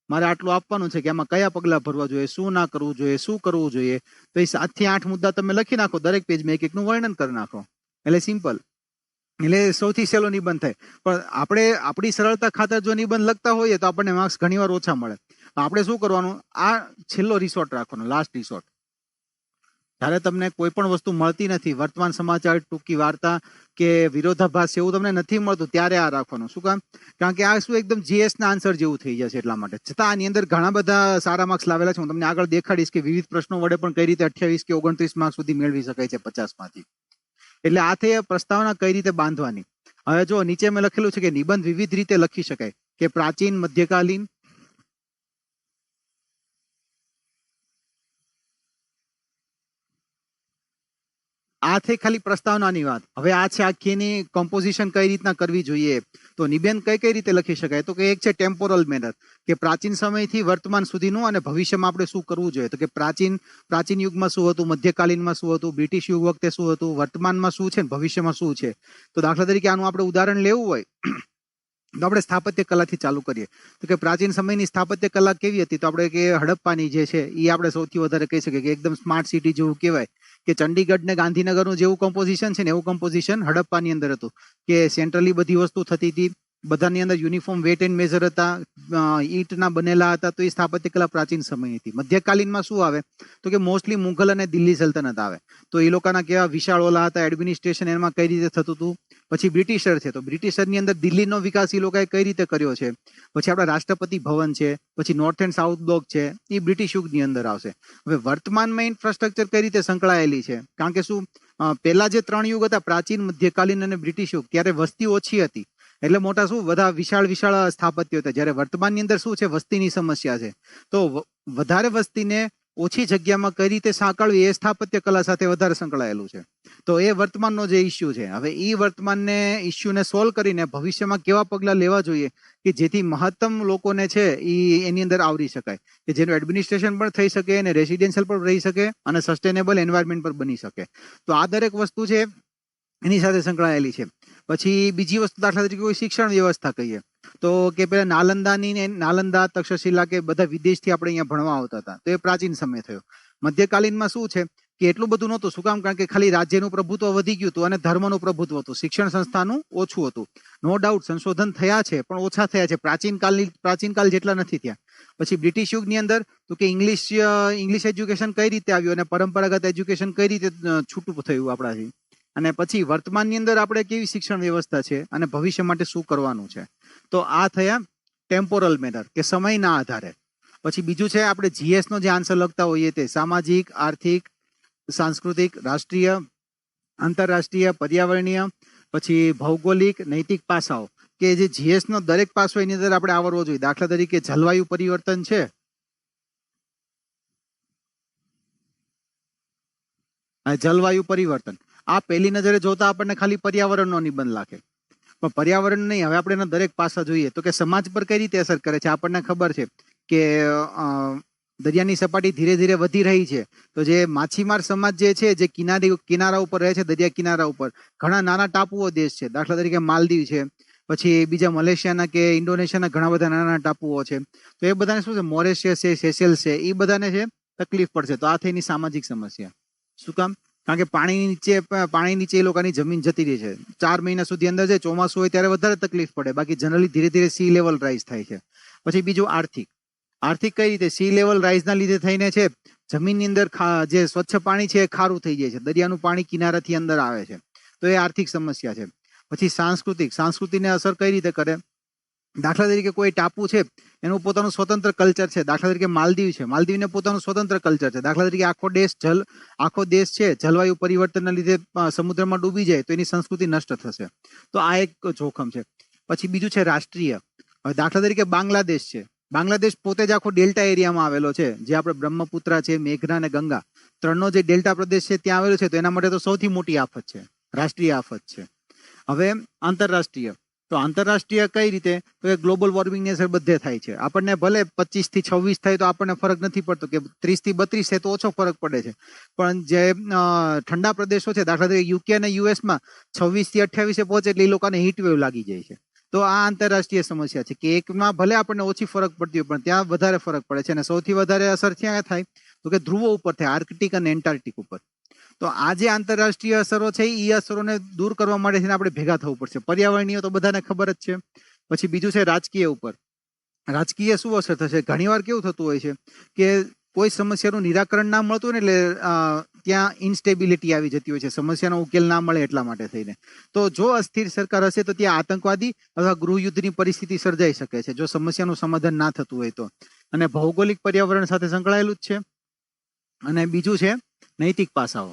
મારે આટલું આપવાનું છે કે આમાં કયા પગલા ભરવા જોઈએ, શું ના કરવું જોઈએ, શું કરવું જોઈએ. તો એ 7 થી 8 મુદ્દા તમે લખી નાખો, દરેક પેજમાં એક એકનું વર્ણન કરી નાખો. એટલે સિમ્પલ, એટલે સૌથી સહેલો નિબંધ થાય. પણ આપણે આપણી સરળતા ખાતર જો નિબંધ લખતા હોઈએ તો આપણને માર્ક્સ ઘણીવાર ઓછા મળે. આપણે શું કરવાનું, આ છેલ્લો રિસોર્ટ રાખવાનો, લાસ્ટ રિસોર્ટ. જ્યારે તમને કોઈ પણ વસ્તુ મળતી નથી, વર્તમાન સમાચાર, ટૂંકી વાર્તા કે વિરોધાભાસ એવું તમને નથી મળતું, ત્યારે આ રાખવાનું. શું કામ? કારણ કે આ શું એકદમ GS ના આન્સર જેવું થઈ જશે એટલા માટે. છતાં આની અંદર ઘણા બધા સારા માર્ક્સ લાવેલા છે. હું તમને આગળ દેખાડીશ કે વિવિધ પ્રશ્નો વડે પણ કઈ રીતે 28 કે 29 માર્ક્સ સુધી મેળવી શકાય છે 50માંથી. એટલે આ થઈ પ્રસ્તાવના કઈ રીતે બાંધવાની. હવે જો નીચે મેં લખેલું છે કે નિબંધ વિવિધ રીતે લખી શકાય, કે પ્રાચીન, મધ્યકાલીન, આ થઈ ખાલી પ્રસ્તાવનાની વાત. હવે આ છે આખીની કમ્પોઝિશન કઈ રીતના કરવી જોઈએ. તો નિબંધ કઈ કઈ રીતે લખી શકાય? તો કે એક છે ટેમ્પોરલ મેનર, કે પ્રાચીન સમયથી વર્તમાન સુધીનું અને ભવિષ્યમાં આપણે શું કરવું જોઈએ. તો કે પ્રાચીન યુગમાં શું હતું, મધ્યકાલીનમાં શું હતું, બ્રિટિશ યુગ વખતે શું હતું, વર્તમાનમાં શું છે, ભવિષ્યમાં શું છે. તો દાખલા તરીકે આનું આપણે ઉદાહરણ લેવું હોય તો આપણે સ્થાપત્ય કલાથી ચાલુ કરીએ. તો કે પ્રાચીન સમયની સ્થાપત્ય કલા કેવી હતી? તો આપણે કે હડપ્પાની જે છે એ આપણે સૌથી વધારે કહી શકીએ કે એકદમ સ્માર્ટ સિટી જેવું કહેવાય. કે ચંડીગઢ ને ગાંધીનગરનું જેવું કમ્પોઝિશન છે ને એવું કમ્પોઝિશન હડપ્પાની અંદર હતું, કે સેન્ટ્રલી બધી વસ્તુ થતી હતી, બધાની અંદર યુનિફોર્મ વેટ એન્ડ મેઝર હતા, ઈંટના બનેલા હતા. તો એ સ્થાપત્ય કલા પ્રાચીન સમયની હતી. મધ્યકાલીનમાં શું આવે? તો કે મોસ્ટલી મુઘલ અને દિલ્હી સલ્તનત આવે. તો એ લોકોના કેવા વિશાળ ઓલા હતા, એડમિનિસ્ટ્રેશન એમાં કઈ રીતે થતું હતું. પછી બ્રિટિશર છે, તો બ્રિટિશરની અંદર દિલ્હીનો વિકાસ એ લોકોએ કઈ રીતે કર્યો છે. પછી આપણા રાષ્ટ્રપતિ ભવન છે, પછી નોર્થ એન્ડ સાઉથ બ્લોક છે, એ બ્રિટિશ યુગની અંદર આવશે. હવે વર્તમાનમાં ઇન્ફ્રાસ્ટ્રક્ચર કઈ રીતે સંકળાયેલી છે? કારણ કે શું પહેલા જે 3 યુગ હતા, પ્રાચીન, મધ્યકાલીન અને બ્રિટિશ યુગ, ત્યારે વસ્તી ઓછી હતી એટલે મોટા શું બધા વિશાળ સ્થાપત્યો હતા. જ્યારે વર્તમાનની અંદર શું છે, વસ્તીની સમસ્યા છે. તો વધારે વસ્તીને ઓછી જગ્યામાં કઈ રીતે સાંકળવી એ સ્થાપત્ય કલા સાથે વધારે સંકળાયેલું છે. તો એ વર્તમાનનો જે ઇસ્યુ છે. હવે એ વર્તમાનને ઇસ્યુને સોલ્વ કરીને ભવિષ્યમાં કેવા પગલાં લેવા જોઈએ કે જેથી મહત્તમ લોકોને છે એની અંદર આવરી શકાય, કે જેનું એડમિનિસ્ટ્રેશન પણ થઈ શકે અને રેસિડેન્શિયલ પણ રહી શકે અને સસ્ટેનેબલ એન્વાયરમેન્ટ પર બની શકે. તો આ દરેક વસ્તુ છે એની સાથે સંકળાયેલી છે. પછી બીજી વસ્તુ દાખલા તરીકે કોઈ શિક્ષણ વ્યવસ્થા કહીએ તો કે પેલા નાલંદા, તક્ષશિલા કે બધા વિદેશથી આપણે અહીંયા ભણવા આવતા હતા, તો એ પ્રાચીન સમય થયો. મધ્યકાલીનમાં શું છે કે એટલું બધું નહોતું. શું કામ? કારણ કે ખાલી રાજ્યનું પ્રભુત્વ વધી ગયું હતું અને ધર્મનું પ્રભુત્વ હતું, શિક્ષણ સંસ્થાનું ઓછું હતું. નો ડાઉટ સંશોધન થયા છે પણ ઓછા થયા છે, પ્રાચીન કાળ જેટલા નથી થયા. પછી બ્રિટિશ યુગની અંદર તો કે ઇંગ્લિશ એજ્યુકેશન કઈ રીતે આવ્યું અને પરંપરાગત એજ્યુકેશન કઈ રીતે છૂટું થયું આપણાથી, અને પછી વર્તમાનની અંદર આપણે કેવી શિક્ષણ વ્યવસ્થા છે અને ભવિષ્ય માટે શું કરવાનું છે. તો આ થયા ટેમ્પોરલ મેનર કે સમયના આધારે. પછી બીજું છે આપણે જીએસ નો જે આન્સર લખતા હોઈએ તે સામાજિક, આર્થિક, સાંસ્કૃતિક, રાષ્ટ્રીય, આંતરરાષ્ટ્રીય, પર્યાવરણીય, પછી ભૌગોલિક, નૈતિક પાસાઓ, કે જે જીએસ નો દરેક પાસો એની અંદર આપણે આવરવો જોઈએ. દાખલા તરીકે જલવાયુ પરિવર્તન છે, જલવાયુ પરિવર્તન આ પહેલી નજરે જોતા આપણને ખાલી પર્યાવરણનો નિબંધ લાગે, પણ પર્યાવરણ નહીં. હવે આપણે એના દરેક પાસા જોઈએ તો કે સમાજ પર કઈ રીતે અસર કરે છે. આપણને ખબર છે કે દરિયાની સપાટી ધીરે ધીરે વધી રહી છે, તો જે માછીમાર સમાજ જે છે, જે કિનારા ઉપર રહે છે, દરિયા કિનારા ઉપર ઘણા નાના ટાપુઓ દેશ છે, દાખલા તરીકે માલદીવ છે, પછી બીજા મલેશિયાના કે ઇન્ડોનેશિયાના ઘણા બધા નાના ટાપુઓ છે. તો એ બધાને શું છે, મોરેશિયસ છે, સેશેલ્સ છે, એ બધાને છે તકલીફ પડશે. તો આ થઈ એની સામાજિક સમસ્યા. શું કામ? કારણ કે પાણી નીચે એ લોકોની જમીન જતી રહી છે. 4 મહિના સુધી અંદર જે ચોમાસું હોય ત્યારે વધારે તકલીફ પડે, બાકી જનરલી ધીરે ધીરે સી લેવલ રાઇઝ થાય છે. પછી બીજું આર્થિક કઈ રીતે સી લેવલ રાઇઝના લીધે થઈને છે જમીનની અંદર જે સ્વચ્છ પાણી છે એ ખારું થઈ જાય છે, દરિયાનું પાણી કિનારાથી અંદર આવે છે, તો એ આર્થિક સમસ્યા છે. પછી સંસ્કૃતિને અસર કઈ રીતે કરે? દાખલા તરીકે કોઈ ટાપુ છે એનું પોતાનું સ્વતંત્ર કલ્ચર છે. દાખલા તરીકે માલદીવ છે, માલદીવને પોતાનું સ્વતંત્ર કલ્ચર છે. દાખલા તરીકે આખો દેશ છે જલવાયુ પરિવર્તનના લીધે સમુદ્રમાં ડૂબી જાય તો એની સંસ્કૃતિ નષ્ટ થશે. તો આ એક જોખમ છે. પછી બીજું છે રાષ્ટ્રીય. હવે દાખલા તરીકે બાંગ્લાદેશ છે, બાંગ્લાદેશ પોતે જ આખો ડેલ્ટા એરિયામાં આવેલો છે, જે આપણે બ્રહ્મપુત્રા છે, મેઘના અને ગંગા ત્રણનો જે ડેલ્ટા પ્રદેશ છે ત્યાં આવેલો છે. તો એના માટે તો સૌથી મોટી આફત છે, રાષ્ટ્રીય આફત છે. હવે આંતરરાષ્ટ્રીય. તો આંતરરાષ્ટ્રીય કઈ રીતે? તો એ ગ્લોબલ વોર્મિંગની અસર બધે થાય છે. આપણને ભલે 25 થી 26 થાય તો આપણને ફરક નથી પડતો, કે 30 થી 32 થાય તો ઓછો ફરક પડે છે, પણ જે ઠંડા પ્રદેશો છે, દાખલા તરીકે યુકે અને યુએસમાં 26 થી 28 પહોંચે એટલે એ લોકોને હીટ વેવ લાગી જાય છે. તો આ આંતરરાષ્ટ્રીય સમસ્યા છે કે એકમાં ભલે આપણને ઓછી ફરક પડતી હોય પણ ત્યાં વધારે ફરક પડે છે, અને સૌથી વધારે અસર ક્યાં થાય તો કે ધ્રુવો ઉપર થાય, આર્કટિક અને એન્ટાર્કટિક ઉપર. તો આ જે આંતરરાષ્ટ્રીય અસરો છે એ અસરોને દૂર કરવા માટે આપણે ભેગા થવું પડશે. પર્યાવરણીય તો બધાને ખબર જ છે. પછી બીજું છે રાજકીય ઉપર. રાજકીય શું અસર થશે? ઘણીવાર કેવું થતું હોય છે કે કોઈ સમસ્યાનું નિરાકરણ ના મળતું હોય ને એટલે ત્યાં ઇન્સ્ટેબિલિટી આવી જતી હોય છે, સમસ્યાનો ઉકેલ ના મળે એટલા માટે થઈને. તો જો અસ્થિર સરકાર હશે તો ત્યાં આતંકવાદી અથવા ગૃહયુદ્ધની પરિસ્થિતિ સર્જાઈ શકે છે, જો સમસ્યાનું સમાધાન ના થતું હોય તો. અને ભૌગોલિક પર્યાવરણ સાથે સંકળાયેલું જ છે. અને બીજું છે નૈતિક પાસાઓ.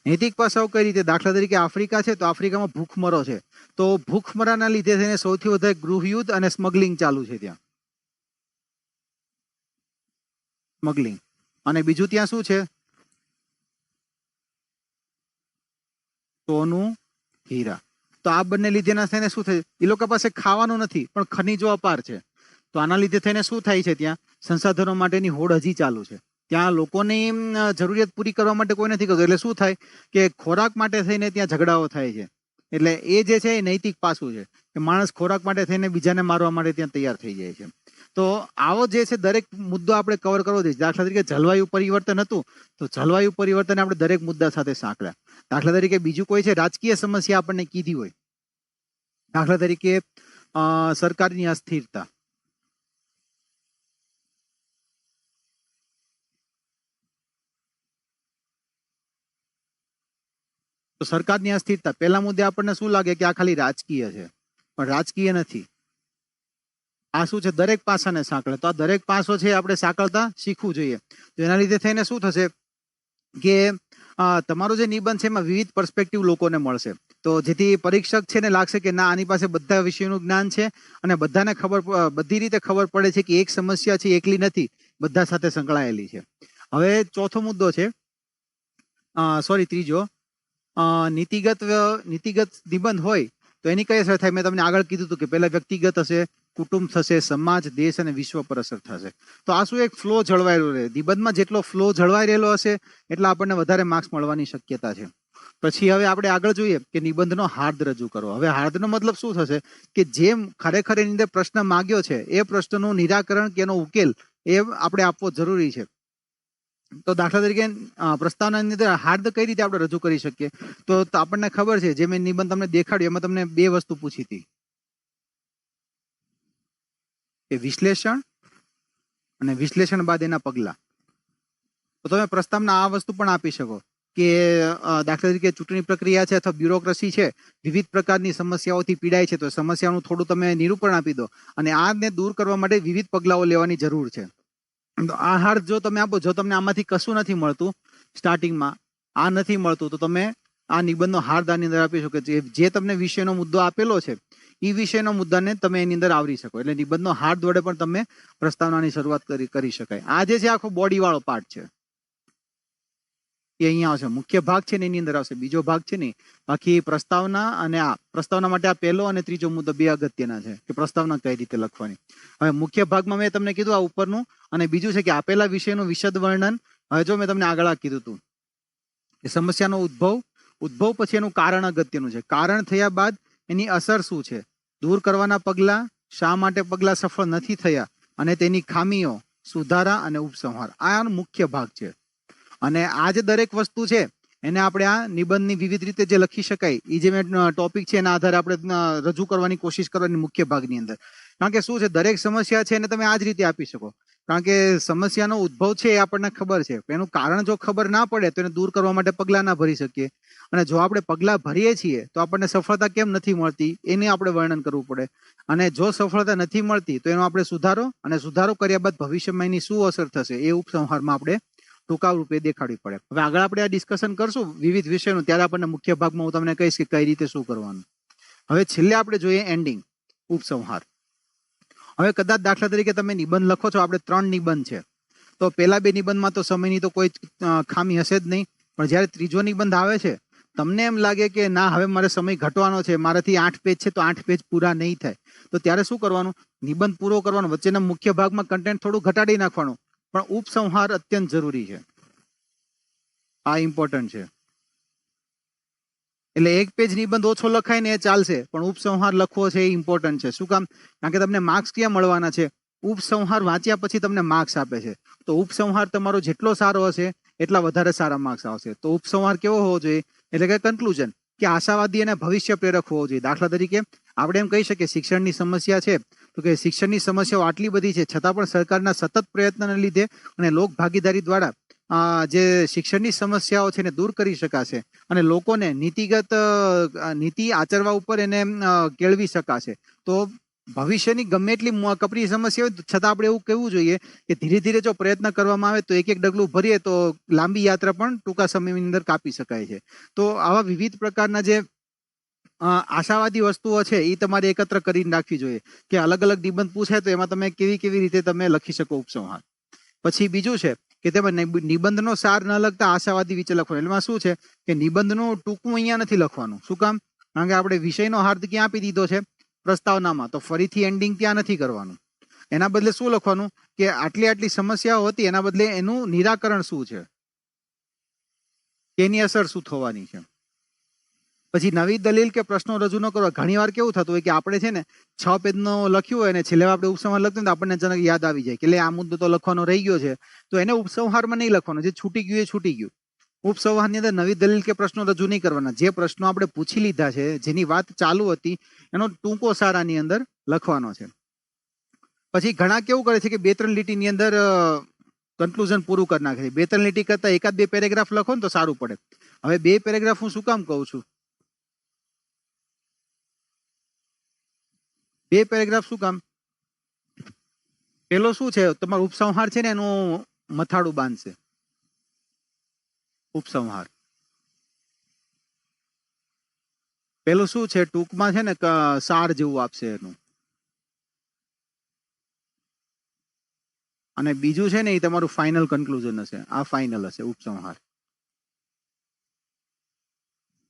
નૈતિક પાસાઓ કઈ રીતે? દાખલા તરીકે આફ્રિકા છે, તો આફ્રિકામાં ભૂખમરો છે, તો ભૂખમરાના લીધે થઈને સૌથી વધારે ગૃહયુદ્ધ અને સ્મગલિંગ ચાલુ છે ત્યાં, સ્મગલિંગ. અને બીજું ત્યાં શું છે? સોનું, હીરા. તો આ બંને લીધેના થઈને શું થાય? એ લોકો પાસે ખાવાનું નથી પણ ખનીજો અપાર છે, તો આના લીધે થઈને શું થાય છે? ત્યાં સંસાધનો માટેની હોડ હજી ચાલુ છે. ત્યાં લોકોની જરૂરિયાત પૂરી કરવા માટે કોઈ નથી કરતું, એટલે શું થાય કે ખોરાક માટે થઈને ત્યાં ઝઘડાઓ થાય છે. એટલે એ જે છે એ નૈતિક પાસું છે કે માણસ ખોરાક માટે થઈને બીજાને મારવા માટે ત્યાં તૈયાર થઈ જાય છે. તો આવો જે છે દરેક મુદ્દો આપણે કવર કરવો જોઈએ. દાખલા તરીકે જલવાયુ પરિવર્તન હતું, તો જલવાયુ પરિવર્તન આપણે દરેક મુદ્દા સાથે સાંકળ્યા. દાખલા તરીકે બીજું કોઈ છે રાજકીય સમસ્યા આપણને કીધી હોય, દાખલા તરીકે સરકારની અસ્થિરતા. તો સરકારની અસ્થિરતા પહેલા મુદ્દે આપણને શું લાગે કે આ ખાલી રાજકીય છે, પણ રાજકીય નથી. આ શું છે? દરેક પાસાને સાંકળે. તો આ દરેક પાસો છે આપણે સાંકળતા શીખવું જોઈએ. તો એના લીધે થઈને શું થશે કે તમારો જે નિબંધ છે એમાં વિવિધ પર્સપેક્ટિવ લોકોને મળશે, તો જેથી પરીક્ષક છે ને લાગશે કે ના આની પાસે બધા વિષયોનું જ્ઞાન છે અને બધાને બધી રીતે ખબર પડે છે કે એક સમસ્યા છે એકલી નથી, બધા સાથે સંકળાયેલી છે. હવે ચોથો મુદ્દો છે, ત્રીજો, નીતિગત નિબંધ હોય તો એની કઈ અસર થાય? મેં તમને આગળ કીધું હતું કે પહેલા વ્યક્તિગત હશે, કુટુંબ થશે, સમાજ, દેશ અને વિશ્વ પર અસર થશે. તો આ શું એક ફ્લો જળવાયેલો રહે. નિબંધમાં જેટલો ફ્લો જળવાઈ રહેલો હશે એટલા આપણને વધારે માર્ક્સ મળવાની શક્યતા છે. પછી હવે આપણે આગળ જોઈએ કે નિબંધનો હાર્દ રજૂ કરો. હવે હાર્દનો મતલબ શું થશે કે જેમ ખરેખર એની અંદર પ્રશ્ન માંગ્યો છે એ પ્રશ્નનું નિરાકરણ કે એનો ઉકેલ એ આપણે આપવો જરૂરી છે. તો દાખલા તરીકે પ્રસ્તાવના અંદર હાર્દ કઈ રીતે આપણે રજૂ કરી શકીએ? તો આપણને ખબર છે, જે મેં નિબંધ તમને દેખાડ્યું એમાં તમને બે વસ્તુ પૂછી હતી, કે વિશ્લેષણ અને વિશ્લેષણ બાદ એના પગલા. તો તમે પ્રસ્તાવના આ વસ્તુ પણ આપી શકો કે દાખલા તરીકે ચૂંટણી પ્રક્રિયા છે અથવા બ્યુરોક્રસી છે, વિવિધ પ્રકારની સમસ્યાઓથી પીડાય છે, તો સમસ્યાનું થોડું તમે નિરૂપણ આપી દો અને આને દૂર કરવા માટે વિવિધ પગલાઓ લેવાની જરૂર છે. તો આ હાર જો તમે આપો, જો તમને આમાંથી કશું નથી મળતું, સ્ટાર્ટિંગમાં આ નથી મળતું, તો તમે આ નિબંધનો હાર્દ આની અંદર આપી શકો. જે તમને વિષયનો મુદ્દો આપેલો છે એ વિષયનો મુદ્દાને તમે એની અંદર આવરી શકો. એટલે નિબંધનો હાર્દ વડે પણ તમે પ્રસ્તાવનાની શરૂઆત કરી શકાય. આ જે છે આખો બોડી વાળો પાર્ટ છે, એ અહીંયા આવશે. મુખ્ય ભાગ છે ને એની અંદર આવશે, બીજો ભાગ છે ને. બાકી પ્રસ્તાવના અને આ પ્રસ્તાવના માટે આ પહેલો અને ત્રીજો મુદ્દો બે અગત્યના છે, કે પ્રસ્તાવના કઈ રીતે લખવાની. હવે મુખ્ય ભાગમાં મેં તમને કીધું આ ઉપરનું, અને બીજું છે કે આપેલા વિષયનું વિશદ વર્ણન. હવે જો મેં તમને આગળ કીધું હતું કે સમસ્યાનો ઉદ્ભવ પછી એનું કારણ અગત્યનું છે. કારણ થયા બાદ એની અસર શું છે, દૂર કરવાના પગલા, શા માટે પગલા સફળ નથી થયા, અને તેની ખામીઓ, સુધારા અને ઉપસંહાર. આ મુખ્ય ભાગ છે. અને આ જે દરેક વસ્તુ છે એને આપણે આ નિબંધની વિવિધ રીતે જે લખી શકાય, એ જે મેં ટોપિક છે એના આધારે આપણે રજૂ કરવાની કોશિશ કરવાની મુખ્ય ભાગની અંદર. કારણ કે શું છે, દરેક સમસ્યા છે એને તમે આ જ રીતે આપી શકો. કારણ કે સમસ્યાનો ઉદ્ભવ છે એ આપણને ખબર છે, એનું કારણ જો ખબર ના પડે તો એને દૂર કરવા માટે પગલાં ના ભરી શકીએ. અને જો આપણે પગલાં ભરીએ છીએ તો આપણને સફળતા કેમ નથી મળતી એને આપણે વર્ણન કરવું પડે. અને જો સફળતા નથી મળતી તો એનો આપણે સુધારો, અને સુધારો કર્યા બાદ ભવિષ્યમાં એની શું અસર થશે એ ઉપસંહારમાં આપણે ટૂંકા રૂપે દેખાડવી પડે. હવે આગળ આપણે આ ડિસ્કશન કરશું વિવિધ વિષયનું, ત્યારે આપણને મુખ્ય ભાગમાં હું તમને કહીશ કે કઈ રીતે શું કરવાનું. હવે છેલ્લે આપણે જોઈએ એન્ડિંગ, ઉપસંહાર. હવે કદાચ દાખલા તરીકે તમે નિબંધ લખો છો, આપણે 3 નિબંધ છે, તો પહેલા 2 નિબંધમાં તો સમયની તો કોઈ ખામી હશે જ નહીં. પણ જ્યારે ત્રીજો નિબંધ આવે છે, તમને એમ લાગે કે ના હવે મારે સમય ઘટવાનો છે, મારાથી 8 પેજ છે તો 8 પેજ પૂરા નહીં થાય, તો ત્યારે શું કરવાનું, નિબંધ પૂરો કરવાનો, વચ્ચેના મુખ્ય ભાગમાં કન્ટેન્ટ થોડું ઘટાડી નાખવાનું. પણ ઉપસંહાર અત્યંત જરૂરી છે, આ ઇમ્પોર્ટન્ટ છે. એટલે 1 પેજ નિબંધ ઓછો લખાય ને એ ચાલશે, પણ ઉપસંહાર લખવો છે એ ઇમ્પોર્ટન્ટ છે. શું કામ? કારણ કે તમને માર્ક્સ ક્યાં મળવાના છે, ઉપસંહાર વાંચ્યા પછી તમને માર્ક્સ આપે છે. તો ઉપસંહાર તમારો જેટલો સારો હશે એટલા વધારે સારા માર્ક્સ આવશે. તો ઉપસંહાર કેવો હોવો જોઈએ, એટલે કે કન્ક્લુઝન, કે આશાવાદી અને ભવિષ્ય પ્રેરક હોવો જોઈએ. દાખલા તરીકે આપણે એમ કહી શકીએ શિક્ષણની સમસ્યા છે, તો કે શિક્ષણની સમસ્યાઓ આટલી બધી છે છતાં પણ સરકારના સતત પ્રયત્નને લીધે અને લોક ભાગીદારી દ્વારા જે શિક્ષણની સમસ્યાઓ છે એને દૂર કરી શકાશે, અને લોકોને નીતિ આચરવા ઉપર એને કેળવી શકાશે. તો ભવિષ્યની ગમે એટલી કપરી સમસ્યા હોય છતાં આપણે એવું કહેવું જોઈએ કે ધીરે ધીરે જો પ્રયત્ન કરવામાં આવે તો એક ડગલું ભરીએ તો લાંબી યાત્રા પણ ટૂંકા સમયની અંદર કાપી શકાય છે. તો આવા વિવિધ પ્રકારના જે આશાવાદી વસ્તુઓ છે એ તમારે એકત્ર કરીને રાખવી જોઈએ, કે અલગ અલગ નિબંધ પૂછાય તો એમાં તમે કેવી રીતે તમે લખી શકો ઉપસંહાર. પછી બીજું છે કે તેમાં નિબંધનો સાર ન લખતા આશાવાદી વિશે લખવાનું. એમાં શું છે કે નિબંધનું ટૂંકું અહીંયા નથી લખવાનું. શું કામ? કારણ કે આપણે વિષયનો હાર્દ ક્યાં આપી દીધો છે, પ્રસ્તાવનામાં, તો ફરીથી એન્ડિંગ ત્યાં નથી કરવાનું. એના બદલે શું લખવાનું કે આટલી સમસ્યાઓ હતી, એના બદલે એનું નિરાકરણ શું છે, એની અસર શું થવાની છે. પછી નવી દલીલ કે પ્રશ્નો રજૂ ન કરવા. ઘણી વાર કેવું થતું હોય કે આપણે છે ને 6 પેજનો લખ્યું હોય ને છેલ્લે આપણે ઉપસંહાર લખતું હોય તો આપણને અચાનક યાદ આવી જાય કે આ મુદ્દો તો લખવાનો રહી ગયો છે, તો એને ઉપસંહારમાં નહીં લખવાનો. જે છૂટી ગયું એ છૂટી ગયું. ઉપસંહારની અંદર નવી દલીલ કે પ્રશ્નો રજૂ નહીં કરવાના. જે પ્રશ્નો આપણે પૂછી લીધા છે, જેની વાત ચાલુ હતી, એનો ટૂંકો સાર આની અંદર લખવાનો છે. પછી ઘણા કેવું કરે છે કે 2-3 લીટીની અંદર કન્ક્લુઝન પૂરું કરી નાખે છે. 2-3 લીટી કરતા 1-2 પેરેગ્રાફ લખો ને તો સારું પડે. હવે 2 પેરેગ્રાફ હું શું કામ કહું છું, 2 પેરેગ્રાફ શું કામ? પેલો શું છે, તમારો ઉપસંહાર છે ને એનું મથાળું બાંધશે. ઉપસંહાર પેલું શું છે, ટૂંકમાં છે ને સાર જેવું આપશે એનું. અને બીજું છે ને એ તમારું ફાઇનલ કન્ક્લુઝન હશે. આ ફાઇનલ હશે ઉપસંહાર.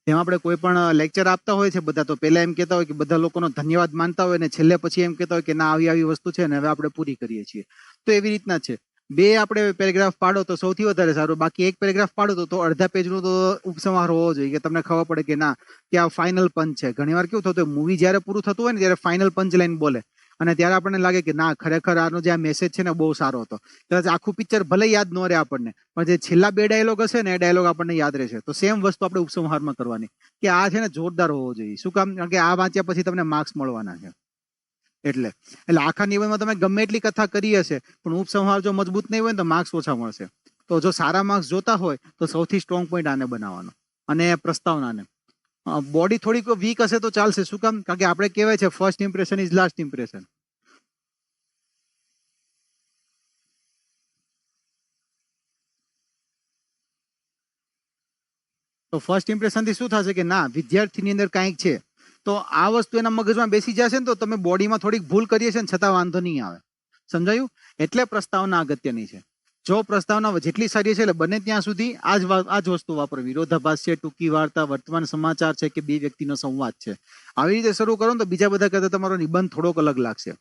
જેમાં આપણે કોઈ પણ લેક્ચર આપતા હોય છે બધા, તો પહેલા એમ કહેતા હોય કે બધા લોકોનો ધન્યવાદ માનતા હોય, ને છેલ્લે પછી એમ કહેતા હોય કે ના આવી વસ્તુ છે ને હવે આપણે પૂરી કરીએ છીએ. તો એવી રીતના છે. 2 આપણે પેરેગ્રાફ પાડો તો સૌથી વધારે સારું. બાકી 1 પેરેગ્રાફ પાડો તો અડધા પેજનું તો ઉપસંહાર હોવો જોઈએ, કે તમને ખબર પડે કે ના કે આ ફાઇનલ પંચ છે. ઘણી વાર કેવું થતું હોય, મૂવી જ્યારે પૂરું થતું હોય ને ત્યારે ફાઇનલ પંચ લાઈન બોલે, અને ત્યારે આપણને લાગે કે ના ખરેખર આનો જે આ મેસેજ છે ને બહુ સારો હતો. કદાચ આખું પિક્ચર ભલે યાદ ન રહે આપણને, પણ જે છેલ્લા બે ડાયલોગ હશે ને એ ડાયલોગ આપણને યાદ રહેશે. તો સેમ વસ્તુ આપણે ઉપસંહારમાં કરવાની કે આ છે ને જોરદાર હોવો જોઈએ. શું કામ? કારણ કે આ વાંચ્યા પછી તમને માર્ક્સ મળવાના છે. એટલે એટલે આખા નિબંધમાં તમે ગમે એટલી કથા કરી હશે પણ ઉપસંહાર જો મજબૂત નહીં હોય ને તો માર્ક્સ ઓછા મળશે. તો જો સારા માર્ક્સ જોતા હોય તો સૌથી સ્ટ્રોંગ પોઈન્ટ આને બનાવવાનો અને પ્રસ્તાવનાને. બોડી થોડીક વીક હશે તો ચાલશે. શું કામ? કારણ કે આપણે કહેવાય છે first impression is last impression. તો ફર્સ્ટ ઇમ્પ્રેશનથી શું થશે કે ના વિદ્યાર્થીની અંદર કાંઈક છે. તો આ વસ્તુ એના મગજમાં બેસી જશે ને તો તમે બોડીમાં થોડીક ભૂલ કરીએ છે ને છતાં વાંધો નહીં આવે. સમજાયું? એટલે પ્રસ્તાવના અગત્યની છે. જો પ્રસ્તાવના જેટલી સારી છે એટલે બને ત્યાં સુધી આ જ વસ્તુ વાપરો. વિરોધાભાસ છે, ટૂંકી વાર્તા, વર્તમાન સમાચાર છે કે બે વ્યક્તિનો સંવાદ છે. આવી રીતે શરૂ કરો ને તો બીજા બધા કરતા તમારો નિબંધ થોડોક અલગ લાગશે.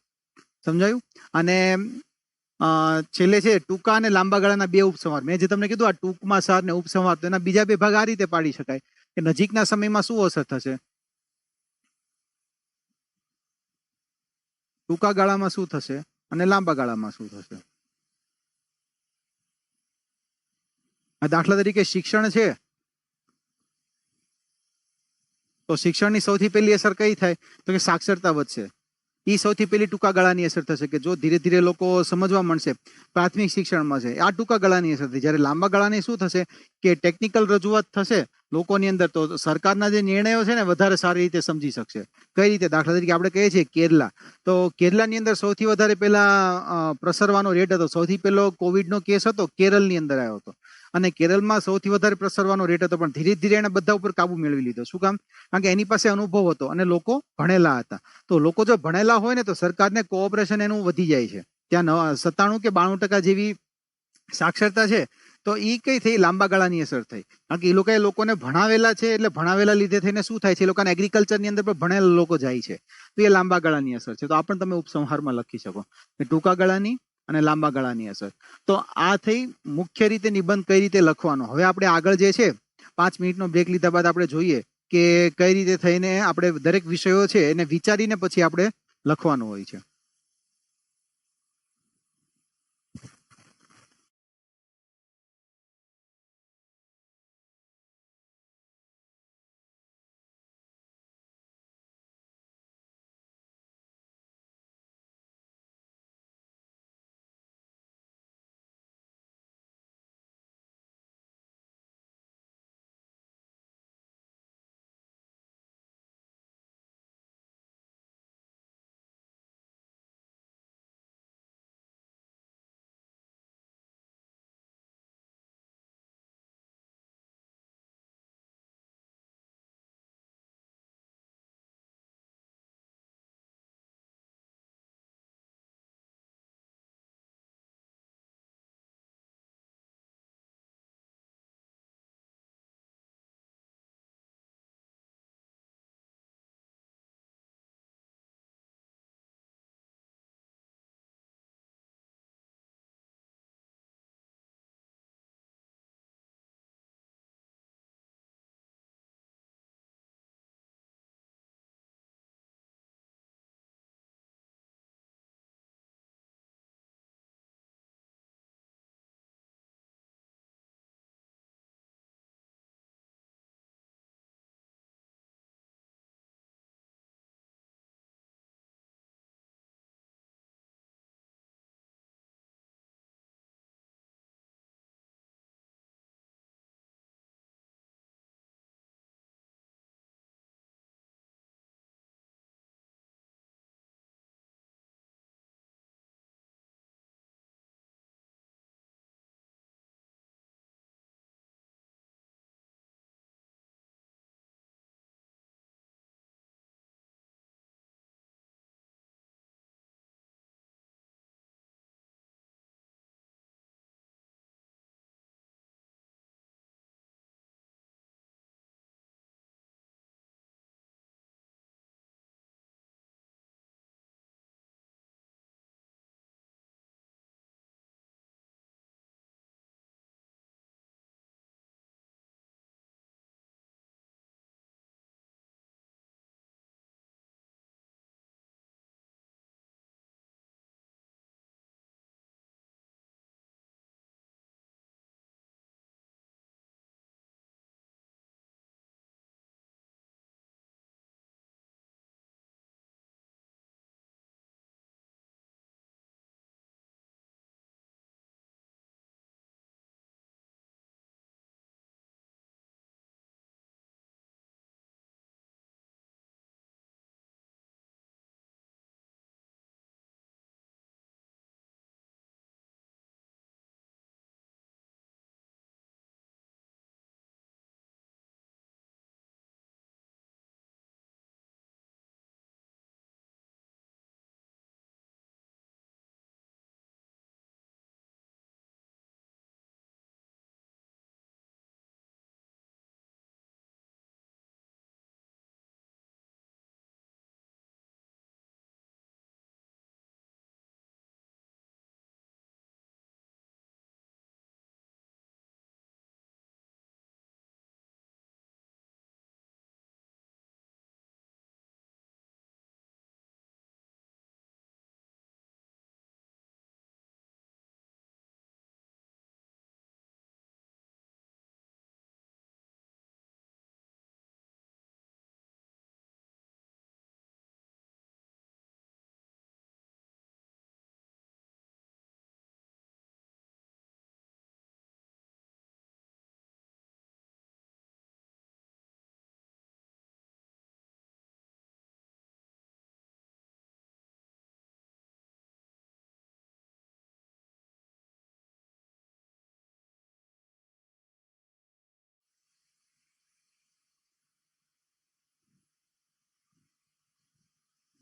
સમજાયું? અને છેલ્લે છે ટૂંકા અને લાંબા ગાળાના બે ઉપસંહાર. મેં જે તમને કીધું આ ટૂંકમાં સાર ને ઉપસંહાર, તો એના બીજા બે ભાગ આ રીતે પાડી શકાય કે નજીકના સમયમાં શું અસર થશે, ટૂંકા ગાળામાં શું થશે અને લાંબા ગાળામાં શું થશે. દાખલા તરીકે શિક્ષણ છે તો શિક્ષણની સૌથી પહેલી અસર કઈ થાય તો કે સાક્ષરતા વધશે. એ સૌથી પહેલી ટૂંકા ગાળાની અસર થશે કે જો ધીરે ધીરે લોકો સમજવા મળશે પ્રાથમિક શિક્ષણમાં છે. આ ટૂંકા ગાળાની અસર થઈ. જ્યારે લાંબા ગાળાની શું થશે કે ટેકનિકલ રજૂઆત થશે લોકોની અંદર, તો સરકારના જે નિર્ણયો છે ને વધારે સારી રીતે સમજી શકશે. કઈ રીતે? દાખલા તરીકે આપણે કહીએ છીએ કેરલા, તો કેરલાની અંદર સૌથી વધારે પહેલા પ્રસરવાનો રેટ હતો. સૌથી પહેલો કોવિડનો કેસ હતો કેરળની અંદર આવ્યો હતો અને કેરળમાં સૌથી વધારે પ્રસરવાનો રેટ હતો. પણ ધીરે ધીરે એને બધા ઉપર કાબુ મેળવી લીધો. શું કામ? કારણ કે એની પાસે અનુભવ હતો અને લોકો ભણેલા હતા. તો લોકો જો ભણેલા હોય ને તો સરકારને કોઓપરેશન એનું વધી જાય છે. ત્યાં 97 કે 92% જેવી સાક્ષરતા છે. તો એ કઈ થઈ? લાંબા ગાળાની અસર થઈ. કારણ કે એ લોકોને ભણાવેલા છે એટલે ભણાવેલા લીધે થઈને શું થાય છે, એ લોકોને એગ્રીકલ્ચરની અંદર પણ ભણેલા લોકો જાય છે. તો એ લાંબા ગાળાની અસર છે. તો આ પણ તમે ઉપસંહારમાં લખી શકો કે ટૂંકા ગાળાની અને લાંબા ગાળાની અસર. તો આ થઈ મુખ્ય રીતે નિબંધ કઈ રીતે લખવાનો. હવે આપણે આગળ જે છે 5 મિનિટનો બ્રેક લીધા બાદ આપણે જોઈએ કે કઈ રીતે થઈને આપણે દરેક વિષયો છે એને વિચારીને પછી આપણે લખવાનું હોય છે.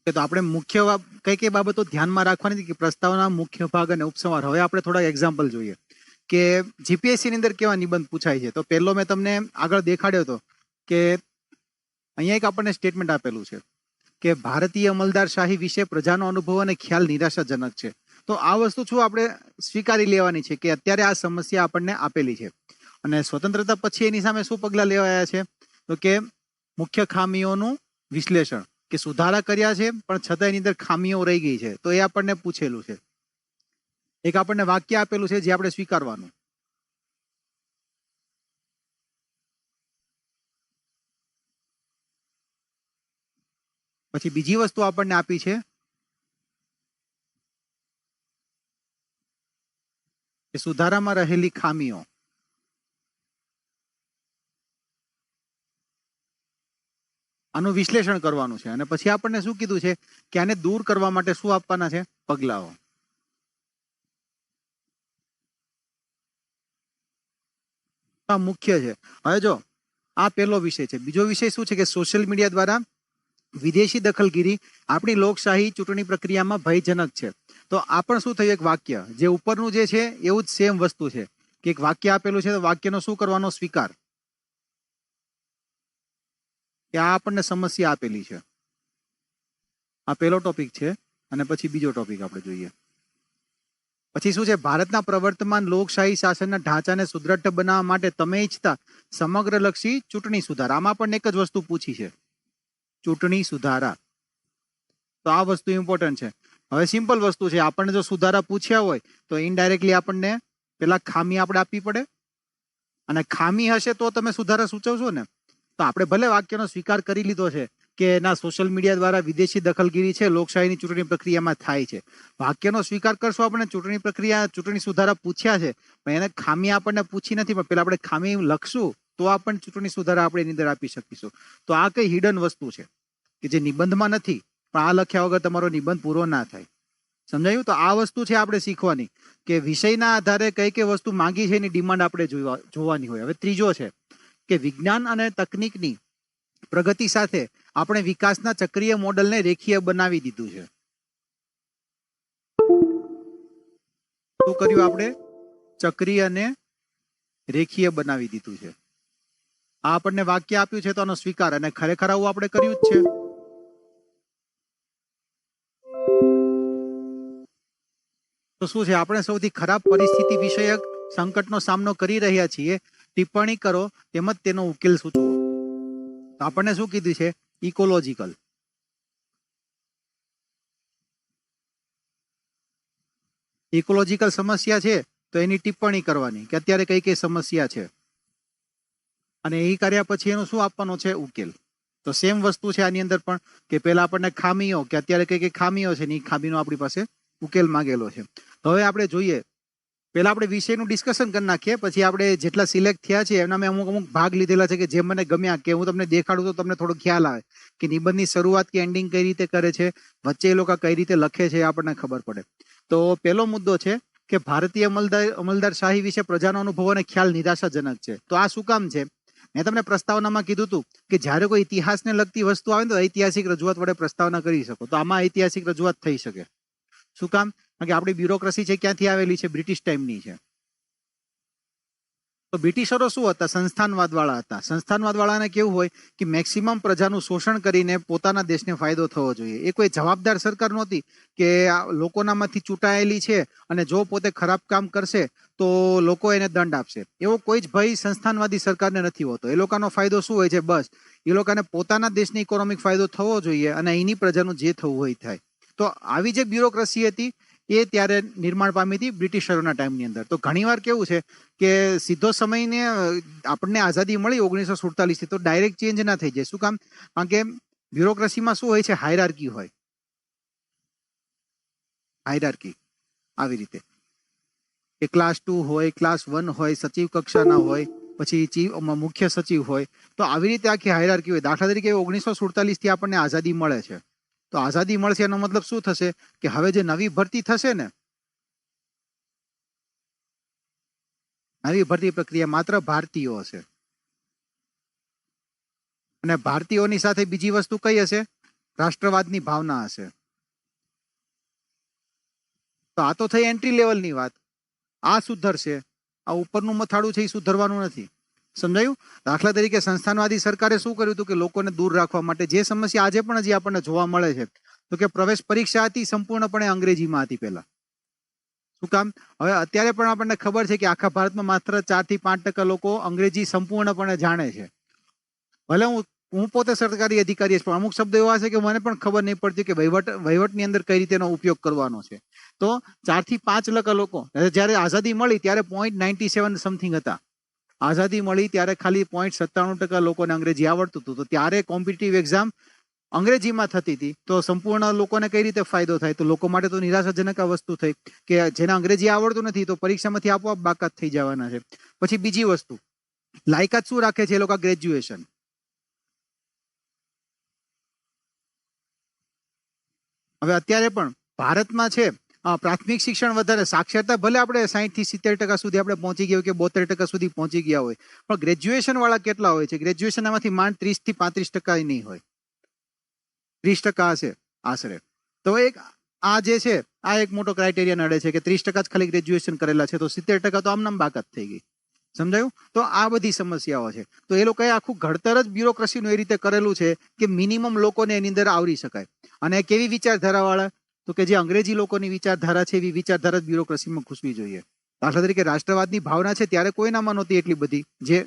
તો આપણે મુખ્ય કઈ કઈ બાબતો ધ્યાનમાં રાખવાની હતી કે પ્રસ્તાવના મુખ્ય ભાગ અને ઉપસંહાર. હવે આપણે થોડા એક્ઝામ્પલ જોઈએ કે જીપીએસસી ની અંદર કેવા નિબંધ પૂછાય છે. તો પહેલો મેં તમને આગળ દેખાડ્યો હતો કે અહીંયા એક આપણને સ્ટેટમેન્ટ આપેલું છે કે ભારતીય અમલદારશાહી વિશે પ્રજાનો અનુભવ અને ખ્યાલ નિરાશાજનક છે. તો આ વસ્તુ શું આપણે સ્વીકારી લેવાની છે કે અત્યારે આ સમસ્યા આપણને આપેલી છે અને સ્વતંત્રતા પછી એની સામે શું પગલાં લેવાયા છે તો કે મુખ્ય ખામીઓનું વિશ્લેષણ, કે સુધારા કર્યા છે પણ છતાં એની અંદર ખામીઓ રહી ગઈ છે, તો એ આપણને પૂછેલું છે. એક આપણને વાક્ય આપેલું છે જે આપણે સ્વીકારવાનું. પછી બીજી વસ્તુ આપણને આપી છે કે સુધારામાં રહેલી ખામીઓ. આનું વિશ્લેષણ કરવાનું છે અને પછી આપણને શું કીધું છે કે આને દૂર કરવા માટે શું આપવાના છે પગલાઓ. આ મુખ્ય છે. હવે જો આ પહેલો વિષય છે. બીજો વિષય શું છે કે સોશિયલ મીડિયા દ્વારા વિદેશી દખલગીરી આપણી લોકશાહી ચૂંટણી પ્રક્રિયામાં ભયજનક છે. તો આ પણ શું થયું, એક વાક્ય જે ઉપરનું જે છે એવું જ સેમ વસ્તુ છે કે એક વાક્ય આપેલું છે તો વાક્યનો શું કરવાનો સ્વીકાર, કે આ આપણને સમસ્યા આપેલી છે. આ પહેલો ટોપિક છે અને પછી બીજો ટોપિક આપણે જોઈએ. પછી શું છે, ભારતના પ્રવર્તમાન લોકશાહી શાસનના ઢાંચાને સુદ્રઢ બનાવવા માટે તમે ઈચ્છતા સમગ્રલક્ષી ચૂંટણી સુધારા. આમાં પણ એક જ વસ્તુ પૂછી છે, ચૂંટણી સુધારા. તો આ વસ્તુ ઇમ્પોર્ટન્ટ છે. હવે સિમ્પલ વસ્તુ છે, આપણને જો સુધારા પૂછ્યા હોય તો ઇનડાયરેક્ટલી આપણને પેલા ખામી આપણે આપવી પડે અને ખામી હશે તો તમે સુધારા સૂચવશો ને. તો આપણે ભલે વાક્યનો સ્વીકાર કરી લીધો છે કે ના સોશિયલ મીડિયા દ્વારા વિદેશી દખલગીરી છે લોકશાહીની ચૂંટણી પ્રક્રિયામાં થાય છે, વાક્યનો સ્વીકાર કરશો આપણે ચૂંટણી સુધારા પૂછ્યા છે પણ એને ખામી આપણને પૂછી નથી, પણ પેલા આપણે ખામી લખશું તો આપણને ચૂંટણી સુધારા આપણે એની અંદર આપી શકીશું. તો આ કઈ હિડન વસ્તુ છે કે જે નિબંધમાં નથી, પણ આ લખ્યા વગર તમારો નિબંધ પૂરો ના થાય. સમજાયું? તો આ વસ્તુ છે આપણે શીખવાની કે વિષયના આધારે કઈ કઈ વસ્તુ માંગી છે એની ડિમાન્ડ આપણે જોવાની હોય. હવે ત્રીજો છે કે વિજ્ઞાન અને તકનીકની પ્રગતિ સાથે આપણે વિકાસના ચક્રીય મોડલને રેખીય બનાવી દીધું છે. શું કર્યું આપણે? ચક્રીય અને રેખીય બનાવી દીધું છે. આ આપણને વાક્ય આપ્યું છે તો આનો સ્વીકાર, અને ખરેખર આવું આપણે કર્યું જ છે. તો શું છે, આપણે સૌથી ખરાબ પરિસ્થિતિ વિષયક સંકટનો સામનો કરી રહ્યા છીએ, ટિપ્પણી કરો તેમજ તેનો ઉકેલ સૂચવો. તો આપણને શું કીધું છે, ઇકોલોજીકલ. ઇકોલોજીકલ સમસ્યા છે તો એની ટિપ્પણી કરવાની કે અત્યારે કઈ કઈ સમસ્યા છે અને એ કર્યા પછી એનું શું આપવાનું છે, ઉકેલ. તો સેમ વસ્તુ છે આની અંદર પણ કે પેલા આપણને ખામીઓ કે અત્યારે કઈ કઈ ખામીઓ છે ને એ ખામીનો આપણી પાસે ઉકેલ માંગેલો છે. હવે આપણે જોઈએ, પેલા આપણે વિષયનું ડિસ્કશન કરી નાખીએ, પછી આપણે જેટલા સિલેક્ટ થયા છે એના મેં અમુક ભાગ લીધેલા છે કે જે મને ગમ્યા, કે હું તમને દેખાડું તો તમને થોડો ખ્યાલ આવે કે નિબંધની શરૂઆત કે એન્ડિંગ કઈ રીતે કરે છે, વચ્ચે એ લોકો કઈ રીતે લખે છે, આપણને ખબર પડે. તો પહેલો મુદ્દો છે કે ભારતીય અમલદારશાહી વિશે પ્રજાનો અનુભવ અને ખ્યાલ નિરાશાજનક છે. તો આ શું કામ છે? મેં તમને પ્રસ્તાવનામાં કીધું હતું કે જ્યારે કોઈ ઇતિહાસને લગતી વસ્તુ આવે તો ઐતિહાસિક રજૂઆત વડે પ્રસ્તાવના કરી શકો. તો આમાં ઐતિહાસિક રજૂઆત થઈ શકે. શું કામ? કારણ કે આપણી બ્યુરોક્રેસી છે ક્યાંથી આવેલી છે? બ્રિટિશ ટાઈમની છે. તો બ્રિટિશરો શું હતા? સંસ્થાનવાદ વાળા હતા. સંસ્થાનવાદ વાળાને કેવું હોય કે મેક્સિમમ પ્રજાનું શોષણ કરીને પોતાના દેશને ફાયદો થવો જોઈએ. એ કોઈ જવાબદાર સરકાર નહોતી કે લોકોનામાંથી ચૂંટાયેલી છે અને જો પોતે ખરાબ કામ કરશે તો લોકો એને દંડ આપશે. એવો કોઈ જ ભય સંસ્થાનવાદી સરકારને નથી હોતો. એ લોકોનો ફાયદો શું હોય છે? બસ એ લોકોને પોતાના દેશની ઇકોનોમિક ફાયદો થવો જોઈએ અને અહીંની પ્રજાનું જે થવું હોય થાય. તો આવી જે બ્યુરોક્રેસી હતી એ ત્યારે નિર્માણ પામી હતી બ્રિટિશરોના ટાઈમની અંદર. તો ઘણીવાર કેવું છે કે સીધો સમયને આપણને આઝાદી મળી 1947 તો ડાયરેક્ટ ચેન્જ ના થઈ જાય. શું કામ? કારણ કે બ્યુરોક્રેસીમાં શું હોય છે? હાયરાર્કી હોય. હાયરાર્કી આવી રીતે કે ક્લાસ 2 હોય, ક્લાસ 1 હોય, સચિવ કક્ષાના હોય, પછી મુખ્ય સચિવ હોય. તો આવી રીતે આખી હાયરાર્કી હોય. દાખલા તરીકે 1947 થી આપણને આઝાદી મળે છે. તો આઝાદી મળશે એનો મતલબ શું થશે કે હવે જે નવી ભરતી થશે ને, નવી ભરતી પ્રક્રિયા માત્ર ભારતીયો હશે અને ભારતીયોની સાથે બીજી વસ્તુ કઈ હશે? રાષ્ટ્રવાદની ભાવના હશે. તો આ તો થઈ એન્ટ્રી લેવલની વાત. આ સુધરશે, આ ઉપરનું મથાળું છે એ સુધરવાનું નથી. સમજાયું? દાખલા તરીકે સંસ્થાનવાદી સરકારે શું કર્યું હતું કે લોકોને દૂર રાખવા માટે જે સમસ્યા આજે પણ હજી આપણને જોવા મળે છે, તો કે પ્રવેશ પરીક્ષા હતી સંપૂર્ણપણે અંગ્રેજીમાં હતી પહેલા. શું કામ? હવે અત્યારે પણ આપણને ખબર છે કે આખા ભારતમાં માત્ર 4 થી 5% લોકો અંગ્રેજી સંપૂર્ણપણે જાણે છે. ભલે હું પોતે સરકારી અધિકારી છું, પણ અમુક શબ્દ એવા છે કે મને પણ ખબર નહીં પડતી કે વહીવટની અંદર કઈ રીતે એનો ઉપયોગ કરવાનો છે. તો 4 થી 5% લોકો, જ્યારે આઝાદી મળી ત્યારે 0.97 સમથિંગ હતા. આઝાદી મળી ત્યારે ખાલી 0.97% લોકોને અંગ્રેજી આવડતું હતું. તો ત્યારે કોમ્પિટિટિવ એક્ઝામ અંગ્રેજીમાં થતી હતી. તો સંપૂર્ણ લોકોને કઈ રીતે ફાયદો થાય? તો લોકો માટે તો નિરાશાજનક આ વસ્તુ થઈ કે જેને અંગ્રેજી આવડતું નથી તો પરીક્ષામાંથી આપોઆપ બાકાત થઈ જવાના છે. પછી બીજી વસ્તુ, લાયકાત શું રાખે છે એ લોકો? ગ્રેજ્યુએશન. હવે અત્યારે પણ ભારતમાં છે પ્રાથમિક શિક્ષણ વધારે, સાક્ષરતા ભલે આપણે 60 થી 70% સુધી આપણે પહોંચી ગયા હોય કે 72% સુધી પહોંચી ગયા હોય, પણ ગ્રેજ્યુએશન વાળા કેટલા હોય છે? ગ્રેજ્યુએશન આમાંથી માંડ 30 થી 35% નહીં હોય, 30% હશે આશરે. તો આ જે છે આ એક મોટો ક્રાઇટેરિયા નડે છે કે 30% જ ખાલી ગ્રેજ્યુએશન કરેલા છે, તો 70% તો આમનામ બાકાત થઈ ગઈ. સમજાયું? તો આ બધી સમસ્યાઓ છે. તો એ લોકોએ આખું ઘડતર જ બ્યુરોક્રેસીનું એ રીતે કરેલું છે કે મિનિમમ લોકોને એની અંદર આવરી શકાય. અને કેવી વિચારધારા વાળા? તો કે જે અંગ્રેજી લોકોની વિચારધારા છે એવી વિચારધારા જ બ્યુરોક્રેસીમાં ઘૂસવી જોઈએ. દાખલા તરીકે રાષ્ટ્રવાદની ભાવના છે ત્યારે કોઈનામાં નહોતી એટલી બધી, જે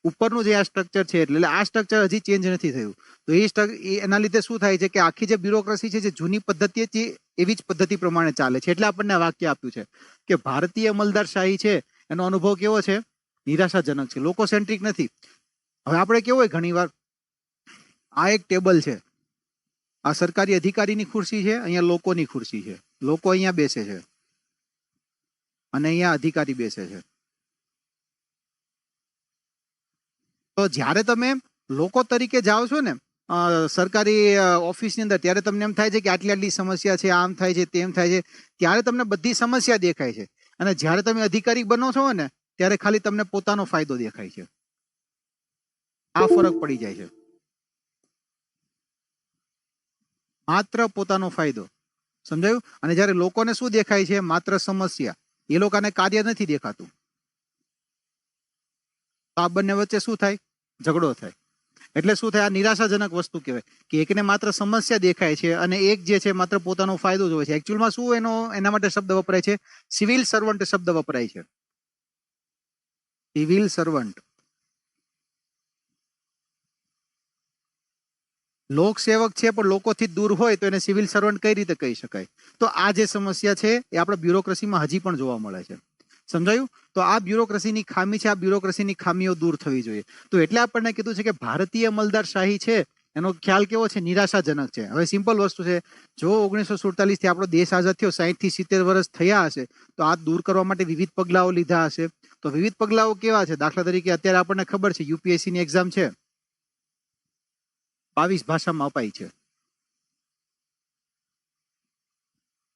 ઉપરનું જે આ સ્ટ્રક્ચર છે, એટલે આ સ્ટ્રક્ચર હજી ચેન્જ નથી થયું. તો એના લીધે શું થાય છે કે આખી જે બ્યુરોક્રેસી છે જે જૂની પદ્ધતિ છે એવી જ પદ્ધતિ પ્રમાણે ચાલે છે. એટલે આપણને વાક્ય આપ્યું છે કે ભારતીય અમલદારશાહી છે એનો અનુભવ કેવો છે? નિરાશાજનક છે, લોકો સેન્ટ્રિક નથી. હવે આપણે કેવું હોય ઘણી વાર, આ એક ટેબલ છે, આ સરકારી અધિકારીની ખુરશી છે, અહીંયા લોકોની ખુરશી છે. લોકો અહીંયા બેસે છે અને અહીંયા અધિકારી બેસે છે. તો જ્યારે તમે લોકો તરીકે જાઓ છો ને સરકારી ઓફિસની અંદર, ત્યારે તમને એમ થાય છે કે આટલી આટલી સમસ્યા છે, આમ થાય છે, તેમ થાય છે, ત્યારે તમને બધી સમસ્યા દેખાય છે. અને જ્યારે તમે અધિકારી બનો છો ને ત્યારે ખાલી તમને પોતાનો ફાયદો દેખાય છે. આ ફરક પડી જાય છે. માત્ર પોતાનો ફાયદો. સમજાયું? અને જ્યારે લોકોને શું દેખાય છે? માત્ર સમસ્યા. એ લોકોને કાર્ય નથી દેખાતું. તો આ બંને વચ્ચે શું થાય? ઝઘડો થાય. એટલે શું થાય? આ નિરાશાજનક વસ્તુ કહેવાય કે એકને માત્ર સમસ્યા દેખાય છે અને એક જે છે માત્ર પોતાનો ફાયદો જોવે છે. એકચ્યુઅલમાં શું એના માટે શબ્દ વપરાય છે? સિવિલ સર્વન્ટ શબ્દ વપરાય છે. Civil servant. લોકસેવક છે પણ લોકોથી દૂર હોય તો એને સિવિલ સર્વન્ટ કઈ રીતે કહી શકાય? તો આ જે સમસ્યા છે એ આપણે બ્યુરોક્રેસીમાં હજી પણ જોવા મળે છે. સમજાયું? તો આ બ્યુરોક્રેસીની ખામી છે. આ બ્યુરોક્રેસીની ખામીઓ દૂર થવી જોઈએ. તો એટલે આપણને કીધું છે કે ભારતીય અમલદારશાહી છે એનો ખ્યાલ કેવો છે? નિરાશાજનક છે. હવે સિમ્પલ વસ્તુ છે, જો 1947 થી આપણો દેશ આઝાદ થયો 60 થી 70 વર્ષ થયા હશે, તો આ દૂર કરવા માટે વિવિધ પગલાઓ લીધા હશે. તો વિવિધ પગલાઓ કેવા છે? દાખલા તરીકે અત્યારે આપણને ખબર છે યુપીએસસી ની એક્ઝામ છે 22 ભાષામાં અપાય છે.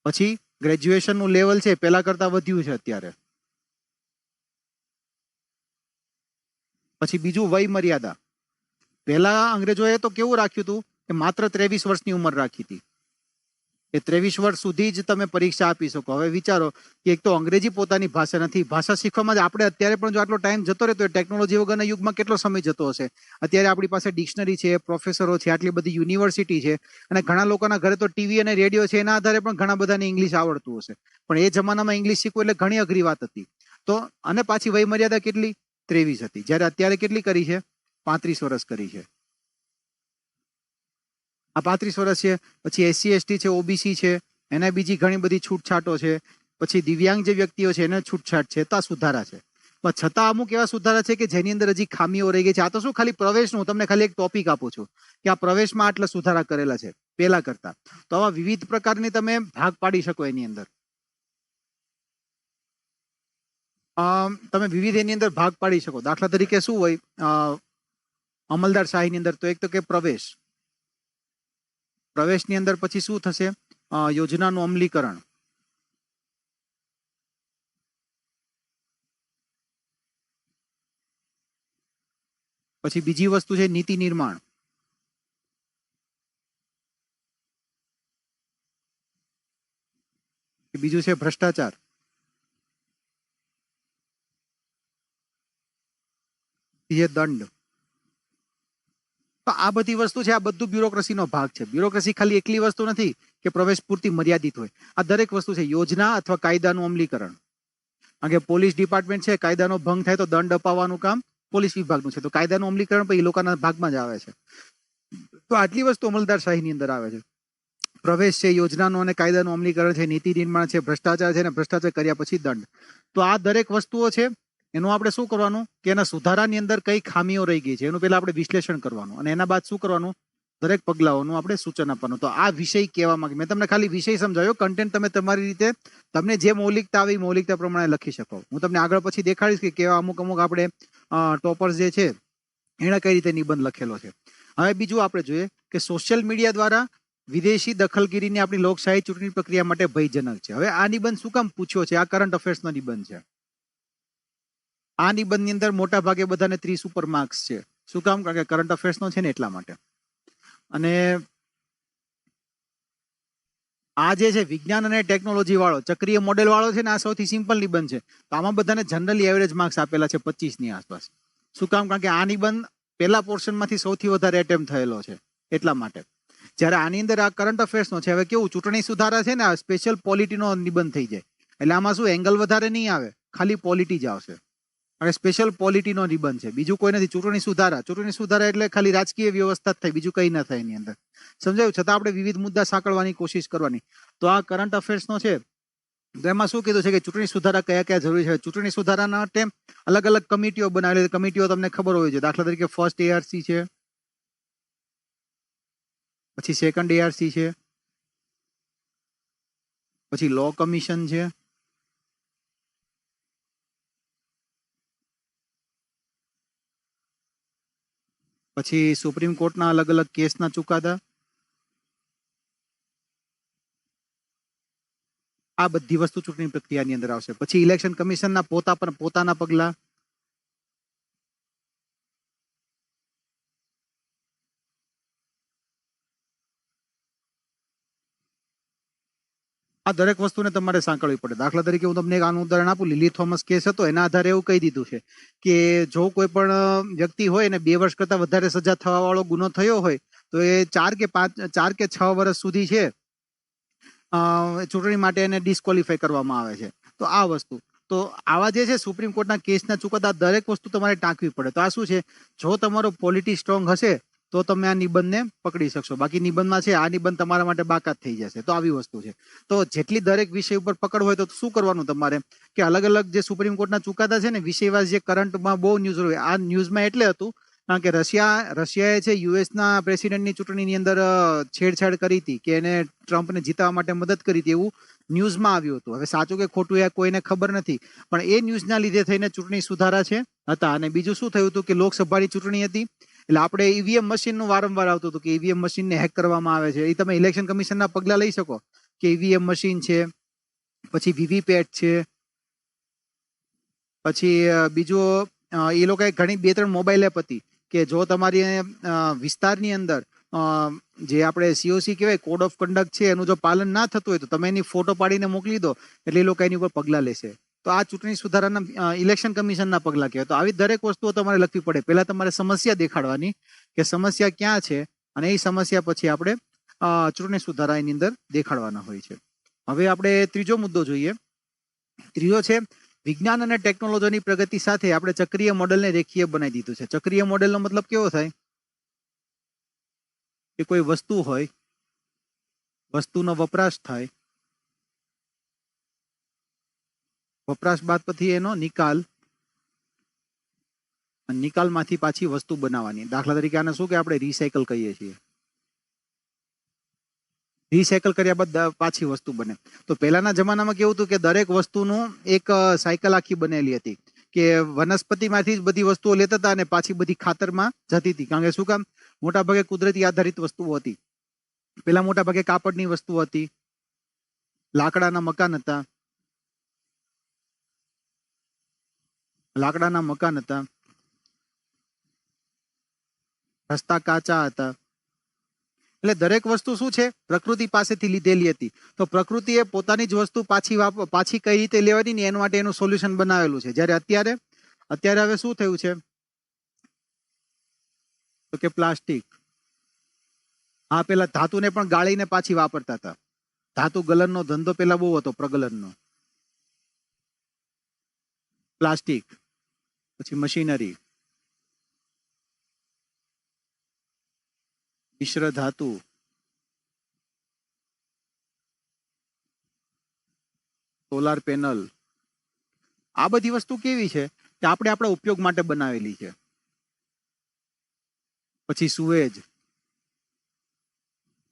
પછી ગ્રેજ્યુએશનનું લેવલ છે પેલા કરતા વધ્યું છે અત્યારે. પછી બીજું, વય મર્યાદા. પહેલા અંગ્રેજોએ તો કેવું રાખ્યું હતું કે માત્ર 23 વર્ષની ઉંમર રાખી હતી, એ 23 વર્ષ સુધી જ તમે પરીક્ષા આપી શકો. હવે વિચારો કે એક તો અંગ્રેજી પોતાની ભાષા નથી, ભાષા શીખવામાં જ આપણે અત્યારે પણ જો આટલો ટાઈમ જતો રહે તો ટેકનોલોજી વગરના યુગમાં કેટલો સમય જતો હશે? અત્યારે આપણી પાસે ડિક્શનરી છે, પ્રોફેસરો છે, આટલી બધી યુનિવર્સિટી છે, અને ઘણા લોકોના ઘરે તો ટીવી અને રેડિયો છે. એના આધારે પણ ઘણા બધાને ઇંગ્લિશ આવડતું હશે. પણ એ જમાનામાં ઇંગ્લિશ શીખવું એટલે ઘણી અઘરી વાત હતી. તો અને પાછી વય મર્યાદા કેટલી? 23 હતી. જ્યારે અત્યારે કેટલી કરી છે? 35 વર્ષ કરી છે. આ 35 વર્ષ છે. પછી એસસી એસટી છે, ઓબીસી છે, એને બીજી ઘણી બધી છૂટછાટો છે. પછી દિવ્યાંગ જે વ્યક્તિઓ છે એને છૂટછાટ છે. તો આ સુધારા છે. પણ છતાં અમુક એવા સુધારા છે કે જેની અંદર હજી ખામીઓ રહી ગઈ છે. આ તો શું ખાલી પ્રવેશનું, હું તમને ખાલી એક ટોપિક આપું છું કે આ પ્રવેશમાં આટલા સુધારા કરેલા છે પેલા કરતા. તો આવા વિવિધ પ્રકારની તમે ભાગ પાડી શકો એની અંદર. તમે વિવિધ એની અંદર ભાગ પાડી શકો. દાખલા તરીકે શું હોય અમલદાર શાહીની અંદર? તો એક તો કે પ્રવેશ. પ્રવેશની અંદર પછી શું થશે? યોજનાનું અમલીકરણ. પછી બીજી વસ્તુ છે નીતિ નિર્માણ. બીજું છે ભ્રષ્ટાચાર, ત્રીજે દંડ. તો આ બધી વસ્તુ છે, આ બધું બ્યુરોક્રેસીનો ભાગ છે. બ્યુરોક્રેસી ખાલી એકલી વસ્તુ નથી કે પ્રવેશ પૂરતી મર્યાદિત હોય. આ દરેક વસ્તુ છે યોજના અથવા કાયદાનું અમલીકરણ. કારણ કે પોલીસ ડિપાર્ટમેન્ટ છે, કાયદાનો ભંગ થાય તો દંડ અપાવવાનું કામ પોલીસ વિભાગનું છે, તો કાયદાનું અમલીકરણ પણ એ લોકોના ભાગમાં જ આવે છે. તો આટલી વસ્તુ અમલદારશાહીની અંદર આવે છે. પ્રવેશ છે, યોજનાનો અને કાયદાનું અમલીકરણ છે, નીતિ નિર્માણ છે, ભ્રષ્ટાચાર છે, અને ભ્રષ્ટાચાર કર્યા પછી દંડ. તો આ દરેક વસ્તુઓ છે એનું આપણે શું કરવાનું કે એના સુધારાની અંદર કઈ ખામીઓ રહી ગઈ છે એનું પહેલા આપણે વિશ્લેષણ કરવાનું, અને એના બાદ શું કરવાનું, દરેક પગલાઓનું આપણે સૂચન આપવાનું. તો આ વિષય કહેવા માંગે, મેં તમને ખાલી વિષય સમજાવ્યો, કન્ટેન્ટ તમે તમારી રીતે તમને જે મૌલિકતા આવે એ મૌલિકતા પ્રમાણે લખી શકો. હું તમને આગળ પછી દેખાડીશ કે કેવા અમુક આપણે ટોપર્સ જે છે એણે કઈ રીતે નિબંધ લખેલો છે. હવે બીજું આપણે જોઈએ કે સોશિયલ મીડિયા દ્વારા વિદેશી દખલગીરીની આપણી લોકશાહી ચૂંટણી પ્રક્રિયા માટે ભયજનક છે. હવે આ નિબંધ શું કામ પૂછ્યો છે? આ કરંટ અફેર્સનો નિબંધ છે. આ નિબંધની અંદર મોટા ભાગે બધાને 30 ઉપર માર્ક્સ છે. શું કામ? કારણ કે કરંટ અફેર્સનો છે ને એટલા માટે. અને આ જે છે વિજ્ઞાન અને ટેકનોલોજી વાળો ચક્રીય મોડેલ વાળો છે ને, આ સૌથી સિમ્પલ નિબંધ છે. તો આમાં બધાને જનરલી એવરેજ માર્ક્સ આપેલા છે 25 ની આસપાસ. શું કામ? કારણ કે આ નિબંધ પહેલા પોર્શનમાંથી સૌથી વધારે એટેમ્પ થયેલો છે એટલા માટે. જ્યારે આની અંદર આ કરંટ અફેર્સનો છે. હવે કેવું, ચૂંટણી સુધારા છે ને, આ સ્પેશિયલ પોલિટીનો નિબંધ થઈ જાય. એટલે આમાં શું એંગલ વધારે નહીં આવે, ખાલી પોલિટી જ આવશે. અને સ્પેશિયલ પોલિટીનો નિબંધ છે, બીજું કોઈ નથી. ચૂંટણી સુધારા એટલે ખાલી રાજકીય વ્યવસ્થા જ થાય, બીજું કંઈ ના થાય એની અંદર. સમજાયું? છતાં આપણે વિવિધ મુદ્દા સાંકળવાની કોશિશ કરવાની. તો આ કરંટ અફેર્સનો છે. તો એમાં શું કીધું છે કે ચૂંટણી સુધારા કયા કયા જરૂરી છે. ચૂંટણી સુધારાના માટે અલગ અલગ કમિટીઓ બનાવેલી. કમિટીઓ તમને ખબર હોવી જોઈએ. દાખલા તરીકે ફર્સ્ટ એઆરસી છે, પછી સેકન્ડ એઆરસી છે, પછી લો કમિશન છે, પછી સુપ્રીમ કોર્ટના અલગ અલગ કેસના ચુકાદા. આ બધી વસ્તુ ચૂંટણી પ્રક્રિયાની અંદર આવશે. પછી ઇલેક્શન કમિશનના પોતાના પગલા. આ દરેક વસ્તુને તમારે સાંકળવી પડે. દાખલા તરીકે હું તમને એક આનું ઉદાહરણ આપું. લીલી થોમસ કેસ હતો, એના આધારે એવું કહી દીધું છે કે જો કોઈ પણ વ્યક્તિ હોય ને 2 વર્ષ કરતા વધારે સજા થવા વાળો ગુનો થયો હોય તો એ 4 કે 6 વર્ષ સુધી છે ચૂંટણી માટે એને ડિસ્કોલિફાય કરવામાં આવે છે. તો આ વસ્તુ, તો આવા જે છે સુપ્રીમ કોર્ટના કેસના ચુકાદા, દરેક વસ્તુ તમારે ટાંકવી પડે. તો આ શું છે, જો તમારો પોલિટી સ્ટ્રોંગ હશે તો તમે આ નિબંધને પકડી શકશો. બાકી નિબંધમાં છે આ નિબંધ તમારા માટે બાકાત થઈ જશે. તો આવી વસ્તુ છે. તો જેટલી દરેક વિષય ઉપર પકડ હોય તો શું કરવાનું તમારે કે અલગ અલગ જે સુપ્રીમ કોર્ટના ચુકાદા છે ને, વિષયવાસ જે કરંટમાં બહુ ન્યૂઝ હોય. આ ન્યૂઝમાં એટલે હતું કારણ કે રશિયાએ છે યુએસના પ્રેસિડેન્ટની ચૂંટણીની અંદર છેડછાડ કરી હતી કે એને ટ્રમ્પને જીતવા માટે મદદ કરી હતી, એવું ન્યૂઝમાં આવ્યું હતું. હવે સાચું કે ખોટું એ કોઈને ખબર નથી, પણ એ ન્યૂઝના લીધે થઈને ચૂંટણી સુધારા છે હતા. અને બીજું શું થયું હતું કે લોકસભાની ચૂંટણી હતી એટલે આપણે ઈવીએમ મશીનનું વારંવાર આવતું હતું કે ઈવીએમ મશીનને હેક કરવામાં આવે છે. એ તમે ઇલેક્શન કમિશનના પગલા લઈ શકો કે ઈવીએમ મશીન છે, પછી વીવીપેટ છે, પછી બીજું એ લોકોએ ઘણી 2-3 મોબાઈલ એપ હતી કે જો તમારી વિસ્તારની અંદર જે આપણે સીઓસી કહેવાય, કોડ ઓફ કન્ડક્ટ છે, એનું જો પાલન ના થતું હોય તો તમે એની ફોટો પાડીને મોકલી દો એટલે એ લોકો એની ઉપર પગલાં લેશે. તો આ ચૂંટણી સુધારાના ઇલેક્શન કમિશનના પગલાં કહેવાય. તો આવી દરેક વસ્તુઓ તમારે લખવી પડે. પહેલા તમારે સમસ્યા દેખાડવાની કે સમસ્યા ક્યાં છે, અને એ સમસ્યા પછી આપણે ચૂંટણી સુધારા એની અંદર દેખાડવાના હોય છે. હવે આપણે ત્રીજો મુદ્દો જોઈએ. ત્રીજો છે વિજ્ઞાન અને ટેકનોલોજીની પ્રગતિ સાથે આપણે ચક્રીય મોડેલને રેખીય બનાવી દીધું છે. ચક્રીય મોડેલનો મતલબ કેવો થાય કે કોઈ વસ્તુ હોય, વસ્તુનો વપરાશ થાય, વપરાશ બાદ પછી એનો નિકાલ, નિકાલમાંથી પાછી વસ્તુ બનાવવાની. દાખલા તરીકે આને શું કે આપણે રિસાયકલ કહીએ છીએ. રિસાયકલ કર્યા બાદ પાછી વસ્તુ બને. તો પહેલાના જમાનામાં કેવું હતું કે દરેક વસ્તુનું એક સાયકલ આખી બનેલી હતી કે વનસ્પતિમાંથી જ બધી વસ્તુઓ લેતા હતા અને પાછી બધી ખાતરમાં જતી હતી. કારણ કે શું કામ, મોટા ભાગે કુદરતી આધારિત વસ્તુઓ હતી. પેલા મોટા ભાગે કાપડની વસ્તુ હતી, લાકડાના મકાન હતા, રસ્તા કાચા હતા. એટલે દરેક વસ્તુ શું છે, પ્રકૃતિ પાસેથી લીધેલી હતી. તો પ્રકૃતિએ પોતાની જ વસ્તુ પાછી કઈ રીતે લેવાની ને એના માટે એનું સોલ્યુશન બનાવેલું છે. જ્યારે અત્યારે હવે શું થયું છે, તો કે પ્લાસ્ટિક. હા, પેલા ધાતુને પણ ગાળીને પાછી વાપરતા હતા. ધાતુ ગલનનો ધંધો પેલા બહુ હતો, પ્રગલનનો. પ્લાસ્ટિક, પછી મશીનરી, મિશ્ર ધાતુ, સોલાર પેનલ. આ બધી વસ્તુ કેવી છે કે આપણે આપણા ઉપયોગ માટે બનાવેલી છે. પછી સુએજ.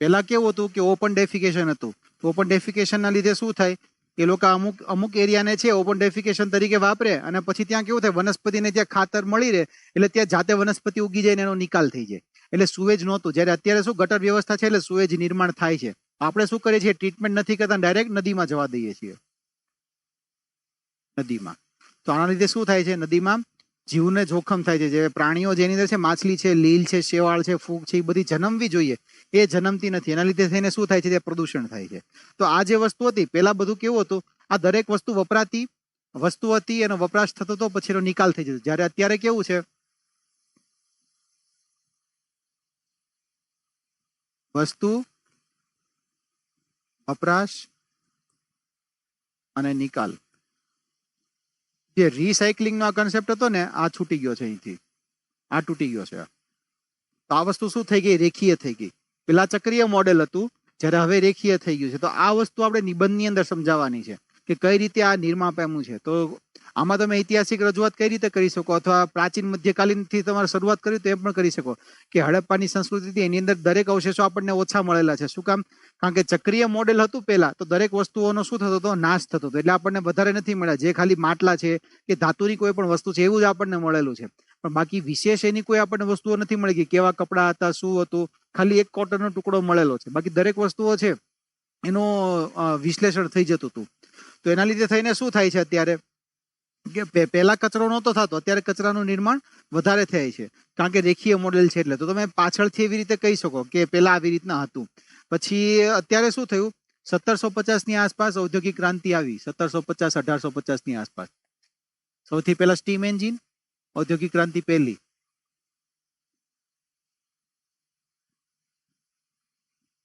પેલા કેવું હતું કે ઓપન ડેફિકેશન હતું. ઓપન ડેફિકેશન ના લીધે શું થાય, એ લોકો અમુક એરિયાને છે ઓપન ડેફિકેશન તરીકે વાપરે, અને પછી ત્યાં કેવું થાય, વનસ્પતિને ત્યાં ખાતર મળી રહે, એટલે ત્યાં જાતે વનસ્પતિ ઉગી જાય ને એનો નિકાલ થઈ જાય. એટલે સુએજ નહોતું. જ્યારે અત્યારે શું ગટર વ્યવસ્થા છે, એટલે સુએજ નિર્માણ થાય છે. આપણે શું કરીએ છીએ, ટ્રીટમેન્ટ નથી કરતા, ડાયરેક્ટ નદીમાં જવા દઈએ છીએ. નદીમાં તો આના લીધે શું થાય છે, નદીમાં જીવને જોખમ થાય છે. જે પ્રાણીઓ જેની અંદર છે, માછલી છે, લીલ છે, શેવાળ છે, ફૂગ છે, એ બધી જન્મવી જોઈએ, એ જન્મતી નથી. એના લીધે થઈને શું થાય છે, તે પ્રદૂષણ થાય છે. તો આ જે વસ્તુ હતી પેલા બધું કેવું હતું, આ દરેક વસ્તુ વપરાતી વસ્તુ હતી, એનો વપરાશ થતો હતો, પછી એનો નિકાલ થઈ જતો. જ્યારે અત્યારે કેવું છે, વસ્તુ, વપરાશ અને નિકાલ. જે રિસાયકલિંગ નો કન્સેપ્ટ હતો ને, આ છૂટી ગયો છે, અહીંથી આ તૂટી ગયો છે. તો આ વસ્તુ શું થઈ ગઈ, રેખીય થઈ ગઈ. પેલા ચક્રીય મોડેલ હતું, જ્યારે હવે રેખીય થઈ ગયું છે. તો આ વસ્તુ આપણે નિબંધની અંદર સમજાવવાની છે કે કઈ રીતે આ નિર્માણ પામ્યું છે. તો આમાં તમે ઐતિહાસિક રજૂઆત કઈ રીતે કરી શકો, અથવા પ્રાચીન મધ્યકાલીન થી તમારે શરૂઆત કરી તો એમ પણ કરી શકો કે હડપ્પાની સંસ્કૃતિ હતી, એની અંદર દરેક અવશેષો આપણને ઓછા મળેલા છે. શું કામ? કારણ કે ચક્રીય મોડેલ હતું પેલા, તો દરેક વસ્તુઓનો શું થતો હતો, નાશ થતો હતો. એટલે આપણને વધારે નથી મળ્યા. જે ખાલી માટલા છે કે ધાતુની કોઈ પણ વસ્તુ છે, એવું જ આપણને મળેલું છે. પણ બાકી વિશેષ એની કોઈ આપણને વસ્તુઓ નથી મળી કે કેવા કપડા હતા, શું હતું. ખાલી એક કોટનનો ટુકડો મળેલો છે. બાકી દરેક વસ્તુઓ છે એનું વિશ્લેષણ થઈ જતું હતું. તો એના લીધે થઈને શું થાય છે અત્યારે, કે પહેલા કચરો નહોતો થતો, અત્યારે કચરાનું નિર્માણ વધારે થાય છે, કારણ કે રેખીય મોડેલ છે. એટલે તો તમે પાછળથી એવી રીતે કહી શકો કે પેલા આવી રીતના હતું. પછી અત્યારે શું થયું, 1750 ની આસપાસ ઔદ્યોગિક ક્રાંતિ આવી. 1750 1850 ની આસપાસ સૌથી પહેલા સ્ટીમ એન્જિન, ઔદ્યોગિક ક્રાંતિ પહેલી.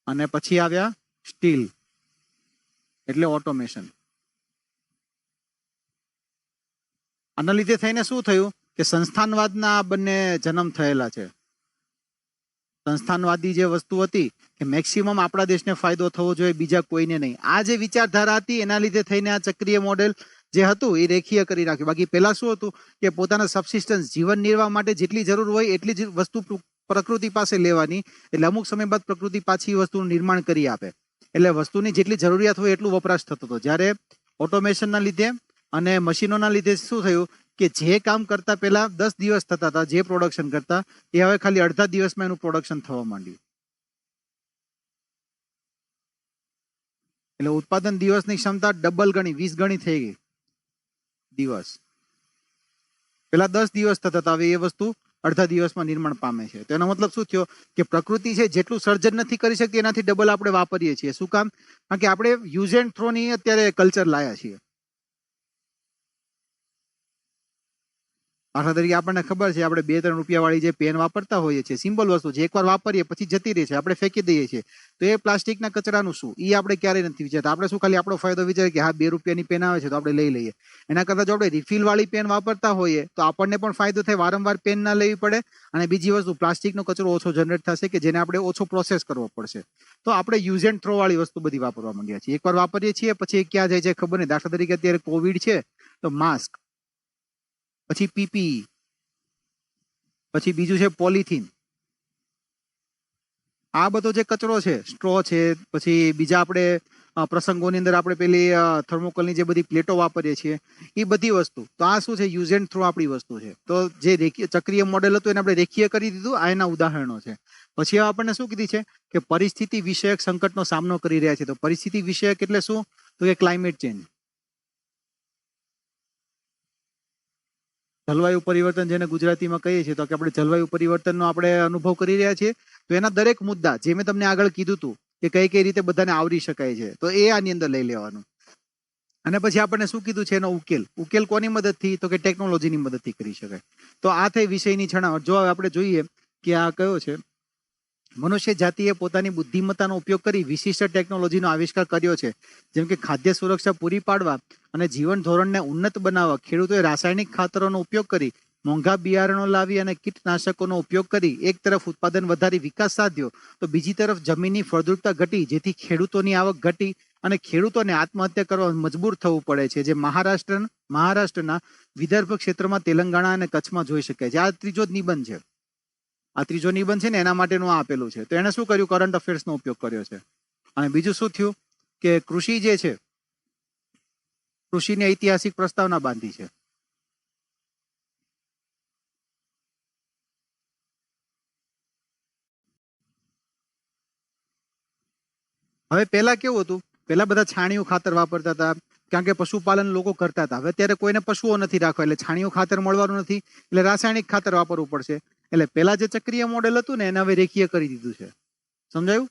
અને પછી આવ્યા સ્ટીલ, એટલે ઓટોમેશન. આના લીધે થઈને શું થયું કે સંસ્થાનવાદના બંને જન્મ થયેલા છે. સંસ્થાનવાદી જે વસ્તુ હતી કે મેક્સિમમ આપણા દેશને ફાયદો થવો જોઈએ, બીજા કોઈને નહીં, આ જે વિચારધારા હતી, એના લીધે થઈને આ ચક્રીય મોડેલ જે હતું એ રેખીય કરી નાખ્યું. બાકી પહેલા શું હતું કે પોતાના સબસિસ્ટન્સ, જીવન નિર્વાહ માટે જેટલી જરૂર હોય એટલી જ વસ્તુ પ્રકૃતિ પાસે લેવાની, એટલે અમુક સમય બાદ પ્રકૃતિ પાછી વસ્તુનું નિર્માણ કરી આપે. એટલે વસ્તુની જેટલી જરૂરિયાત હોય એટલું વપરાશ થતો હતો. જ્યારે ઓટોમેશનના લીધે અને મશીનોના લીધે શું થયું કે જે કામ કરતા પહેલા 10 દિવસ થતા હતા, જે પ્રોડક્શન કરતા, એ હવે ખાલી અડધા દિવસમાં એનું પ્રોડક્શન થવા માંડ્યું. એટલે ઉત્પાદન દિવસની ક્ષમતા ડબલ ગણી, 20 ગણી થઈ ગઈ દિવસ. પેલા 10 દિવસ થતા હતા, હવે એ વસ્તુ અડધા દિવસમાં નિર્માણ પામે છે. તો એનો મતલબ શું થયો કે પ્રકૃતિ છે જેટલું સર્જન નથી કરી શકતી, એનાથી ડબલ આપણે વાપરીએ છીએ. શું કામ? કારણ કે આપણે યુઝ એન્ડ થ્રો ની અત્યારે કલ્ચર લાયા છીએ. દાખલા તરીકે આપણને ખબર છે, આપણે 2-3 રૂપિયા વાળી જે પેન વાપરતા હોઈએ છીએ, સિમ્પલ વસ્તુ છે, એકવાર વાપરીએ પછી જતી રહે છે, આપણે ફેંકી દઈએ છીએ. તો એ પ્લાસ્ટિકના કચરાનું શું, એ આપણે ક્યારેય નથી વિચારતા. આપણે શું ખાલી આપણો ફાયદો વિચારીએ કે હા 2 રૂપિયાની પેન આવે છે તો આપણે લઈ લઈએ. એના કરતાં જો આપણે રિફિલ વાળી પેન વાપરતા હોઈએ તો આપણને પણ ફાયદો થાય, વારંવાર પેન ના લેવી પડે. અને બીજી વસ્તુ, પ્લાસ્ટિકનો કચરો ઓછો જનરેટ થશે કે જેને આપણે ઓછો પ્રોસેસ કરવો પડશે. તો આપણે યુઝ એન્ડ થ્રો વાળી વસ્તુ બધી વાપરવા માંડ્યા છીએ. એકવાર વાપરીએ છીએ પછી ક્યાં જાય છે ખબર નહીં. દાખલા તરીકે અત્યારે કોવિડ છે તો માસ્ક, પછી પીપીઈ, પછી બીજું છે પોલિથીન. આ બધો જે કચરો છે, સ્ટ્રો છે, પછી બીજા આપણે પ્રસંગોની અંદર આપણે પેલી થર્મોકોલની જે બધી પ્લેટો વાપરીએ છીએ, એ બધી વસ્તુ. તો આ શું છે, યુઝ એન્ડ થ્રો આપણી વસ્તુ છે. તો જે ચક્રીય મોડેલ હતું એને આપણે રેખીય કરી દીધું. આ એના ઉદાહરણો છે. પછી આપણને શું કીધી છે કે પરિસ્થિતિ વિષયક સંકટનો સામનો કરી રહ્યા છે. તો પરિસ્થિતિ વિષયક એટલે શું, તો કે ક્લાઇમેટ ચેન્જ. જલવાયુ પરિવર્તન જેને ગુજરાતીમાં કહીએ છીએ, તો કે આપણે જલવાયુ પરિવર્તનનો આપણે અનુભવ કરી રહ્યા છીએ. તો એના દરેક મુદ્દા જે મેં તમને આગળ કીધું હતું કે કઈ કઈ રીતે બધાને આવરી શકાય છે, તો એ આની અંદર લઈ લેવાનું. અને પછી આપણને શું કીધું છે એનો ઉકેલ કોની મદદથી, તો કે ટેકનોલોજીની મદદથી કરી શકાય. તો આ થઈ વિષયની છણાવટ. જો આપણે જોઈએ કે આ કયો છે, મનુષ્ય જાતિએ પોતાની બુદ્ધિમત્તાનો ઉપયોગ કરી વિશિષ્ટ ટેકનોલોજીનો આવિષ્કાર કર્યો છે. જેમ કે ખાદ્ય સુરક્ષા પૂરી પાડવા અને જીવન ધોરણને ઉન્નત બનાવવા ખેડૂતોએ રાસાયણિક ખાતરોનો ઉપયોગ કરી, મોંઘા બિયારણો લાવી અને કીટનાશકોનો ઉપયોગ કરી એક તરફ ઉત્પાદન વધારી વિકાસ સાધ્યો, તો બીજી તરફ જમીનની ફળદ્રુપતા ઘટી, જેથી ખેડૂતોની આવક ઘટી અને ખેડૂતોને આત્મહત્યા કરવા મજબૂર થવું પડે છે. જે મહારાષ્ટ્રના વિદર્ભ ક્ષેત્રમાં, તેલંગાણા અને કચ્છમાં જોઈ શકાય છે. આ ત્રીજો જ નિબંધ છે. આ ત્રીજો નિબંધ છે ને એના માટેનું આ આપેલું છે. તો એને શું કર્યું, કરંટ અફેર્સનો ઉપયોગ કર્યો છે. અને બીજું શું થયું કે કૃષિ જે છે, કૃષિની ઐતિહાસિક પ્રસ્તાવના બાંધી છે. હવે પહેલા કેવું હતું, પહેલા બધા છાણિયું ખાતર વાપરતા હતા, કારણ કે પશુપાલન લોકો કરતા હતા. હવે અત્યારે કોઈને પશુઓ નથી રાખવા, એટલે છાણિયું ખાતર મળવાનું નથી, એટલે રાસાયણિક ખાતર વાપરવું પડશે. એટલે પહેલા જે ચક્રીય મોડેલ હતું ને એને હવે રેખીય કરી દીધું છે. સમજાયું?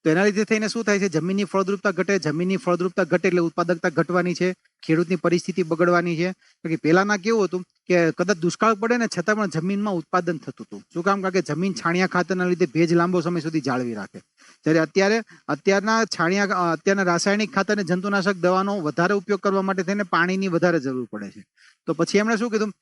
તો એના લીધે થઈને શું થાય છે, જમીનની ફળદ્રુપતા ઘટે. જમીનની ફળદ્રુપતા ઘટે એટલે ઉત્પાદકતા ઘટવાની છે, ખેડૂતની પરિસ્થિતિ બગડવાની છે. કારણ કે પહેલાના કેવું હતું કે કદાચ દુષ્કાળ પડે ને છતાં પણ જમીનમાં ઉત્પાદન થતું હતું. શું કામ? કારણ કે જમીન છાણિયા ખાતરના લીધે ભેજ લાંબો સમય સુધી જાળવી રાખે. જ્યારે અત્યારના રાસાયણિક ખાતર અને જંતુનાશક દવાનો વધારે ઉપયોગ કરવા માટે થઈને પાણીની વધારે જરૂર પડે છે. તો પછી એમણે શું કીધું,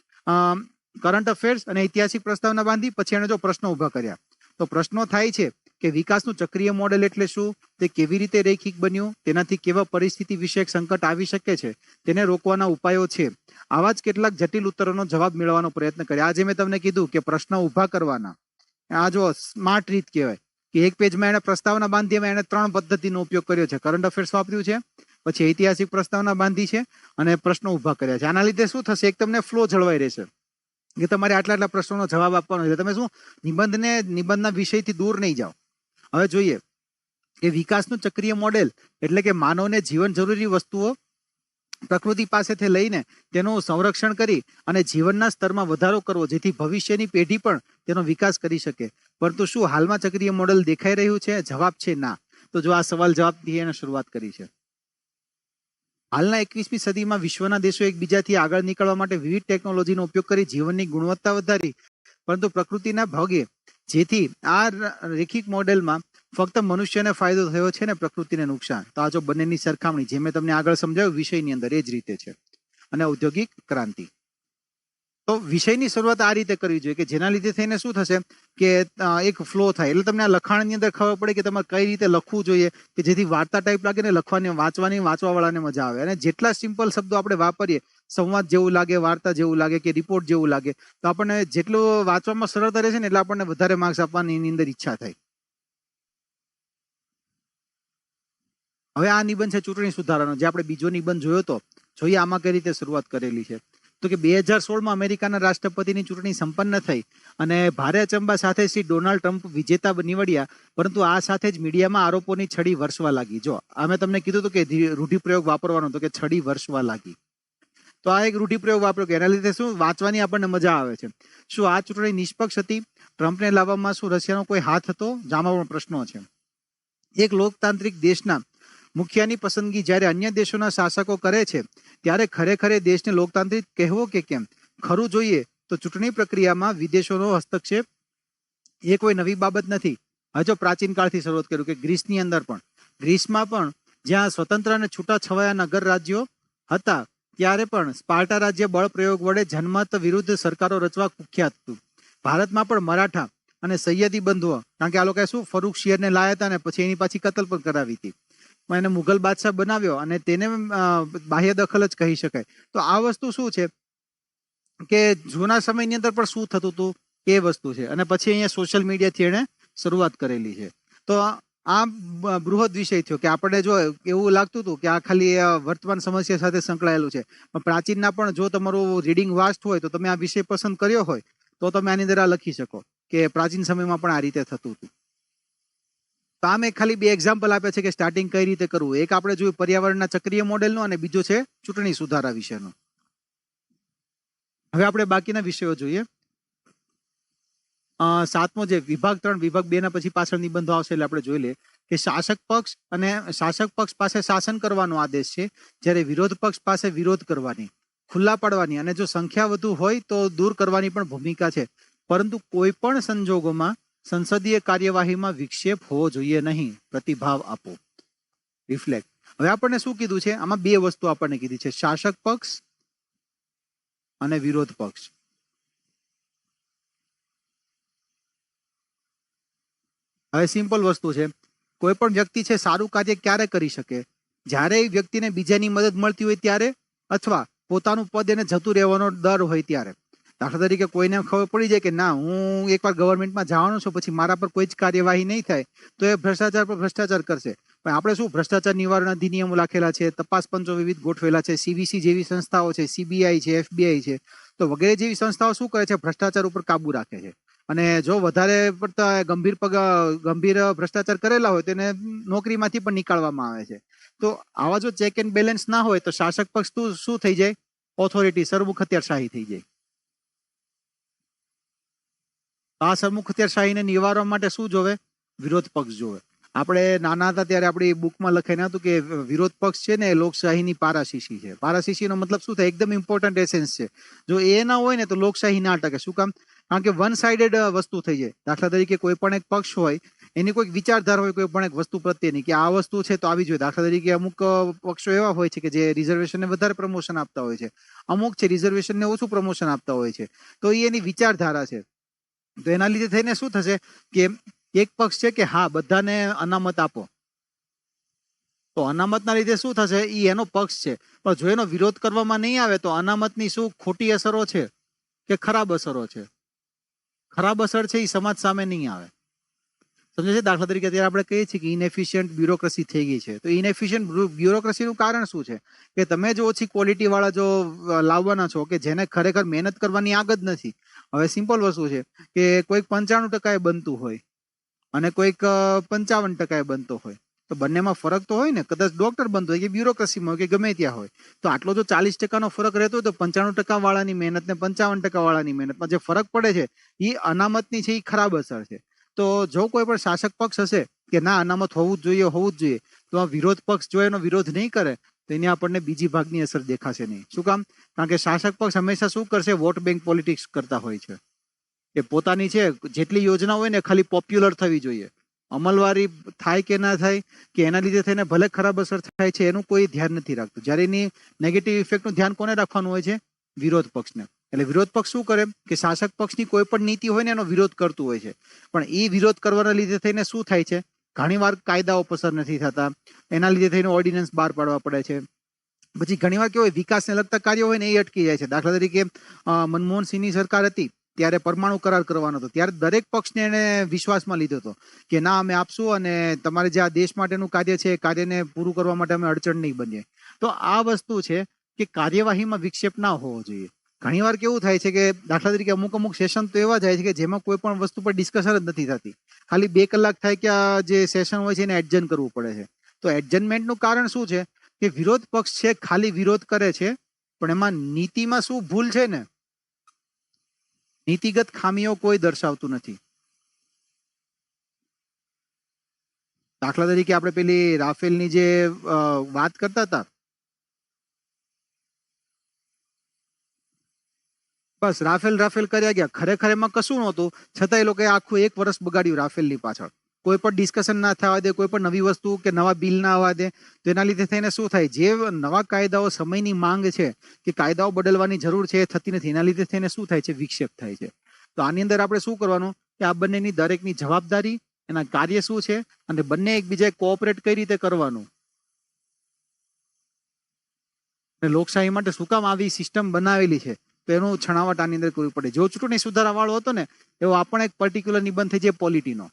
કરંટ અફેર્સ અને ઐતિહાસિક પ્રસ્તાવના બાંધી. પછી એણે જો પ્રશ્નો ઉભા કર્યા. તો પ્રશ્નો થાય છે કે વિકાસનું ચક્રીય મોડેલ એટલે શું, તે કેવી રીતે રૈખિક બન્યું, તેનાથી કેવા પરિસ્થિતિ વિષયક સંકટ આવી શકે છે, તેને રોકવાના ઉપાયો છે. આવા જ કેટલાક જટિલ ઉત્તરોનો જવાબ મેળવવાનો પ્રયત્ન કર્યા. આજે મેં તમને કીધું કે પ્રશ્ન ઉભા કરવાના, આ જો સ્માર્ટ રીત કહેવાય કે એક પેજમાં એને પ્રસ્તાવના બાંધી, એમાં એને 3 પદ્ધતિનો ઉપયોગ કર્યો છે. કરંટ અફેર્સ વાપર્યું છે, પછી ઐતિહાસિક પ્રસ્તાવના બાંધી છે અને પ્રશ્નો ઉભા કર્યા છે. આના લીધે શું થશે, એક તમને ફ્લો જળવાઈ રહેશે કે તમારે આટલા પ્રશ્નોનો જવાબ આપવાનો છે. તમે શું નિબંધના વિષયથી દૂર નહીં જાઓ. હવે જોઈએ કે વિકાસનું ચક્રીય મોડેલ એટલે કે માનવને જીવન જરૂરી વસ્તુઓ પ્રકૃતિ પાસેથી લઈને તેનું સંરક્ષણ કરી અને જીવનના સ્તરમાં વધારો કરવો, જેથી ભવિષ્યની પેઢી પણ તેનો વિકાસ કરી શકે. પરંતુ શું હાલમાં ચક્રીય મોડેલ દેખાઈ રહ્યું છે? જવાબ છે ના. તો જો આ સવાલ જવાબથી એને શરૂઆત કરી છે. હાલના 21મી સદીમાં વિશ્વના દેશો એકબીજાથી આગળ નીકળવા માટે વિવિધ ટેકનોલોજીનો ઉપયોગ કરી જીવનની ગુણવત્તા વધારી, પરંતુ પ્રકૃતિના ભાગે, જેથી આ રેખિક મોડેલમાં ફક્ત મનુષ્યને ફાયદો થયો છે ને પ્રકૃતિને નુકસાન. તો આ જો બંનેની સરખામણી જે મેં તમને આગળ સમજાવ્યું વિષયની અંદર એ જ રીતે છે. અને ઔદ્યોગિક ક્રાંતિ, તો વિષયની શરૂઆત આ રીતે કરવી જોઈએ કે જેના લીધે થઈને શું થશે કે એક ફ્લો થાય. એટલે તમને આ લખાણની અંદર ખબર પડે કે તમારે કઈ રીતે લખવું જોઈએ કે જેથી વાર્તા ટાઈપ લાગે ને લખવાની, વાંચવા વાળાને મજા આવે. અને જેટલા સિમ્પલ શબ્દો આપણે વાપરીએ, સંવાદ જેવું લાગે, વાર્તા જેવું લાગે કે રિપોર્ટ જેવું લાગે, તો આપણને જેટલું વાંચવામાં સરળતા રહેશે ને એટલે આપણને વધારે માર્ક્સ આપવાની એની અંદર ઈચ્છા થાય. હવે આ નિબંધ છે ચૂંટણી સુધારાનો, જે આપણે બીજો નિબંધ જોયો તો. જોઈએ આમાં કઈ રીતે શરૂઆત કરેલી છે. તો કે 2016માં અમેરિકાના રાષ્ટ્રપતિની ચૂંટણી સંપન્ન થઈ અને ભારે અચંબા સાથે શ્રી ડોનાલ્ડ ટ્રમ્પ વિજેતા નીવડ્યા. પરંતુ આ સાથે જ મીડિયામાં આરોપોની છડી વર્ષવા લાગી. જો આ મેં તમને કીધું હતું કે રૂઢિપ્રયોગ વાપરવાનો, તો કે છડી વર્ષવા લાગી. તો આ એક રૂઢિપ્રયોગ વાપર્યો કે એના લીધે શું વાંચવાની આપણને મજા આવે છે. શું આ ચૂંટણી નિષ્પક્ષ હતી? ટ્રમ્પને લાવવામાં શું રશિયાનો કોઈ હાથ હતો? જામાં પણ પ્રશ્નો છે. એક લોકતાંત્રિક દેશના મુખિયાની પસંદગી જ્યારે અન્ય દેશોના શાસકો કરે છે ત્યારે ખરેખર દેશને લોકતાંત્રિક કહેવો કે કેમ? ખરું જોઈએ તો ચૂંટણી પ્રક્રિયામાં વિદેશોનો હસ્તક્ષેપ એ કોઈ નવી બાબત નથી. હજુ પ્રાચીન કાળથી શરૂઆત કર્યું કે ગ્રીસમાં પણ જ્યાં સ્વતંત્ર અને છૂટાછવાયા નગર રાજ્યો હતા ત્યારે પણ સ્પાર્ટા રાજ્ય બળ પ્રયોગ વડે જનમત વિરુદ્ધ સરકારો રચવા કુખ્યાત હતું. ભારતમાં પણ મરાઠા અને સૈયદી બંધુઓ, કારણ કે આ લોકોએ શું ફરૂખ શિયરને લાયા હતા ને પછી એની પાછી કતલ પણ કરાવી હતી. એને મુઘલ બાદશાહ બનાવ્યો અને તેને બાહ્ય દખલ જ કહી શકાય. તો આ વસ્તુ શું છે કે જૂના સમયની અંદર પણ શું થતું હતું એ વસ્તુ છે. અને પછી અહીંયા સોશિયલ મીડિયાથી એને શરૂઆત કરેલી છે. તો આ બૃહદ વિષય થયો કે આપણે જો એવું લાગતું હતું કે આ ખાલી વર્તમાન સમસ્યા સાથે સંકળાયેલું છે, પણ પ્રાચીનના પણ જો તમારું રીડિંગ વાસ્ટ હોય તો તમે આ વિષય પસંદ કર્યો હોય તો તમે આની અંદર આ લખી શકો કે પ્રાચીન સમયમાં પણ આ રીતે થતું હતું. તો આમ એક ખાલી 2 એક્ઝામ્પલ આપે છે કે સ્ટાર્ટિંગ કઈ રીતે કરવું. એક આપણે જોયું પર્યાવરણના ચક્રીય મોડેલનો અને બીજો છે ચૂંટણી સુધારા વિશેનો. હવે આપણે બાકીના વિષયો જોઈએ. સાતમો જે વિભાગ 3 વિભાગ 2 ના પછી પાછળ નિબંધો આવશે એટલે આપણે જોઈ લે કે શાસક પક્ષ પાસે શાસન કરવાનો આદેશ છે, જ્યારે વિરોધ પક્ષ પાસે વિરોધ કરવાની, ખુલ્લા પાડવાની અને જો સંખ્યા વધુ હોય તો દૂર કરવાની પણ ભૂમિકા છે. પરંતુ કોઈ પણ સંજોગોમાં સંસદીય કાર્યવાહીમાં વિક્ષેપ હોવો જોઈએ નહીં. પ્રતિભાવ આપો. રિફ્લેક્ટ. હવે આપણને શું કીધું છે? આમાં બે વસ્તુ આપણને કીધી છે, શાસક પક્ષ અને વિરોધ પક્ષ. હવે સિમ્પલ વસ્તુ છે, કોઈ પણ વ્યક્તિ છે સારું કાર્ય ક્યારે કરી શકે? જ્યારે એ વ્યક્તિને બીજાની મદદ મળતી હોય ત્યારે, અથવા પોતાનું પદ એને જતું રહેવાનો ડર હોય ત્યારે. દાખલા તરીકે કોઈને ખબર પડી જાય કે ના, હું એકવાર ગવર્મેન્ટમાં જવાનું છું, પછી મારા પર કોઈ જ કાર્યવાહી નહીં થાય તો એ ભ્રષ્ટાચાર પર ભ્રષ્ટાચાર કરશે. પણ આપણે શું ભ્રષ્ટાચાર નિવારણ અધિનિયમો રાખેલા છે, તપાસ પંચો વિવિધ ગોઠવેલા છે, CVC જેવી સંસ્થાઓ છે, CBI છે, FBI છે, તો વગેરે જેવી સંસ્થાઓ શું કરે છે? ભ્રષ્ટાચાર ઉપર કાબુ રાખે છે. અને જો વધારે પડતા ગંભીર ભ્રષ્ટાચાર કરેલા હોય તો એને નોકરીમાંથી પણ નીકાળવામાં આવે છે. તો આવા જો ચેક એન્ડ બેલેન્સ ના હોય તો શાસક પક્ષ શું થઈ જાય? ઓથોરિટી, સરમુખ હથિયારશાહી થઈ જાય. આ સરમુખ હથિયારશાહીને નિવારવા માટે શું જોવે? વિરોધ પક્ષ જોવે. આપણે નાના હતા ત્યારે આપણી બુકમાં લખાઈને હતું કે વિરોધ પક્ષ છે ને એ લોકશાહીની પારાશીશી છે. પારાશીશીનો મતલબ શું થાય? એકદમ ઇમ્પોર્ટન્ટ એસેન્સ છે. જો એ ના હોય ને તો લોકશાહી ના ટકે. શું કામ? કારણ કે વન સાઇડેડ વસ્તુ થઈ જાય. દાખલા તરીકે કોઈ પણ એક પક્ષ હોય, એની કોઈક વિચારધારા હોય કોઈ પણ એક વસ્તુ પ્રત્યેની કે આ વસ્તુ છે તો આવી જોઈએ. દાખલા તરીકે અમુક પક્ષો એવા હોય છે કે જે રિઝર્વેશનને વધારે પ્રમોશન આપતા હોય છે, અમુક છે રિઝર્વેશનને ઓછું પ્રમોશન આપતા હોય છે. તો એ એની વિચારધારા છે. તો એના લીધે થઈને શું થશે કે એક પક્ષ છે કે હા, બધાને અનામત આપો, તો અનામતના લીધે શું થશે? એ એનો પક્ષ છે, પણ જો એનો વિરોધ કરવામાં નહીં આવે તો અનામતની શું ખોટી અસરો છે કે ખરાબ અસરો છે? ખરાબ અસર છે એ સમાજ સામે નહીં આવે. સમજે છે? દાખલા તરીકે અત્યારે આપણે કહીએ છીએ કે ઇનએફિશિયન્ટ બ્યુરોક્રેસી થઈ ગઈ છે. તો ઇનએફિશિયન્ટ બ્યુરોક્રેસીનું કારણ શું છે? કે તમે જો ઓછી ક્વોલિટી વાળા જો લાવવાના છો કે જેને ખરેખર મહેનત કરવાની આગ જ નથી. હવે સિમ્પલ વસ્તુ છે કે કોઈક 95% બનતું હોય અને કોઈક 55% બનતો હોય, તો બંનેમાં ફરક તો હોય ને. કદાચ ડોક્ટર બનતો હોય કે બ્યુરોક્રેસીમાં હોય કે ગમે ત્યાં હોય, તો આટલો જો 40% ફરક રહેતો હોય તો 95% વાળાની મહેનત ને 55% વાળાની મહેનતમાં જે ફરક પડે છે એ અનામતની છે, એ ખરાબ અસર છે. તો જો કોઈ પણ શાસક પક્ષ હશે કે ના અનામત હોવું જ જોઈએ, તો આ વિરોધ પક્ષ જો એનો વિરોધ નહીં કરે તો એને આપણને બીજી ભાગની અસર દેખાશે નહીં. શું કામ? કારણ કે શાસક પક્ષ હંમેશા શું કરશે? વોટ બેંક પોલિટિક્સ કરતા હોય છે. કે પોતાની છે જેટલી યોજના હોય ને ખાલી પોપ્યુલર થવી જોઈએ, અમલવારી થાય કે ના થાય કે એના લીધે થઈને ભલે ખરાબ અસર થાય છે એનું કોઈ ધ્યાન નથી રાખતું. જ્યારે એની નેગેટિવ ઇફેક્ટનું ધ્યાન કોને રાખવાનું હોય છે? વિરોધ પક્ષને. એટલે વિરોધ પક્ષ શું કરે કે શાસક પક્ષની કોઈ પણ નીતિ હોય ને એનો વિરોધ કરતું હોય છે. પણ એ વિરોધ કરવાના લીધે થઈને શું થાય છે? ઘણીવાર કાયદાઓ પસાર નથી થતા, એના લીધે થઈને ઓર્ડિનન્સ બહાર પાડવા પડે છે. પછી ઘણીવાર કેવું હોય, વિકાસને લગતા કાર્યો હોય ને એ અટકી જાય છે. દાખલા તરીકે મનમોહન સિંહની સરકાર હતી ત્યારે પરમાણુ કરાર કરવાનો હતો, ત્યારે દરેક પક્ષને એને વિશ્વાસમાં લીધો હતો કે ના અમે આપશું અને તમારે જે આ દેશ માટેનું કાર્ય છે એ કાર્યને પૂરું કરવા માટે અમે અડચણ નહીં બનીએ. તો આ વસ્તુ છે કે કાર્યવાહીમાં વિક્ષેપ ના હોવો જોઈએ. ઘણીવાર કેવું થાય છે કે દાખલા તરીકે અમુક સેશન તો એવા જાય છે કે જેમાં કોઈ પણ વસ્તુ પર ડિસ્કશન જ નથી થતી. ખાલી 2 કલાક થાય કે આ જે સેશન હોય છે એને એડજન કરવું પડે છે. તો એડજનમેન્ટનું કારણ શું છે? કે વિરોધ પક્ષ છે ખાલી વિરોધ કરે છે, પણ એમાં નીતિમાં શું ભૂલ છે ને, નીતિગત ખામીઓ કોઈ દર્શાવતું નથી. દાખલા તરીકે આપણે પેલી રાફેલની જે વાત કરતા હતા, બસ રાફેલ કર્યા ગયા, ખરેખર એમાં કશું નહોતું, છતાં એ લોકોએ આખું 1 વર્ષ બગાડ્યું રાફેલની પાછળ. કોઈ પણ ડિસ્કશન ના થવા દે, કોઈ પણ નવી વસ્તુ કે નવા બિલ ના આવવા દે. તો એના લીધે થઈને શું થાય? જે નવા કાયદાઓ, સમયની માંગ છે કે કાયદાઓ બદલવાની જરૂર છે એ થતી નથી. એના લીધે થઈને શું થાય છે? વિક્ષેપ થાય છે. તો આની અંદર આપણે શું કરવાનું કે આ બંનેની દરેકની જવાબદારી, એના કાર્ય શું છે અને બંને એકબીજાએ કોઓપરેટ કઈ રીતે કરવાનું. અને લોકશાહી માટે શું કામ આવી સિસ્ટમ બનાવેલી છે તો એનું છણાવટ આની અંદર કરવું પડે. જો ચૂંટણી સુધારા વાળો હતો ને એવો આપણને એક પર્ટિક્યુલર નિબંધ થઈ જાય પોલિટીનો,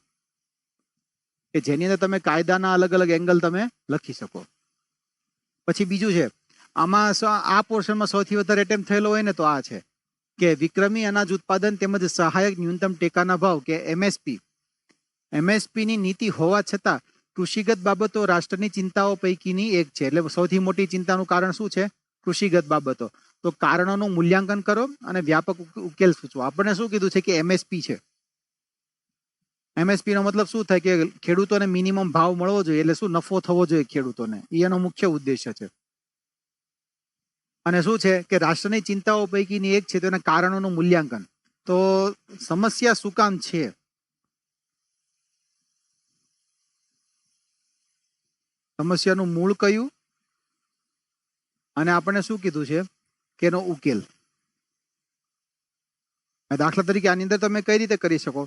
કે જેની અંદર તમે કાયદાના અલગ અલગ એંગલ તમે લખી શકો. પછી બીજું છે આમાં આ પોર્શનમાં સૌથી વધારે એટેમ્પ થયેલો હોય ને તો આ છે કે વિક્રમી અનાજ ઉત્પાદન તેમજ સહાયક ન્યૂનતમ ટેકાના ભાવ કે MSP ની નીતિ હોવા છતાં કૃષિગત બાબતો રાષ્ટ્રની ચિંતાઓ પૈકીની એક છે. એટલે સૌથી મોટી ચિંતાનું કારણ શું છે? કૃષિગત બાબતો. તો કારણોનું મૂલ્યાંકન કરો અને વ્યાપક ઉકેલ સૂચવો. આપણને શું કીધું છે કે એમએસપી છે. એમએસપી નો મતલબ શું થાય કે ખેડૂતોને મિનિમમ ભાવ મળવો જોઈએ, એટલે શું નફો થવો જોઈએ ખેડૂતોને, એનો મુખ્ય ઉદ્દેશ્ય છે. અને શું છે કે રાષ્ટ્રની ચિંતાઓ પૈકીની એક છે તેના કારણોનું મૂલ્યાંકન. તો સમસ્યા શું કામ છે, સમસ્યાનું મૂળ કયું, અને આપણને શું કીધું છે કે એનો ઉકેલ. દાખલા તરીકે આની અંદર તમે કઈ રીતે કરી શકો,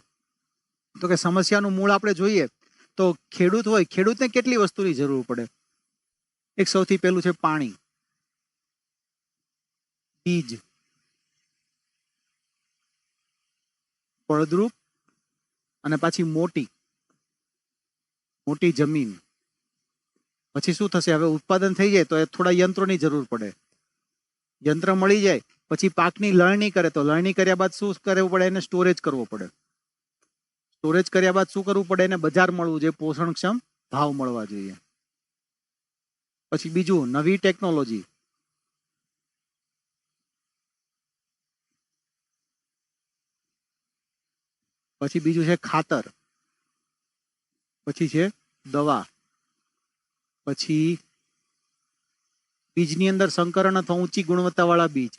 તો કે સમસ્યાનું મૂળ આપણે જોઈએ તો ખેડૂત હોય, ખેડૂતને કેટલી વસ્તુની જરૂર પડે. એક સૌથી પહેલું છે પાણી, બીજ, ફળદ્રુપ, અને પાછી મોટી જમીન. પછી શું થશે, હવે ઉત્પાદન થઈ જાય તો એ થોડા યંત્રોની જરૂર પડે. યંત્ર મળી જાય પછી પાકની લણણી કરે, તો લણણી કર્યા બાદ શું કરવું પડે, એને સ્ટોરેજ કરવો પડે. સ્ટોરેજ કર્યા બાદ શું કરવું પડે, એને બજાર મળવું જોઈએ, પોષણક્ષમ ભાવ મળવા જોઈએ. પછી બીજું નવી ટેકનોલોજી, પછી બીજું છે ખાતર, પછી છે દવા, પછી બીજની અંદર સંકરણ અથવા ઊંચી ગુણવત્તાવાળા બીજ.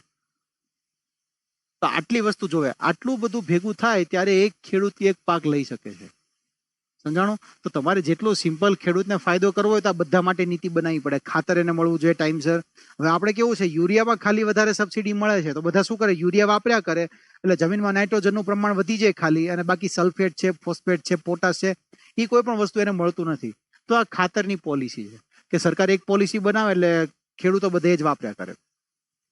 તો આટલી વસ્તુ જોવે, આટલું બધું ભેગું થાય ત્યારે એક ખેડૂત એક પાક લઈ શકે છે. સમજાણું? તો તમારે જેટલો સિમ્પલ ખેડૂતને ફાયદો કરવો હોય તો આ બધા માટે નીતિ બનાવવી પડે. ખાતર એને મળવું જોઈએ ટાઈમસર. હવે આપણે કેવું છે, યુરિયામાં ખાલી વધારે સબસિડી મળે છે તો બધા શું કરે, યુરિયા વાપર્યા કરે, એટલે જમીનમાં નાઇટ્રોજનનું પ્રમાણ વધી જાય ખાલી, અને બાકી સલ્ફેટ છે, ફોસ્ફેટ છે, પોટાશ છે, એ કોઈ પણ વસ્તુ એને મળતું નથી. તો આ ખાતરની પોલિસી છે કે સરકાર એક પોલિસી બનાવે એટલે ખેડૂતો બધે જ વાપર્યા કરે.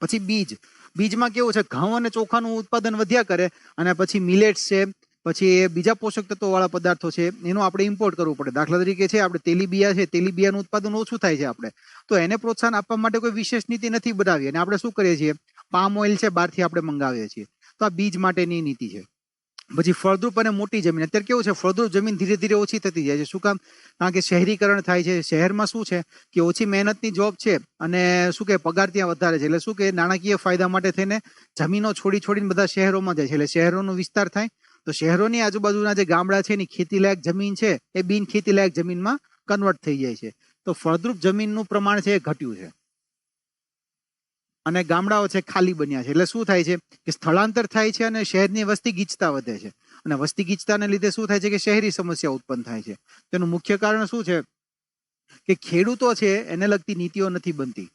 પછી બીજ, બીજમાં કેવું છે, ઘઉં અને ચોખાનું ઉત્પાદન વધ્યા કરે, અને પછી મિલેટ્સ છે, પછી એ બીજા પોષક તત્વો વાળા પદાર્થો છે એનું આપણે ઇમ્પોર્ટ કરવું પડે. દાખલા તરીકે છે આપણે તેલીબિયા છે, તેલીબિયાનું ઉત્પાદન ઓછું થાય છે આપણે, તો એને પ્રોત્સાહન આપવા માટે કોઈ વિશેષ નીતિ નથી બનાવી, અને આપણે શું કરીએ છીએ, પામ ઓઇલ છે બહારથી આપણે મંગાવીએ છીએ. તો આ બીજ માટેની નીતિ છે. પછી ફળદ્રુપ અને મોટી જમીન, અત્યારે કેવું છે, ફળદ્રુપ જમીન ધીરે ધીરે ઓછી થતી જાય છે. શું કામ? કારણ કે શહેરીકરણ થાય છે. શહેરમાં શું છે કે ઓછી મહેનતની જોબ છે, અને શું કે પગાર ત્યાં વધારે છે, એટલે શું કે નાણાકીય ફાયદા માટે થઈને જમીનો છોડીને બધા શહેરોમાં જાય છે, એટલે શહેરોનો વિસ્તાર થાય. તો શહેરોની આજુબાજુના જે ગામડા છે એની ખેતીલાયક જમીન છે એ બિન ખેતીલાયક જમીનમાં કન્વર્ટ થઈ જાય છે. તો ફળદ્રુપ જમીનનું પ્રમાણ છે એ ઘટ્યું છે, અને ગામડાઓ છે ખાલી બન્યા છે. એટલે શું થાય છે કે સ્થળાંતર થાય છે, અને શહેરની વસ્તી ગીચતા વધે છે, અને વસ્તી ગીચતાને લીધે શું થાય છે કે શહેરી સમસ્યા ઉત્પન્ન થાય છે. તેનું મુખ્ય કારણ શું છે કે ખેડૂતો છે એને લગતી નીતિઓ નથી બનતી,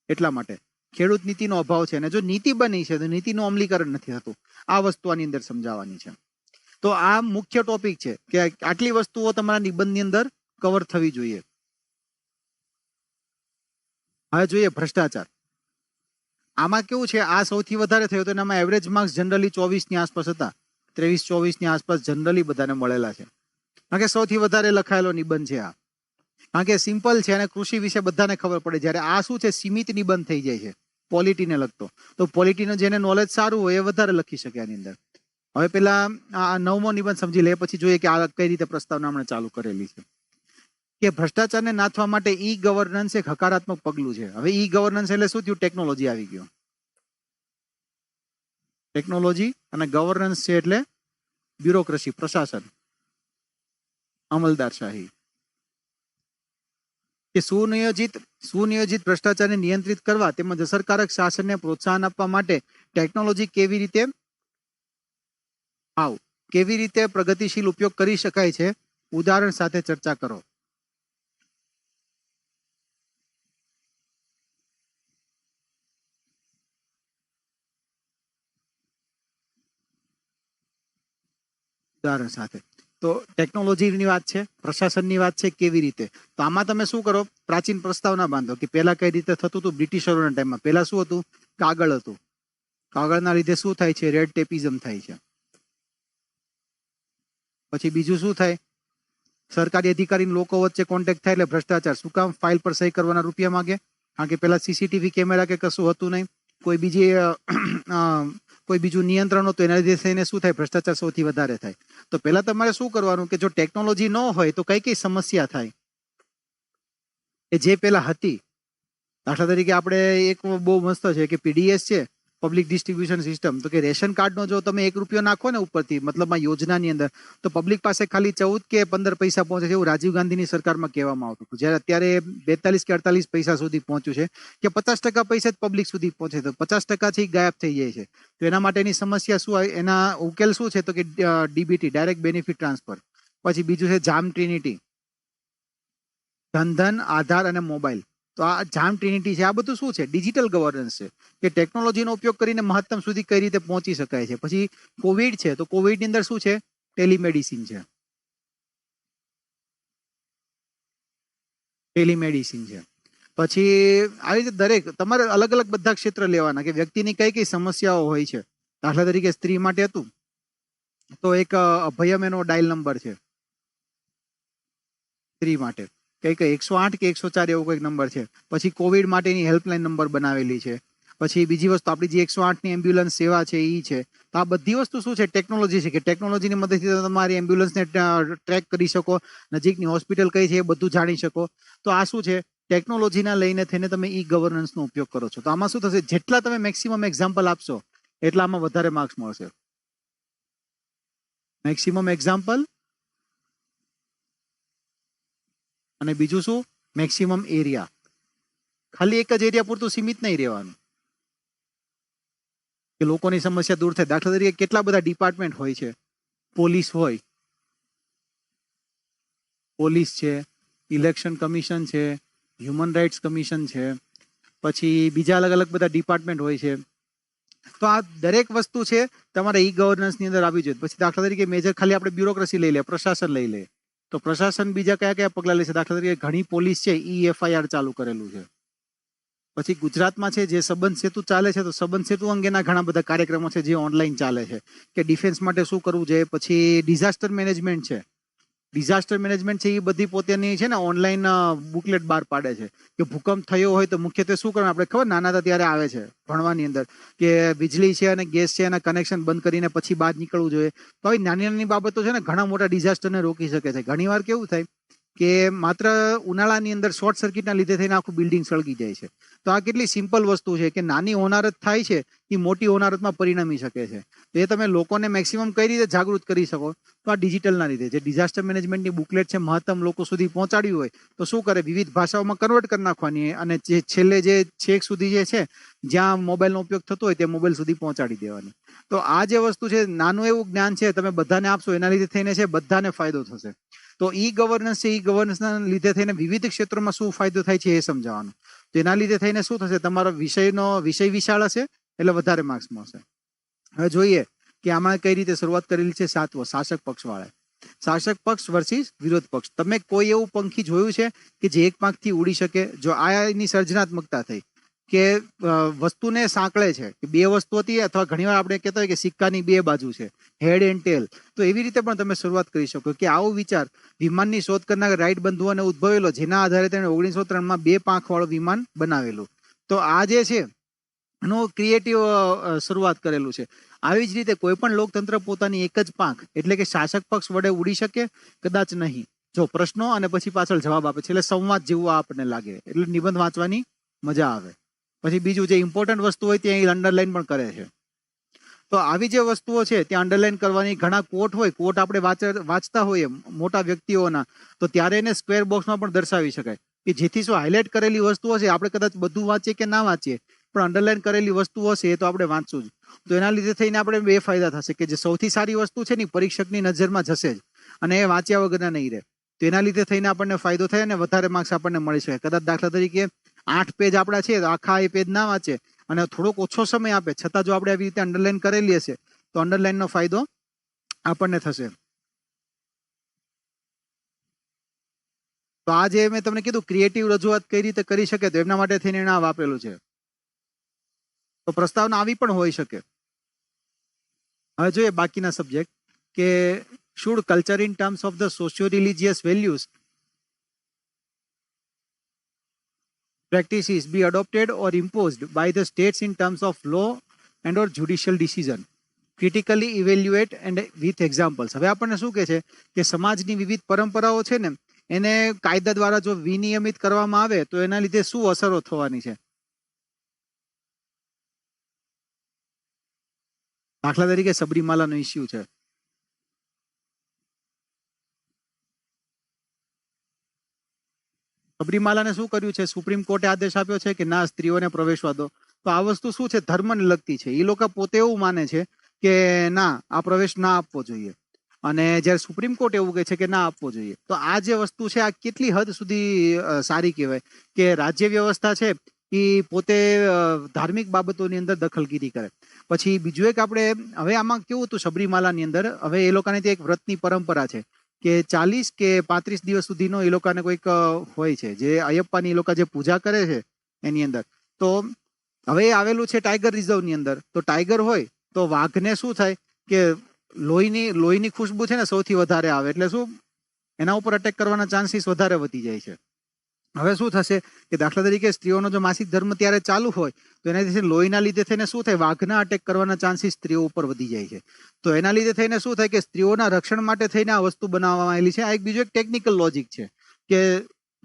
એટલા માટે ખેડૂત નીતિનો અભાવ છે. અને જો નીતિ બની છે તો નીતિનું અમલીકરણ નથી થતું. આ વસ્તુ આની અંદર સમજાવવાની છે. તો આ મુખ્ય ટોપિક છે કે આટલી વસ્તુઓ તમારા નિબંધની અંદર કવર થવી જોઈએ. હવે જોઈએ ભ્રષ્ટાચાર. આમાં કેવું છે, આ સૌથી વધારે થયો તો એનામાં એવરેજ માર્ક્સ જનરલી 24 ની આસપાસ હતા, 23-24 ની આસપાસ જનરલી બધાને મળેલા છે. કારણ કે સૌથી વધારે લખાયેલો નિબંધ છે આ, કારણ કે સિમ્પલ છે અને કૃષિ વિશે બધાને ખબર પડે. જ્યારે આ શું છે, સીમિત નિબંધ થઈ જાય છે પોલિટીને લગતો. તો પોલિટીનો જેને નોલેજ સારું હોય એ વધારે લખી શકે આની અંદર. હવે પેલા આ 9મો નિબંધ સમજી લે, પછી જોઈએ કે આ કઈ રીતે પ્રસ્તાવના આપણે ચાલુ કરેલી છે. કે ભ્રષ્ટાચારને નાથવા માટે ઈ ગવર્નન્સ એક હકારાત્મક પગલું છે. હવે ઈ ગવર્નન્સ એટલે શું થયું, ટેકનોલોજી આવી ગયો. ટેકનોલોજી અને ગવર્નન્સ છે એટલે બ્યુરોક્રેસી, પ્રશાસન, અમલદારશાહી. કે સુનિયોજિત ભ્રષ્ટાચારને નિયંત્રિત કરવા તેમજ અસરકારક શાસનને પ્રોત્સાહન આપવા માટે ટેકનોલોજી કેવી રીતે પ્રગતિશીલ ઉપયોગ કરી શકાય છે, ઉદાહરણ સાથે ચર્ચા કરો. ઉદાહરણ સાથે. તો ટેકનોલોજીની વાત છે, પ્રશાસનની વાત છે, કેવી રીતે. તો આમાં તમે શું કરો, પ્રાચીન પ્રસ્તાવના બાંધો કે પહેલા કઈ રીતે થતું હતું બ્રિટિશરોના ટાઈમમાં. પહેલા શું હતું, કાગળ હતું. કાગળના લીધે શું થાય છે, રેડ ટેપિઝમ થાય છે. પછી બીજું શું થાય, સરકારી અધિકારી લોકો વચ્ચે કોન્ટેક્ટ થાય એટલે ભ્રષ્ટાચાર. શું કામ, ફાઇલ પર સહી કરવાના રૂપિયા માંગે. કારણ કે પેલા સીસીટીવી કેમેરા કે કશું હતું નહીં, કોઈ બીજું નિયંત્રણ હતું, એના લીધે થઈને શું થાય, ભ્રષ્ટાચાર સૌથી વધારે થાય. તો પહેલા તમારે શું કરવાનું કે જો ટેકનોલોજી ન હોય તો કઈ કઈ સમસ્યા થાય કે જે પેલા હતી. દાખલા તરીકે આપણે એક બહુ મસ્ત છે કે પીડીએસ છે, પબ્લિક ડિસ્ટ્રીબ્યુશન સિસ્ટમ, તો કે રેશન કાર્ડનો જો તમે 1 રૂપિયો નાખો ને ઉપરથી, મતલબમાં યોજનાની અંદર, તો પબ્લિક પાસે ખાલી 14 કે 15 પૈસા પહોંચે છે, એવું રાજીવ ગાંધીની સરકારમાં કહેવામાં આવતું હતું. જ્યારે અત્યારે 42 કે 48 પૈસા સુધી પહોંચ્યું છે, કે 50% પૈસા જ પબ્લિક સુધી પહોંચે, તો 50% થી ગાયબ થઈ જાય છે. તો એના માટેની સમસ્યા શું આવે, એના ઉકેલ શું છે, તો કે ડીબીટી, ડાયરેક્ટ બેનિફિટ ટ્રાન્સફર. પછી બીજું છે જામ ટ્રિનિટી, જનધન, આધાર અને મોબાઈલ. તો આ જામ ટ્રિનિટી છે, આ બધું શું છે, ડિજિટલ ગવર્નન્સ છે, કે ટેકનોલોજીનો ઉપયોગ કરીને મહત્તમ સુધી કઈ રીતે પહોંચી શકાય છે. પછી કોવિડ છે, તો કોવિડની અંદર શું છે, ટેલિમેડિસિન છે, ટેલિમેડિસિન છે. પછી આવી રીતે દરેક તમારે અલગ અલગ બધા ક્ષેત્ર લેવાના, કે વ્યક્તિની કઈ કઈ સમસ્યાઓ હોય છે. દાખલા તરીકે સ્ત્રી માટે હતું તો એક અભયમ એનો ડાયલ નંબર છે સ્ત્રી માટે, કંઈક 108 કે 104 એવો કંઈક નંબર છે. પછી કોવિડ માટેની હેલ્પલાઇન નંબર બનાવેલી છે. પછી બીજી વસ્તુ આપણી જે 108 ની એમ્બ્યુલન્સ સેવા છે એ છે. તો આ બધી વસ્તુ શું છે, ટેકનોલોજી છે, કે ટેકનોલોજીની મદદથી તમારી એમ્બ્યુલન્સને ટ્રેક કરી શકો, નજીકની હોસ્પિટલ કઈ છે એ બધું જાણી શકો. તો આ શું છે, ટેકનોલોજીના લઈને થઈને તમે ઈ ગવર્નન્સનો ઉપયોગ કરો છો. તો આમાં શું થશે, જેટલા તમે મેક્સિમમ એક્ઝામ્પલ આપશો એટલા આમાં વધારે માર્ક્સ મળશે. મેક્સિમમ એક્ઝામ્પલ અને બીજું શું, મેક્સિમમ એરિયા. ખાલી એક જ એરિયા પૂરતું સીમિત નહીં રહેવાનું, કે લોકોની સમસ્યા દૂર થાય. દાખલા તરીકે કેટલા બધા ડિપાર્ટમેન્ટ હોય છે, પોલીસ હોય, પોલીસ છે, ઇલેક્શન કમિશન છે, હ્યુમન રાઇટ્સ કમિશન છે, પછી બીજા અલગ અલગ બધા ડિપાર્ટમેન્ટ હોય છે. તો આ દરેક વસ્તુ છે તમારે ઈ ગવર્નન્સની અંદર આવી જોઈએ. પછી દાખલા તરીકે મેજર ખાલી આપણે બ્યુરોક્રેસી લઈ લે, પ્રશાસન લઈ લે, તો પ્રશાસન બીજા કયા કયા પગલાં લેશે. દાખલા તરીકે ઘણી પોલીસ છે FIR ચાલુ કરેલું છે. પછી ગુજરાતમાં છે જે સંબંધ સેતુ ચાલે છે, તો સંબંધ સેતુ અંગેના ઘણા બધા કાર્યક્રમો છે જે ઓનલાઈન ચાલે છે, કે ડિફેન્સ માટે શું કરવું જોઈએ. પછી ડિઝાસ્ટર મેનેજમેન્ટ છે, ડિઝાસ્ટર મેનેજમેન્ટ છે એ બધી પોતાની છે ને ઓનલાઈન બુકલેટ બહાર પાડે છે, કે ભૂકંપ થયો હોય તો મુખ્યત્વે શું કરવાનું. આપણે ખબર નાના હતા ત્યારે આવે છે ભણવાની અંદર, કે વીજળી છે અને ગેસ છે એના કનેક્શન બંધ કરીને પછી બહાર નીકળવું જોઈએ. તો આવી નાની નાની બાબતો છે ને ઘણા મોટા ડિઝાસ્ટરને રોકી શકે છે. ઘણીવાર કેવું થાય કે માત્ર ઉનાળાની અંદર શોર્ટ સર્કિટના લીધે થઈને આખું બિલ્ડિંગ સળગી જાય છે. તો આ કેટલી સિમ્પલ વસ્તુ છે, કે નાની હોનારત થાય છે એ મોટી હોનારતમાં પરિણમી શકે છે. તો એ તમે લોકોને મેક્સિમમ કઈ રીતે જાગૃત કરી શકો, તો આ ડિજિટલના લીધે. જે ડિઝાસ્ટર મેનેજમેન્ટની બુકલેટ છે મહત્તમ લોકો સુધી પહોંચાડ્યું હોય તો શું કરે, વિવિધ ભાષાઓમાં કન્વર્ટ કરી નાખવાની, અને જે છેલ્લે જે છેક સુધી જે છે જ્યાં મોબાઈલનો ઉપયોગ થતો હોય તે મોબાઈલ સુધી પહોંચાડી દેવાની. તો આ જે વસ્તુ છે, નાનું એવું જ્ઞાન છે, તમે બધાને આપશો એના લીધે થઈને છે બધાને ફાયદો થશે. તો ઈ ગવર્નન્સ છે, ઈ ગવર્નન્સના લીધે થઈને વિવિધ ક્ષેત્રોમાં શું ફાયદો થાય છે એ સમજાવવાનું. તો એના લીધે થઈને શું થશે, તમારો વિષય વિશાળ હશે એટલે વધારે માર્ક્સ મળશે. હવે જોઈએ કે આમાં કઈ રીતે શરૂઆત કરેલી છે. 7 શાસક પક્ષ વાળા, શાસક પક્ષ વર્સિસ વિરોધ પક્ષ. તમે કોઈ એવું પંખી જોયું છે કે જે એક પાંખથી ઉડી શકે? જો આ એની સર્જનાત્મકતા થઈ, કે વસ્તુને સાંકળે છે, કે બે વસ્તુ હતી, અથવા ઘણીવાર આપણે કહેતા હોય કે સિક્કાની બે બાજુ છે, હેડ એન્ડ ટેલ. તો એવી રીતે પણ તમે શરૂઆત કરી શકો, કે આવો વિચાર વિમાનની શોધ કરનાર રાઈટ બંધુઓને ઉદ્ભવેલો, જેના આધારે તેણે 1903માં 2 પાંખવાળું વિમાન બનાવેલું. તો આ જે છે એનું ક્રિએટિવ શરૂઆત કરેલું છે. આવી જ રીતે કોઈ પણ લોકતંત્ર પોતાની એક જ પાંખ એટલે કે શાસક પક્ષ વડે ઉડી શકે? કદાચ નહીં. જો પ્રશ્નો અને પછી પાછળ જવાબ આપે છે, એટલે સંવાદ જેવું આપણને લાગે, એટલે નિબંધ વાંચવાની મજા આવે. પછી બીજું જે ઇમ્પોર્ટન્ટ વસ્તુ હોય ત્યાં અંડરલાઈન પણ કરે છે. તો આવી જે વસ્તુઓ છે ત્યાં અંડરલાઈન કરવાની. ઘણા કોટ હોય, કોટ આપણે વાંચતા હોઈએ મોટા વ્યક્તિઓના, તો ત્યારે એને સ્ક્વેર બોક્સમાં પણ દર્શાવી શકાય, કે જેથી શું હાઇલાઇટ કરેલી વસ્તુઓ છે આપણે કદાચ બધું વાંચીએ કે ના વાંચીએ, પણ અંડરલાઈન કરેલી વસ્તુઓ છે એ તો આપણે વાંચશું જ. તો એના લીધે થઈને આપણે બે ફાયદા થશે, કે જે સૌથી સારી વસ્તુ છે ને પરીક્ષકની નજરમાં જશે જ, અને એ વાંચ્યા વગરના નહીં રહે. તો એના લીધે થઈને આપણને ફાયદો થાય અને વધારે માર્ક્સ આપણને મળી શકે. કદાચ દાખલા તરીકે 8 પેજ આપણા છે, તો આખા એ પેજ ના વાંચે અને થોડોક ઓછો સમય આપે, છતાં જો આપણે આવી રીતે અંડરલાઈન કરેલી હશે તો અંડરલાઈનનો ફાયદો આપણને થશે. તો આ જે મેં તમને કીધું ક્રિએટિવ રજૂઆત કઈ રીતે કરી શકે, તો એમના માટે થઈને એને આ વાપરેલું છે. તો પ્રસ્તાવના આવી પણ હોઈ શકે. હવે જોઈએ બાકીના સબ્જેક્ટ, કે should culture in terms of the socio-religious values practices be adopted or imposed by the states in terms of law and or judicial decision. Critically evaluate and with examples. હવે આપણને શું કહે છે કે સમાજની વિવિધ પરંપરાઓ છે ને એને કાયદા દ્વારા જો વિનિયમિત કરવામાં આવે તો એના લીધે શું અસરો થવાની છે? દાખલા તરીકે સબરીમાલાનો ઇસ્યુ છે. સબરીમાલાને શું કર્યું છે? સુપ્રીમ કોર્ટે આદેશ આપ્યો છે કે ના, સ્ત્રીઓને પ્રવેશવા દો. તો આ વસ્તુ શું છે? ધર્મને લગતી છે. એ લોકો પોતે એવું માને છે કે ના, આ પ્રવેશ ના આપવો જોઈએ, અને જ્યારે સુપ્રીમ કોર્ટ એવું કહે છે કે ના આપવો જોઈએ, તો આ જે વસ્તુ છે આ કેટલી હદ સુધી સારી કહેવાય કે રાજ્ય વ્યવસ્થા છે એ પોતે ધાર્મિક બાબતોની અંદર દખલગીરી કરે. પછી બીજું એક આપણે હવે આમાં કેવું હતું સબરીમાલાની અંદર, હવે એ લોકોને ત્યાં એક વ્રતની પરંપરા છે કે 40 કે 35 દિવસ સુધીનો એ લોકોને કોઈક હોય છે જે અયપ્પાની એ લોકો જે પૂજા કરે છે એની અંદર. તો હવે એ આવેલું છે ટાઈગર રિઝર્વની અંદર. તો ટાઈગર હોય તો વાઘને શું થાય કે લોહીની ખુશ્બુ છે ને સૌથી વધારે આવે, એટલે શું એના ઉપર અટેક કરવાના ચાન્સીસ વધારે વધી જાય છે. હવે શું થશે કે દાખલા તરીકે સ્ત્રીઓનો જો માસિક ધર્મ ત્યારે ચાલુ હોય તો એનાથી લોહીના લીધે થઈને શું થાય, વાઘના અટેક કરવાના ચાન્સીસ સ્ત્રીઓ ઉપર વધી જાય છે. તો એના લીધે થઈને શું થાય કે સ્ત્રીઓના રક્ષણ માટે થઈને આ વસ્તુ બનાવવામાં આવેલી છે. આ એક બીજું એક ટેકનિકલ લોજિક છે કે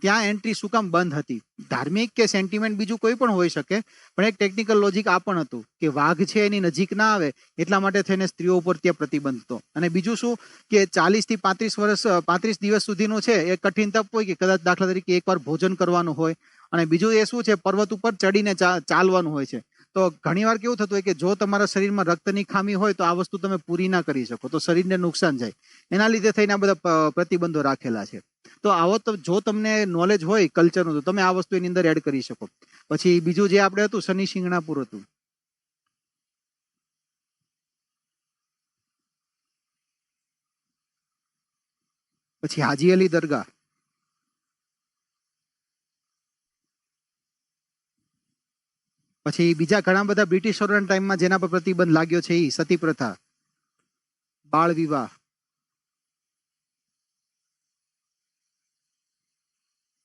ત્યાં એન્ટ્રી શું કામ બંધ હતી. ધાર્મિક કે સેન્ટિમેન્ટ બીજું કોઈ પણ હોઈ શકે, પણ એક ટેકનિકલ લોજિક આ પણ હતું કે વાઘ છે એની નજીક ના આવે એટલા માટે થઈને સ્ત્રીઓ ઉપર ત્યાં પ્રતિબંધ હતો. અને બીજું શું કે 40 થી 35 દિવસ સુધીનું છે એ કઠિન તપ હોય કે કદાચ દાખલા તરીકે એકવાર ભોજન કરવાનું હોય, અને બીજું એ શું છે પર્વત ઉપર ચડીને ચાલવાનું હોય છે. તો ઘણીવાર કેવું થતું હોય કે જો તમારા શરીરમાં રક્તની ખામી હોય તો આ વસ્તુ તમે પૂરી ના કરી શકો, તો શરીરને નુકસાન જાય. એના લીધે થઈને આ બધા પ્રતિબંધો રાખેલા છે. તો આવો તો જો તમને નોલેજ હોય કલ્ચરનું તો તમે આ વસ્તુ એની અંદર એડ કરી શકો. પછી બીજું જે આપણે હતું શનિ શિંગણાપુર હતું. પછી હાજી અલી દરગાહ, પછી બીજા ઘણા બધા બ્રિટિશરોના ટાઈમમાં જેના પર પ્રતિબંધ લાગ્યો છે એ સતી પ્રથા, બાળ વિવાહ,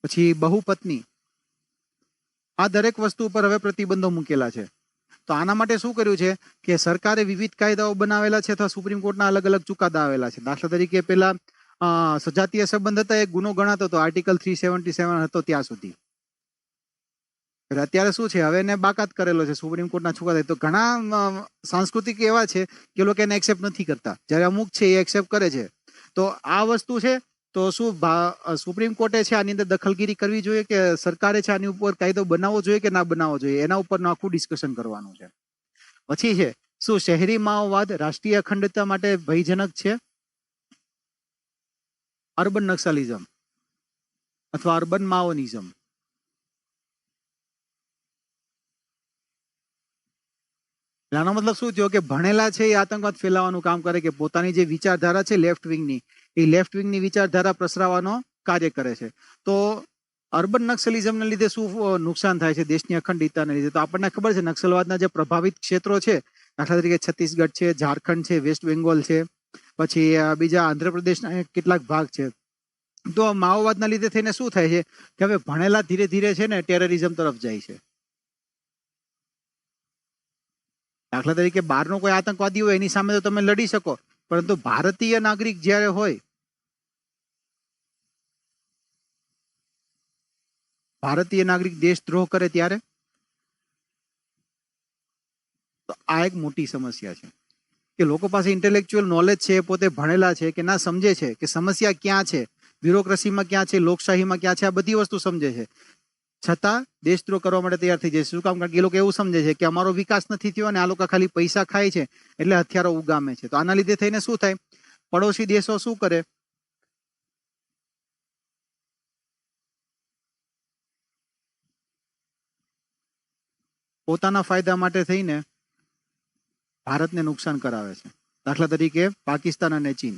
પછી બહુપત્ની, આ દરેક વસ્તુ ઉપર હવે પ્રતિબંધો મૂકેલા છે. તો આના માટે શું કર્યું છે કે સરકારે વિવિધ કાયદાઓ બનાવેલા છે અથવા સુપ્રીમ કોર્ટના અલગ અલગ ચુકાદા આવેલા છે. દાખલા તરીકે પેલા સજાતીય સંબંધ હતા એ ગુનો ગણાતો હતો, આર્ટિકલ 377 હતો ત્યાં સુધી. અત્યારે શું છે હવે એને બાકાત કરેલો છે સુપ્રીમ કોર્ટના ચુકાદા. તો ઘણા સાંસ્કૃતિક એવા છે કે લોકો એને એક્સેપ્ટ નથી કરતા, જ્યારે અમુક છે એ એક્સેપ્ટ કરે છે. તો આ વસ્તુ છે તો શું સુપ્રીમ કોર્ટે છે આની અંદર દખલગીરી કરવી જોઈએ કે સરકારે છે આની ઉપર કાયદો બનાવવો જોઈએ કે ના બનાવવો જોઈએ, એના ઉપર આખું ડિસ્કશન કરવાનું છે. પછી છે શું શહેરી માઓવાદ રાષ્ટ્રીય અખંડતા માટે ભયજનક છે? અર્બન નક્સલિઝમ અથવા અર્બન માઓનિઝમ. આનો મતલબ શું થયો કે ભણેલા છે એ આતંકવાદ ફેલાવવાનું કામ કરે, કે પોતાની જે વિચારધારા છે લેફ્ટ વિંગની, એ લેફ્ટ વિંગની વિચારધારા પ્રસરાવવાનો કાર્ય કરે છે. તો અર્બન નક્સલિઝમને લીધે શું નુકસાન થાય છે દેશની અખંડિતતાને લીધે? તો આપણને ખબર છે નક્સલવાદના જે પ્રભાવિત ક્ષેત્રો છે દાખલા તરીકે છત્તીસગઢ છે, ઝારખંડ છે, વેસ્ટ બેંગોલ છે, પછી બીજા આંધ્રપ્રદેશના કેટલાક ભાગ છે. તો માઓવાદના લીધે થઈને શું થાય છે કે હવે ભણેલા ધીરે ધીરે છે ને ટેરરિઝમ તરફ જાય છે. દાખલા તરીકે બહારનો કોઈ આતંકવાદી હોય એની સામે તો તમે લડી શકો, પરંતુ ભારતીય નાગરિક જ્યારે હોય, ભારતીય નાગરિક દેશદ્રોહ કરે ત્યારે, તો આ એક મોટી સમસ્યા છે કે લોકો પાસે ઇન્ટેલેક્ચ્યુઅલ નોલેજ છે, પોતે ભણેલા છે કે ના સમજે છે કે સમસ્યા ક્યાં છે, બ્યુરોક્રેસીમાં ક્યાં છે, લોકશાહીમાં ક્યાં છે, આ બધી વસ્તુ સમજે છે, છતાં દેશદ્રોહ કરવા માટે તૈયાર થઈ જાય. શું કામ? કારણ કે એ લોકો એવું સમજે છે કે અમારો વિકાસ નથી થયો અને આ લોકો ખાલી પૈસા ખાય છે એટલે હથિયારો ઉગામે છે. તો આના લીધે થઈને શું થાય, પડોશી દેશો શું કરે, પોતાના ફાયદા માટે થઈને ભારતને નુકસાન કરાવે છે. દાખલા તરીકે પાકિસ્તાન અને ચીન,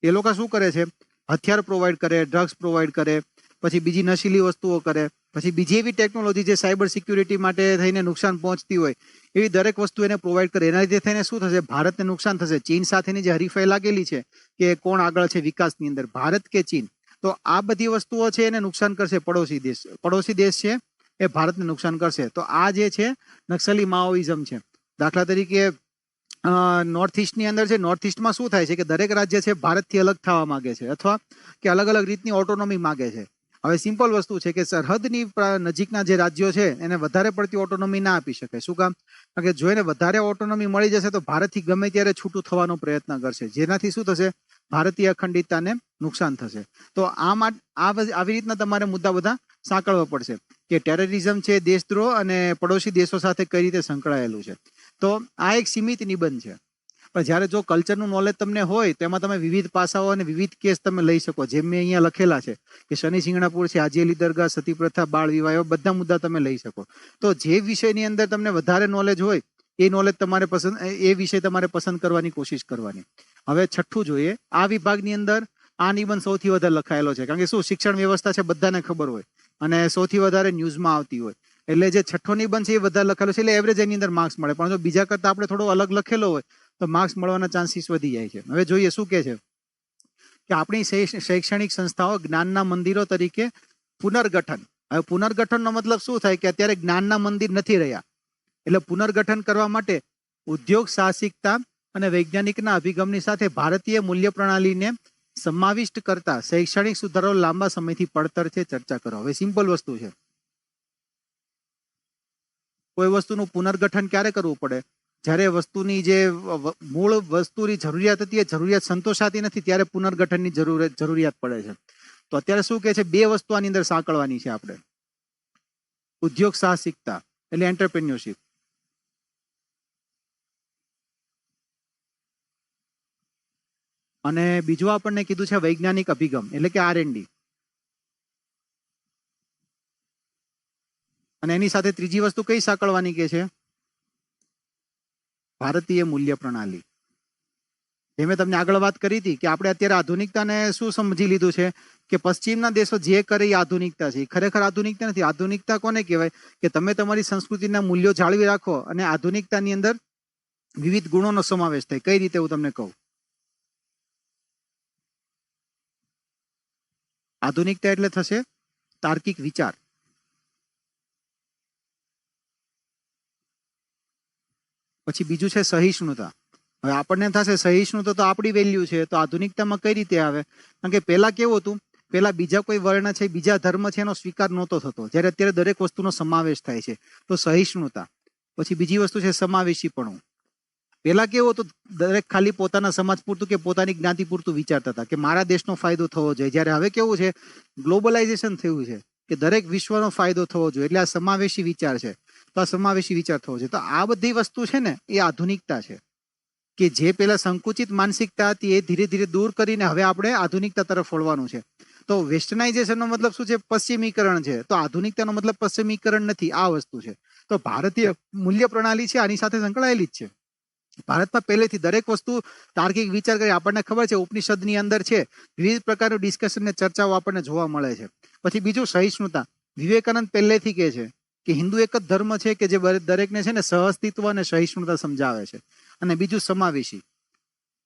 એ લોકો શું કરે છે, હથિયાર પ્રોવાઈડ કરે, ડ્રગ્સ પ્રોવાઈડ કરે, પછી બીજી નશીલી વસ્તુઓ કરે, પછી બીજી એવી ટેકનોલોજી જે સાયબર સિક્યુરિટી માટે થઈને નુકસાન પહોંચતી હોય એવી દરેક વસ્તુ એને પ્રોવાઈડ કરે. એના લીધે થઈને શું થશે, ભારતને નુકસાન થશે. ચીન સાથેની જે હરીફાઈ લાગેલી છે કે કોણ આગળ છે વિકાસની અંદર, ભારત કે ચીન, તો આ બધી વસ્તુઓ છે એને નુકસાન કરશે. પડોશી દેશ છે એ ભારતને નુકસાન કરશે. તો આ જે છે નક્સલી માઓઇઝમ છે. દાખલા તરીકે નોર્થ ઈસ્ટની અંદર છે, નોર્થ ઈસ્ટમાં શું થાય છે કે દરેક રાજ્ય છે ભારતથી અલગ થવા માંગે છે, અથવા કે અલગ અલગ રીતની ઓટોનોમી માંગે છે. હવે સિમ્પલ વસ્તુ છે કે સરહદની નજીકના જે રાજ્યો છે એને વધારે પડતી ઓટોનોમી ના આપી શકે. શું કામ? કારણ કે જો એને વધારે ઓટોનોમી મળી જશે તો ભારતથી ગમે ત્યારે છૂટું થવાનો પ્રયત્ન કરશે, જેનાથી શું થશે? ભારતીય અખંડિતતાને નુકસાન થશે. તો આવી રીતના તમારે મુદ્દા બધા સાંકળવા પડશે કે ટેરરિઝમ છે, દેશદ્રોહ અને પડોશી દેશો સાથે કઈ રીતે સંકળાયેલું છે. તો આ એક સીમિત નિબંધ છે. પણ જ્યારે જો કલ્ચરનું નોલેજ તમને હોય તો એમાં તમે વિવિધ પાસાઓ અને વિવિધ કેસ તમે લઈ શકો. જેમ મેં અહીંયા લખેલા છે કે શનિ સિંગણાપુર છે, હાજી અલી દરગાહ, સતી પ્રથા, બાળ વિવાહ, એવા બધા મુદ્દા તમે લઈ શકો. તો જે વિષયની અંદર તમને વધારે નોલેજ હોય એ નોલેજ તમારે એ વિષય તમારે પસંદ કરવાની કોશિશ કરવાની. હવે છઠ્ઠું જોઈએ. આ વિભાગની અંદર આ નિબંધ સૌથી વધારે લખાયેલો છે, કારણ કે શું શિક્ષણ વ્યવસ્થા છે બધાને ખબર હોય અને સૌથી વધારે ન્યૂઝમાં આવતી હોય, એટલે જે છઠ્ઠો નિબંધ છે એ વધારે લખેલો છે, એટલે એવરેજ એની અંદર માર્ક્સ મળે. પણ જો બીજા કરતા આપણે થોડો અલગ લખેલો હોય તો માર્ક્સ મળવાના ચાન્સીસ વધી જાય છે. હવે જોઈએ શું કે છે કે આપણી શૈક્ષણિક સંસ્થાઓ જ્ઞાનના મંદિરો તરીકે પુનર્ગઠન. હવે પુનર્ગઠનનો મતલબ શું થાય કે અત્યારે જ્ઞાનના મંદિર નથી રહ્યા, એટલે પુનર્ગઠન કરવા માટે ઉદ્યોગ સાહસિકતા અને વૈજ્ઞાનિકના અભિગમની સાથે ભારતીય મૂલ્ય પ્રણાલીને સમાવિષ્ટ કરતા શૈક્ષણિક સુધારો લાંબા સમયથી પડતર છે, ચર્ચા કરો. હવે સિમ્પલ વસ્તુ છે, કોઈ વસ્તુનું પુનર્ગઠન ક્યારે કરવું પડે? જ્યારે વસ્તુની જે મૂળ વસ્તુની જરૂરિયાત હતી એ જરૂરિયાત સંતોષાતી નથી, ત્યારે પુનર્ગઠનની જરૂરિયાત પડે છે. તો અત્યારે શું કહે છે? બે વસ્તુ આની અંદર સાંકળવાની છે આપણે. ઉદ્યોગ સાહસિકતા એટલે એન્ટરપ્રેન્યોરશિપ, અને બીજું આપણને કીધું છે વૈજ્ઞાનિક અભિગમ એટલે કે R&D, અને એની સાથે ત્રીજી વસ્તુ કઈ સાંકળવાની કે છે? ભારતીય મૂલ્ય પ્રણાલી. જે મેં તમને આગળ વાત કરી હતી કે આપણે અત્યારે આધુનિકતાને શું સમજી લીધું છે કે પશ્ચિમના દેશો જે કરે એ આધુનિકતા છે. ખરેખર આધુનિકતા નથી. આધુનિકતા કોને કહેવાય? કે તમે તમારી સંસ્કૃતિના મૂલ્યો જાળવી રાખો અને આધુનિકતાની અંદર વિવિધ ગુણોનો સમાવેશ થાય. કઈ રીતે હું તમને કહું. આધુનિકતા એટલે થશે તાર્કિક વિચાર. પછી બીજું છે સહિષ્ણુતા. હવે આપણને થશે સહિષ્ણુતા તો આપણી વેલ્યુ છે, તો આધુનિકતામાં કઈ રીતે આવે? કારણ કે પહેલા કેવું હતું, પહેલા બીજા કોઈ વર્ણ છે, બીજા ધર્મ છે, એનો સ્વીકાર નહોતો થતો, જ્યારે અત્યારે દરેક વસ્તુનો સમાવેશ થાય છે, તો સહિષ્ણુતા. પછી બીજી વસ્તુ છે સમાવેશીપણું. પહેલા કેવું હતું, દરેક ખાલી પોતાના સમાજ પૂરતું કે પોતાની જ્ઞાતિ પૂરતું વિચારતા હતા કે મારા દેશનો ફાયદો થવો જોઈએ, જ્યારે હવે કેવું છે, ગ્લોબલાઇઝેશન થયું છે કે દરેક વિશ્વનો ફાયદો થવો જોઈએ, એટલે આ સમાવેશી વિચાર છે. તો આ સમાવેશી વિચાર થવો છે. તો આ બધી વસ્તુ છે ને એ આધુનિકતા છે, કે જે પેલા સંકુચિત માનસિકતા હતી એ ધીરે ધીરે દૂર કરીને હવે આપણે આધુનિકતા તરફ વળવાનું છે. તો વેસ્ટર્નાઇઝેશનનો મતલબ શું છે? પશ્ચિમીકરણ છે. તો આધુનિકતાનો મતલબ પશ્ચિમીકરણ નથી, આ વસ્તુ છે. તો ભારતીય મૂલ્ય પ્રણાલી છે આની સાથે સંકળાયેલી જ છે. ભારતમાં પહેલેથી દરેક વસ્તુ તાર્કિક વિચાર કરી. આપણને ખબર છે ઉપનિષદની અંદર છે વિવિધ પ્રકારનું ડિસ્કશન ને ચર્ચાઓ આપણને જોવા મળે છે. પછી બીજું સહિષ્ણુતા. વિવેકાનંદ પહેલેથી કહે છે કે હિન્દુ એક જ ધર્મ છે કે જે દરેકને છે ને સહઅસ્તિત્વ અને સહિષ્ણુતા સમજાવે છે. અને બીજું સમાવેશી.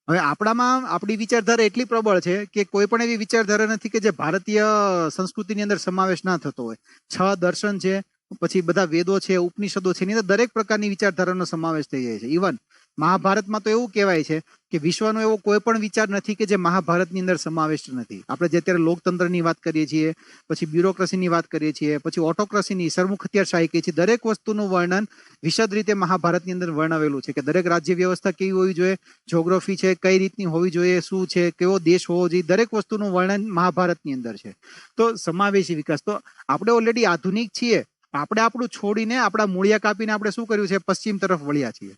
હવે આપણામાં આપણી વિચારધારા એટલી પ્રબળ છે કે કોઈ પણ એવી વિચારધારા નથી કે જે ભારતીય સંસ્કૃતિની અંદર સમાવેશ ના થતો હોય. 6 દર્શન છે, પછી બધા વેદો છે, ઉપનિષદો છે, એની અંદર દરેક પ્રકારની વિચારધારાનો સમાવેશ થઈ જાય છે. ઇવન મહાભારતમાં તો એવું કહેવાય છે કે વિશ્વનો એવો કોઈ પણ વિચાર નથી કે જે મહાભારતની અંદર સમાવેશ નથી. આપણે જે અત્યારે લોકતંત્રની વાત કરીએ છીએ, પછી બ્યુરોક્રેસીની વાત કરીએ છીએ, પછી ઓટોક્રેસીની, સરમુખત્યારશાહી કહીએ છીએ, દરેક વસ્તુનું વર્ણન વિશદ રીતે મહાભારતની અંદર વર્ણવેલું છે કે દરેક રાજ્ય વ્યવસ્થા કેવી હોવી જોઈએ, જ્યોગ્રાફી છે કઈ રીતની હોવી જોઈએ, શું છે, કેવો દેશ હોવો જોઈએ, દરેક વસ્તુનું વર્ણન મહાભારતની અંદર છે. તો સમાવેશી વિકાસ. તો આપણે ઓલરેડી આધુનિક છીએ, આપણે આપણું છોડીને આપણા મૂળિયા કાપીને આપણે શું કર્યું છે? પશ્ચિમ તરફ વળ્યા છીએ.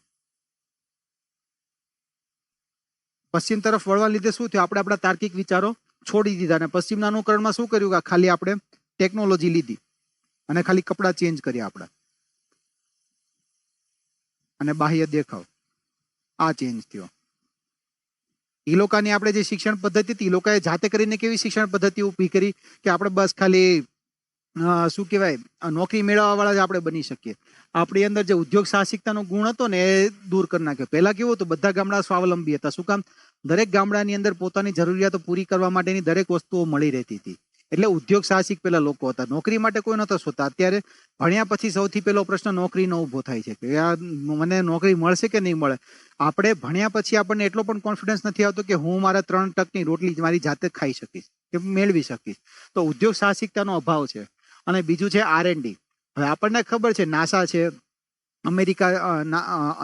પશ્ચિમ તરફ વળવા લીધે શું થયું? આપણે આપણા તાર્કિક વિચારો છોડી દીધા અને પશ્ચિમના અનુકરણમાં શું કર્યું કે ખાલી આપણે ટેકનોલોજી લીધી અને ખાલી કપડાં ચેન્જ કર્યા આપણા, અને બાહ્ય દેખાવ આ ચેન્જ થયો. એ લોકોની આપણે જે શિક્ષણ પદ્ધતિ હતી, એ લોકોએ જાતે કરીને કેવી શિક્ષણ પદ્ધતિ ઊભી કરી કે આપણે બસ ખાલી શું કહેવાય નોકરી મેળવવા વાળા જ આપણે બની શકીએ. આપણી અંદર જે ઉદ્યોગ સાહસિકતાનો ગુણ હતો ને એ દૂર કરી નાખ્યો. પહેલા કેવું હતું, બધા ગામડા સ્વાવલંબી હતા. શું કામ? દરેક ગામડાની અંદર પોતાની જરૂરિયાતો પૂરી કરવા માટેની દરેક વસ્તુઓ મળી રહેતી હતી. એટલે ઉદ્યોગ સાહસિક પેલા લોકો હતા, નોકરી માટે કોઈ નહોતા શોધતા. અત્યારે ભણ્યા પછી સૌથી પહેલો પ્રશ્ન નોકરીનો ઊભો થાય છે કે આ મને નોકરી મળશે કે નહીં મળે. આપણે ભણ્યા પછી આપણને એટલો પણ કોન્ફિડન્સ નથી આવતો કે હું મારા 3 ટકની રોટલી મારી જાતે ખાઈ શકીશ કે મેળવી શકીશ. તો ઉદ્યોગ સાહસિકતાનો અભાવ છે. અને બીજું છે R&D. હવે આપણને ખબર છે નાસા છે, અમેરિકા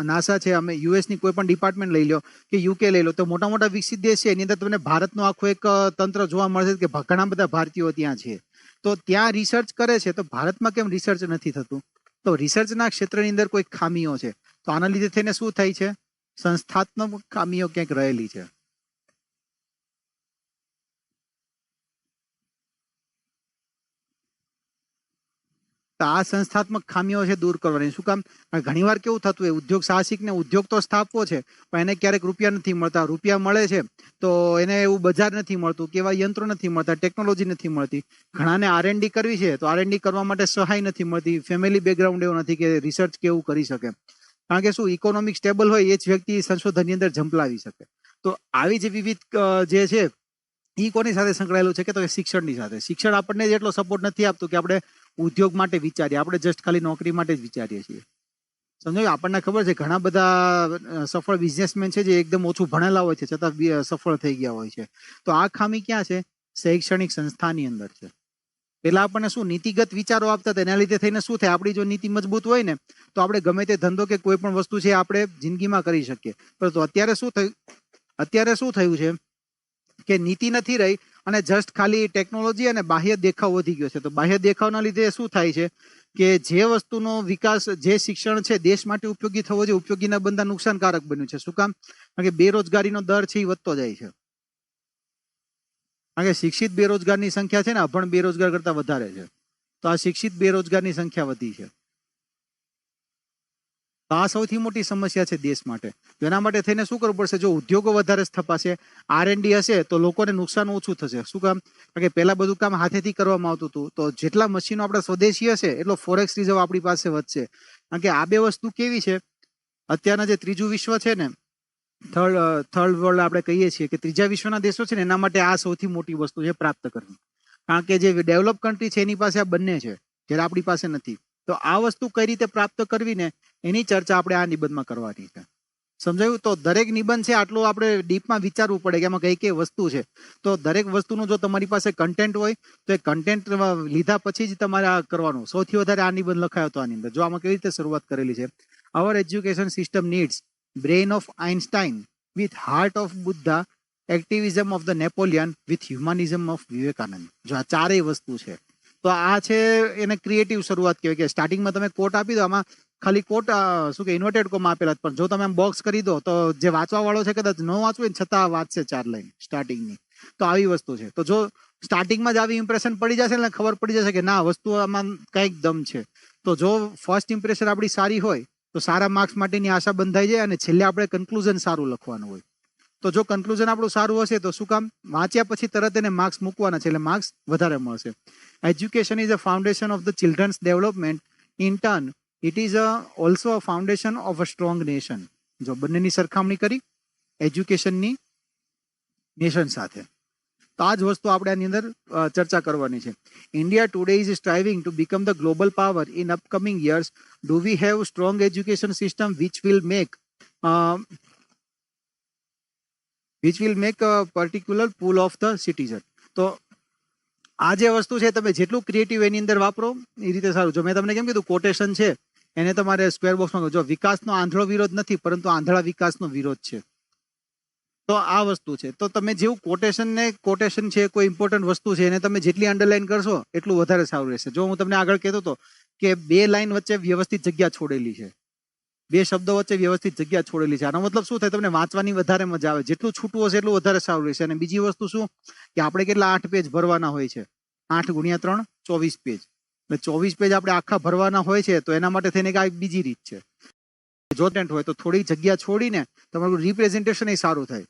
નાસા છે, અમે યુએસની કોઈ પણ ડિપાર્ટમેન્ટ લઈ લો કે યુકે લઈ લો, તો મોટા મોટા વિકસિત દેશ છે એની અંદર તમને ભારતનું આખું એક તંત્ર જોવા મળશે કે ઘણા બધા ભારતીયો ત્યાં છે. તો ત્યાં રિસર્ચ કરે છે, તો ભારતમાં કેમ રિસર્ચ નથી થતું? તો રિસર્ચના ક્ષેત્રની અંદર કોઈ ખામીઓ છે. તો આના લીધે થઈને શું થાય છે? સંસ્થાત્મક ખામીઓ ક્યાંક રહેલી છે. તો આ સંસ્થાત્મક ખામીઓ છે દૂર કરવાની. શું કામ? ઘણીવાર કેવું થતું હોય, ઉદ્યોગ સાહસિકને ઉદ્યોગ તો સ્થાપવો છે પણ એને ક્યારેક રૂપિયા નથી મળતા. રૂપિયા મળે છે તો એને એવું બજાર નથી મળતું, કે એવા યંત્રો નથી મળતા, ટેકનોલોજી નથી મળતી. ઘણાને R&D કરવી છે તો R&D કરવા માટે સહાય નથી મળતી, ફેમિલી બેકગ્રાઉન્ડ એવું નથી કે રિસર્ચ કેવું કરી શકે. કારણ કે શું, ઇકોનોમિક સ્ટેબલ હોય એ જ વ્યક્તિ સંશોધનની અંદર ઝંપલાવી શકે. તો આવી જે વિવિધ જે છે એ કોની સાથે સંકળાયેલું છે? કે તો શિક્ષણની સાથે. શિક્ષણ આપણને જેટલો સપોર્ટ નથી આપતું કે આપણે ઉદ્યોગ માટે વિચારીએ, આપણે જસ્ટ ખાલી નોકરી માટે જ વિચારીએ છીએ. સમજાયું? આપણને ખબર છે ઘણા બધા સફળ બિઝનેસમેન છે જે એકદમ ઓછું ભણેલા હોય છે છતાં સફળ થઈ ગયા હોય છે. તો આ ખામી ક્યાં છે? શૈક્ષણિક સંસ્થાની અંદર છે. પેલા આપણને શું નીતિગત વિચારો આપતા હતા, એના લીધે થઈને શું થાય, આપણી જો નીતિ મજબૂત હોય ને તો આપણે ગમે તે ધંધો કે કોઈ પણ વસ્તુ છે આપણે જિંદગીમાં કરી શકીએ. પરંતુ અત્યારે શું થયું છે કે નીતિ નથી રહી અને જસ્ટ ખાલી ટેકનોલોજી અને બાહ્ય દેખાવ વધી ગયો છે. તો બાહ્ય દેખાવના લીધે શું થાય છે કે જે વસ્તુનો વિકાસ, જે શિક્ષણ છે દેશ માટે ઉપયોગી થવો જોઈએ, ઉપયોગીના બનતા નુકસાનકારક બન્યું છે. શું કામ? કારણ કે બેરોજગારીનો દર છે એ વધતો જાય છે. કારણ કે શિક્ષિત બેરોજગારની સંખ્યા છે ને અભણ બેરોજગાર કરતા વધારે છે. તો આ શિક્ષિત બેરોજગારની સંખ્યા વધી છે. તો આ સૌથી મોટી સમસ્યા છે દેશ માટે. તો એના માટે થઈને શું કરવું પડશે? જો ઉદ્યોગો વધારે સ્થપાશે, R&D હશે તો લોકોને નુકસાન ઓછું થશે. શું કામ? કારણ કે પહેલા બધું કામ હાથેથી કરવામાં આવતું હતું. તો જેટલા મશીનો આપણા સ્વદેશી હશે એટલો ફોરેક્સ રિઝર્વ આપણી પાસે વધશે. કારણ કે આ બે વસ્તુ કેવી છે, અત્યારના જે ત્રીજું વિશ્વ છે ને, થર્ડ વર્લ્ડ આપણે કહીએ છીએ કે ત્રીજા વિશ્વના દેશો છે ને, એના માટે આ સૌથી મોટી વસ્તુ છે પ્રાપ્ત કરવી. કારણ કે જે ડેવલપ કન્ટ્રી છે એની પાસે આ બંને છે, જ્યારે આપણી પાસે નથી. તો આ વસ્તુ કઈ રીતે પ્રાપ્ત કરવી ને એની ચર્ચા આપણે આ નિબંધમાં કરવાની છે. સમજાયું? તો દરેક નિબંધ છે આટલું આપણે ડીપમાં વિચારવું પડે કે એમાં કઈ કઈ વસ્તુ છે. તો દરેક વસ્તુનું જો તમારી પાસે કન્ટેન્ટ હોય તો એ કન્ટેન્ટ લીધા પછી જ તમારે આ કરવાનું. સૌથી વધારે આ નિબંધ લખાયો હતો આની અંદર. જો આમાં કેવી રીતે શરૂઆત કરેલી છે, our education system needs brain of Einstein with heart of Buddha, activism of the Napoleon with humanism of Vivekananda. જો આ ચારેય વસ્તુ છે તો આ છે એને ક્રિએટિવ શરૂઆત કહેવાય. કે સ્ટાર્ટિંગમાં તમે કોટ આપી દો, આમાં ખાલી કોટ શું કે ઇન્વર્ટેડ કોમાં આપેલા, પણ જો તમે આમ બોક્સ કરી દો તો જે વાંચવા વાળો છે કદાચ ન વાંચવું હોય છતાં વાંચશે 4 લાઈન સ્ટાર્ટિંગની. તો આવી વસ્તુ છે. તો જો સ્ટાર્ટિંગમાં જ આવી ઇમ્પ્રેશન પડી જશે એટલે ખબર પડી જશે કે ના, વસ્તુ આમાં કંઈક દમ છે. તો જો ફર્સ્ટ ઇમ્પ્રેશન આપણી સારી હોય તો સારા માર્ક્સ માટેની આશા બંધાઈ જાય અને છેલ્લે આપણે કન્ક્લુઝન સારું લખવાનું હોય. તો જો કન્ક્લુઝન આપણું સારું હશે તો શું કામ, વાંચ્યા પછી તરત એને માર્ક્સ મૂકવાના છે એટલે માર્ક્સ વધારે મળશે. Education is a foundation of the children's development. In turn it is also a foundation of a strong nation. જો બંનેની સરખામણી કરી એજ્યુકેશનની નેશન સાથે, તો આ જ વસ્તુ આપણે આની અંદર ચર્ચા કરવાની છે. India today is striving to become the global power in upcoming years. Do we have strong education system which will make a particular pool of the citizen. તો આ જે વસ્તુ છે તમે જેટલું ક્રિએટિવ એની અંદર વાપરો એ રીતે સારું. જો મેં તમને કેમ કીધું, કોટેશન છે એને તમારે સ્ક્વેર બોક્સમાં, જો વિકાસનો આંધળો વિરોધ નથી પરંતુ આંધળા વિકાસનો વિરોધ છે. તો આ વસ્તુ છે. તો તમે જેવું કોટેશન છે, કોઈ ઇમ્પોર્ટન્ટ વસ્તુ છે, એને તમે જેટલી અંડરલાઈન કરશો એટલું વધારે સારું રહેશે. જો હું તમને આગળ કહેતો હતો કે 2 લાઈન વચ્ચે વ્યવસ્થિત જગ્યા છોડેલી છે, 2 શબ્દો વચ્ચે વ્યવસ્થિત જગ્યા છોડેલી છે, આનો મતલબ શું થાય, તમને વાંચવાની વધારે મજા આવે. જેટલું છૂટું હશે એટલું વધારે સારું રહેશે. અને બીજી વસ્તુ શું કે આપણે કેટલા 8 પેજ ભરવાના હોય છે, 8 ગુણ્યા 3 24 પેજ. એટલે 24 પેજ આપણે આખા ભરવાના હોય છે. તો એના માટે થઈને એક બીજી રીત છે, જો ટેન્ટ હોય તો થોડી જગ્યા છોડીને તમારું રિપ્રેઝન્ટેશન એ સારું થાય.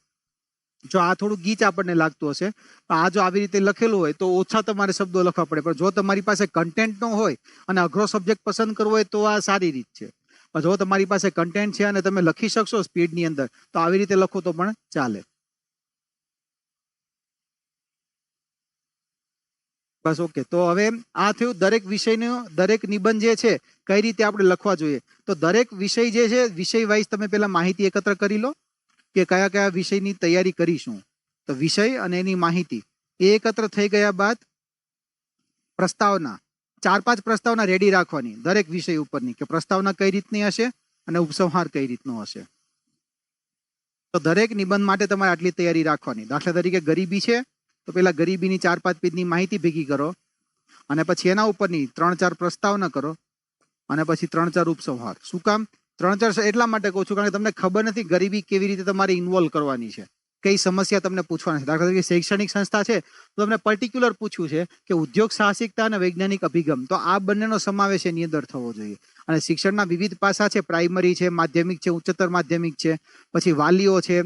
જો આ થોડું ગીચ આપણને લાગતું હશે, આ જો આવી રીતે લખેલું હોય તો ઓછા તમારે શબ્દો લખવા પડે. પણ જો તમારી પાસે કન્ટેન્ટ નો હોય અને અઘરો સબ્જેક્ટ પસંદ કરવો હોય તો આ સારી રીત છે. જો તમારી પાસે કન્ટેન્ટ છે અને તમે લખી શકશો સ્પીડની અંદર, તો આવી રીતે લખો તો પણ ચાલે. બસ ઓકે. તો હવે આ થયું દરેક વિષયનો દરેક નિબંધ જે છે કઈ રીતે આપણે લખવા જોઈએ. તો દરેક વિષય જે છે વિષય વાઇઝ તમે પહેલા માહિતી એકત્ર કરી લો કે કયા કયા વિષયની તૈયારી કરીશું. તો વિષય અને એની માહિતી એ એકત્ર થઈ ગયા બાદ પ્રસ્તાવના 4-5 પ્રસ્તાવના રેડી રાખવાની દરેક વિષય ઉપરની કે પ્રસ્તાવના કઈ રીતની હશે અને ઉપસંહાર કઈ રીતનો હશે. તો દરેક નિબંધ માટે તમારે આટલી તૈયારી રાખવાની. દાખલા તરીકે ગરીબી છે તો પેલા ગરીબીની 4-5 પેજની માહિતી ભેગી કરો અને પછી એના ઉપરની 3-4 પ્રસ્તાવના કરો અને પછી 3-4 ઉપસંહાર. શું કામ 3-4 એટલા માટે કહું છું કારણ કે તમને ખબર નથી ગરીબી કેવી રીતે તમારે ઇન્વોલ્વ કરવાની છે, કઈ સમસ્યા તમને પૂછવાની છે. દાખલા તરીકે શૈક્ષણિક સંસ્થા છે તો તમને પર્ટિક્યુલર પૂછ્યું છે કે ઉદ્યોગ સાહસિકતા અને વૈજ્ઞાનિક અભિગમ, તો આ બંનેનો સમાવેશ એની અંદર થવો જોઈએ. અને શિક્ષણના વિવિધ પાસા છે, પ્રાઇમરી છે, માધ્યમિક છે, ઉચ્ચતર માધ્યમિક છે, પછી વાલીઓ છે,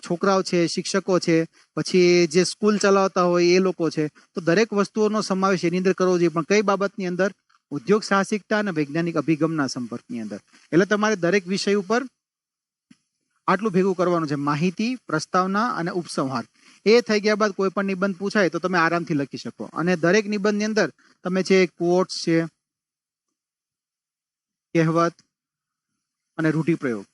છોકરાઓ છે, શિક્ષકો છે, પછી જે સ્કૂલ ચલાવતા હોય એ લોકો છે. તો દરેક વસ્તુઓનો સમાવેશ એની અંદર કરવો જોઈએ, પણ કઈ બાબતની અંદર? ઉદ્યોગ સાહસિકતા અને વૈજ્ઞાનિક અભિગમના સંપર્કની અંદર. એટલે તમારે દરેક વિષય ઉપર આટલું ભેગું કરવાનું છે, માહિતી, પ્રસ્તાવના અને ઉપસંહાર. એ થઈ ગયા બાદ કોઈ પણ નિબંધ પૂછાય તો તમે આરામથી લખી શકો. અને દરેક નિબંધની અંદર તમે છે કોટ્સ છે, કહેવત અને રૂઢિપ્રયોગ,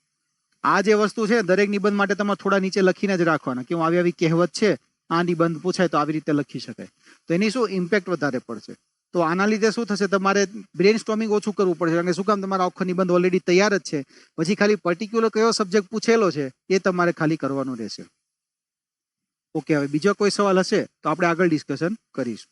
આ જે વસ્તુ છે દરેક નિબંધ માટે તમારે થોડા નીચે લખીને જ રાખવાના કે હું આવી આવી કહેવત છે, આ નિબંધ પૂછાય તો આવી રીતે લખી શકાય. તો એની શું ઇમ્પેક્ટ વધારે પડશે. તો આના લીધે શું થશે, તમારે બ્રેન સ્ટોર્મિંગ ઓછું કરવું પડશે. કારણ કે શું કામ, તમારો આખો નિબંધ ઓલરેડી તૈયાર જ છે. પછી ખાલી પર્ટિક્યુલર કયો સબ્જેક્ટ પૂછેલો છે એ તમારે ખાલી કરવાનું રહેશે. ઓકે, હવે બીજો કોઈ સવાલ હશે તો આપણે આગળ ડિસ્કશન કરીશું.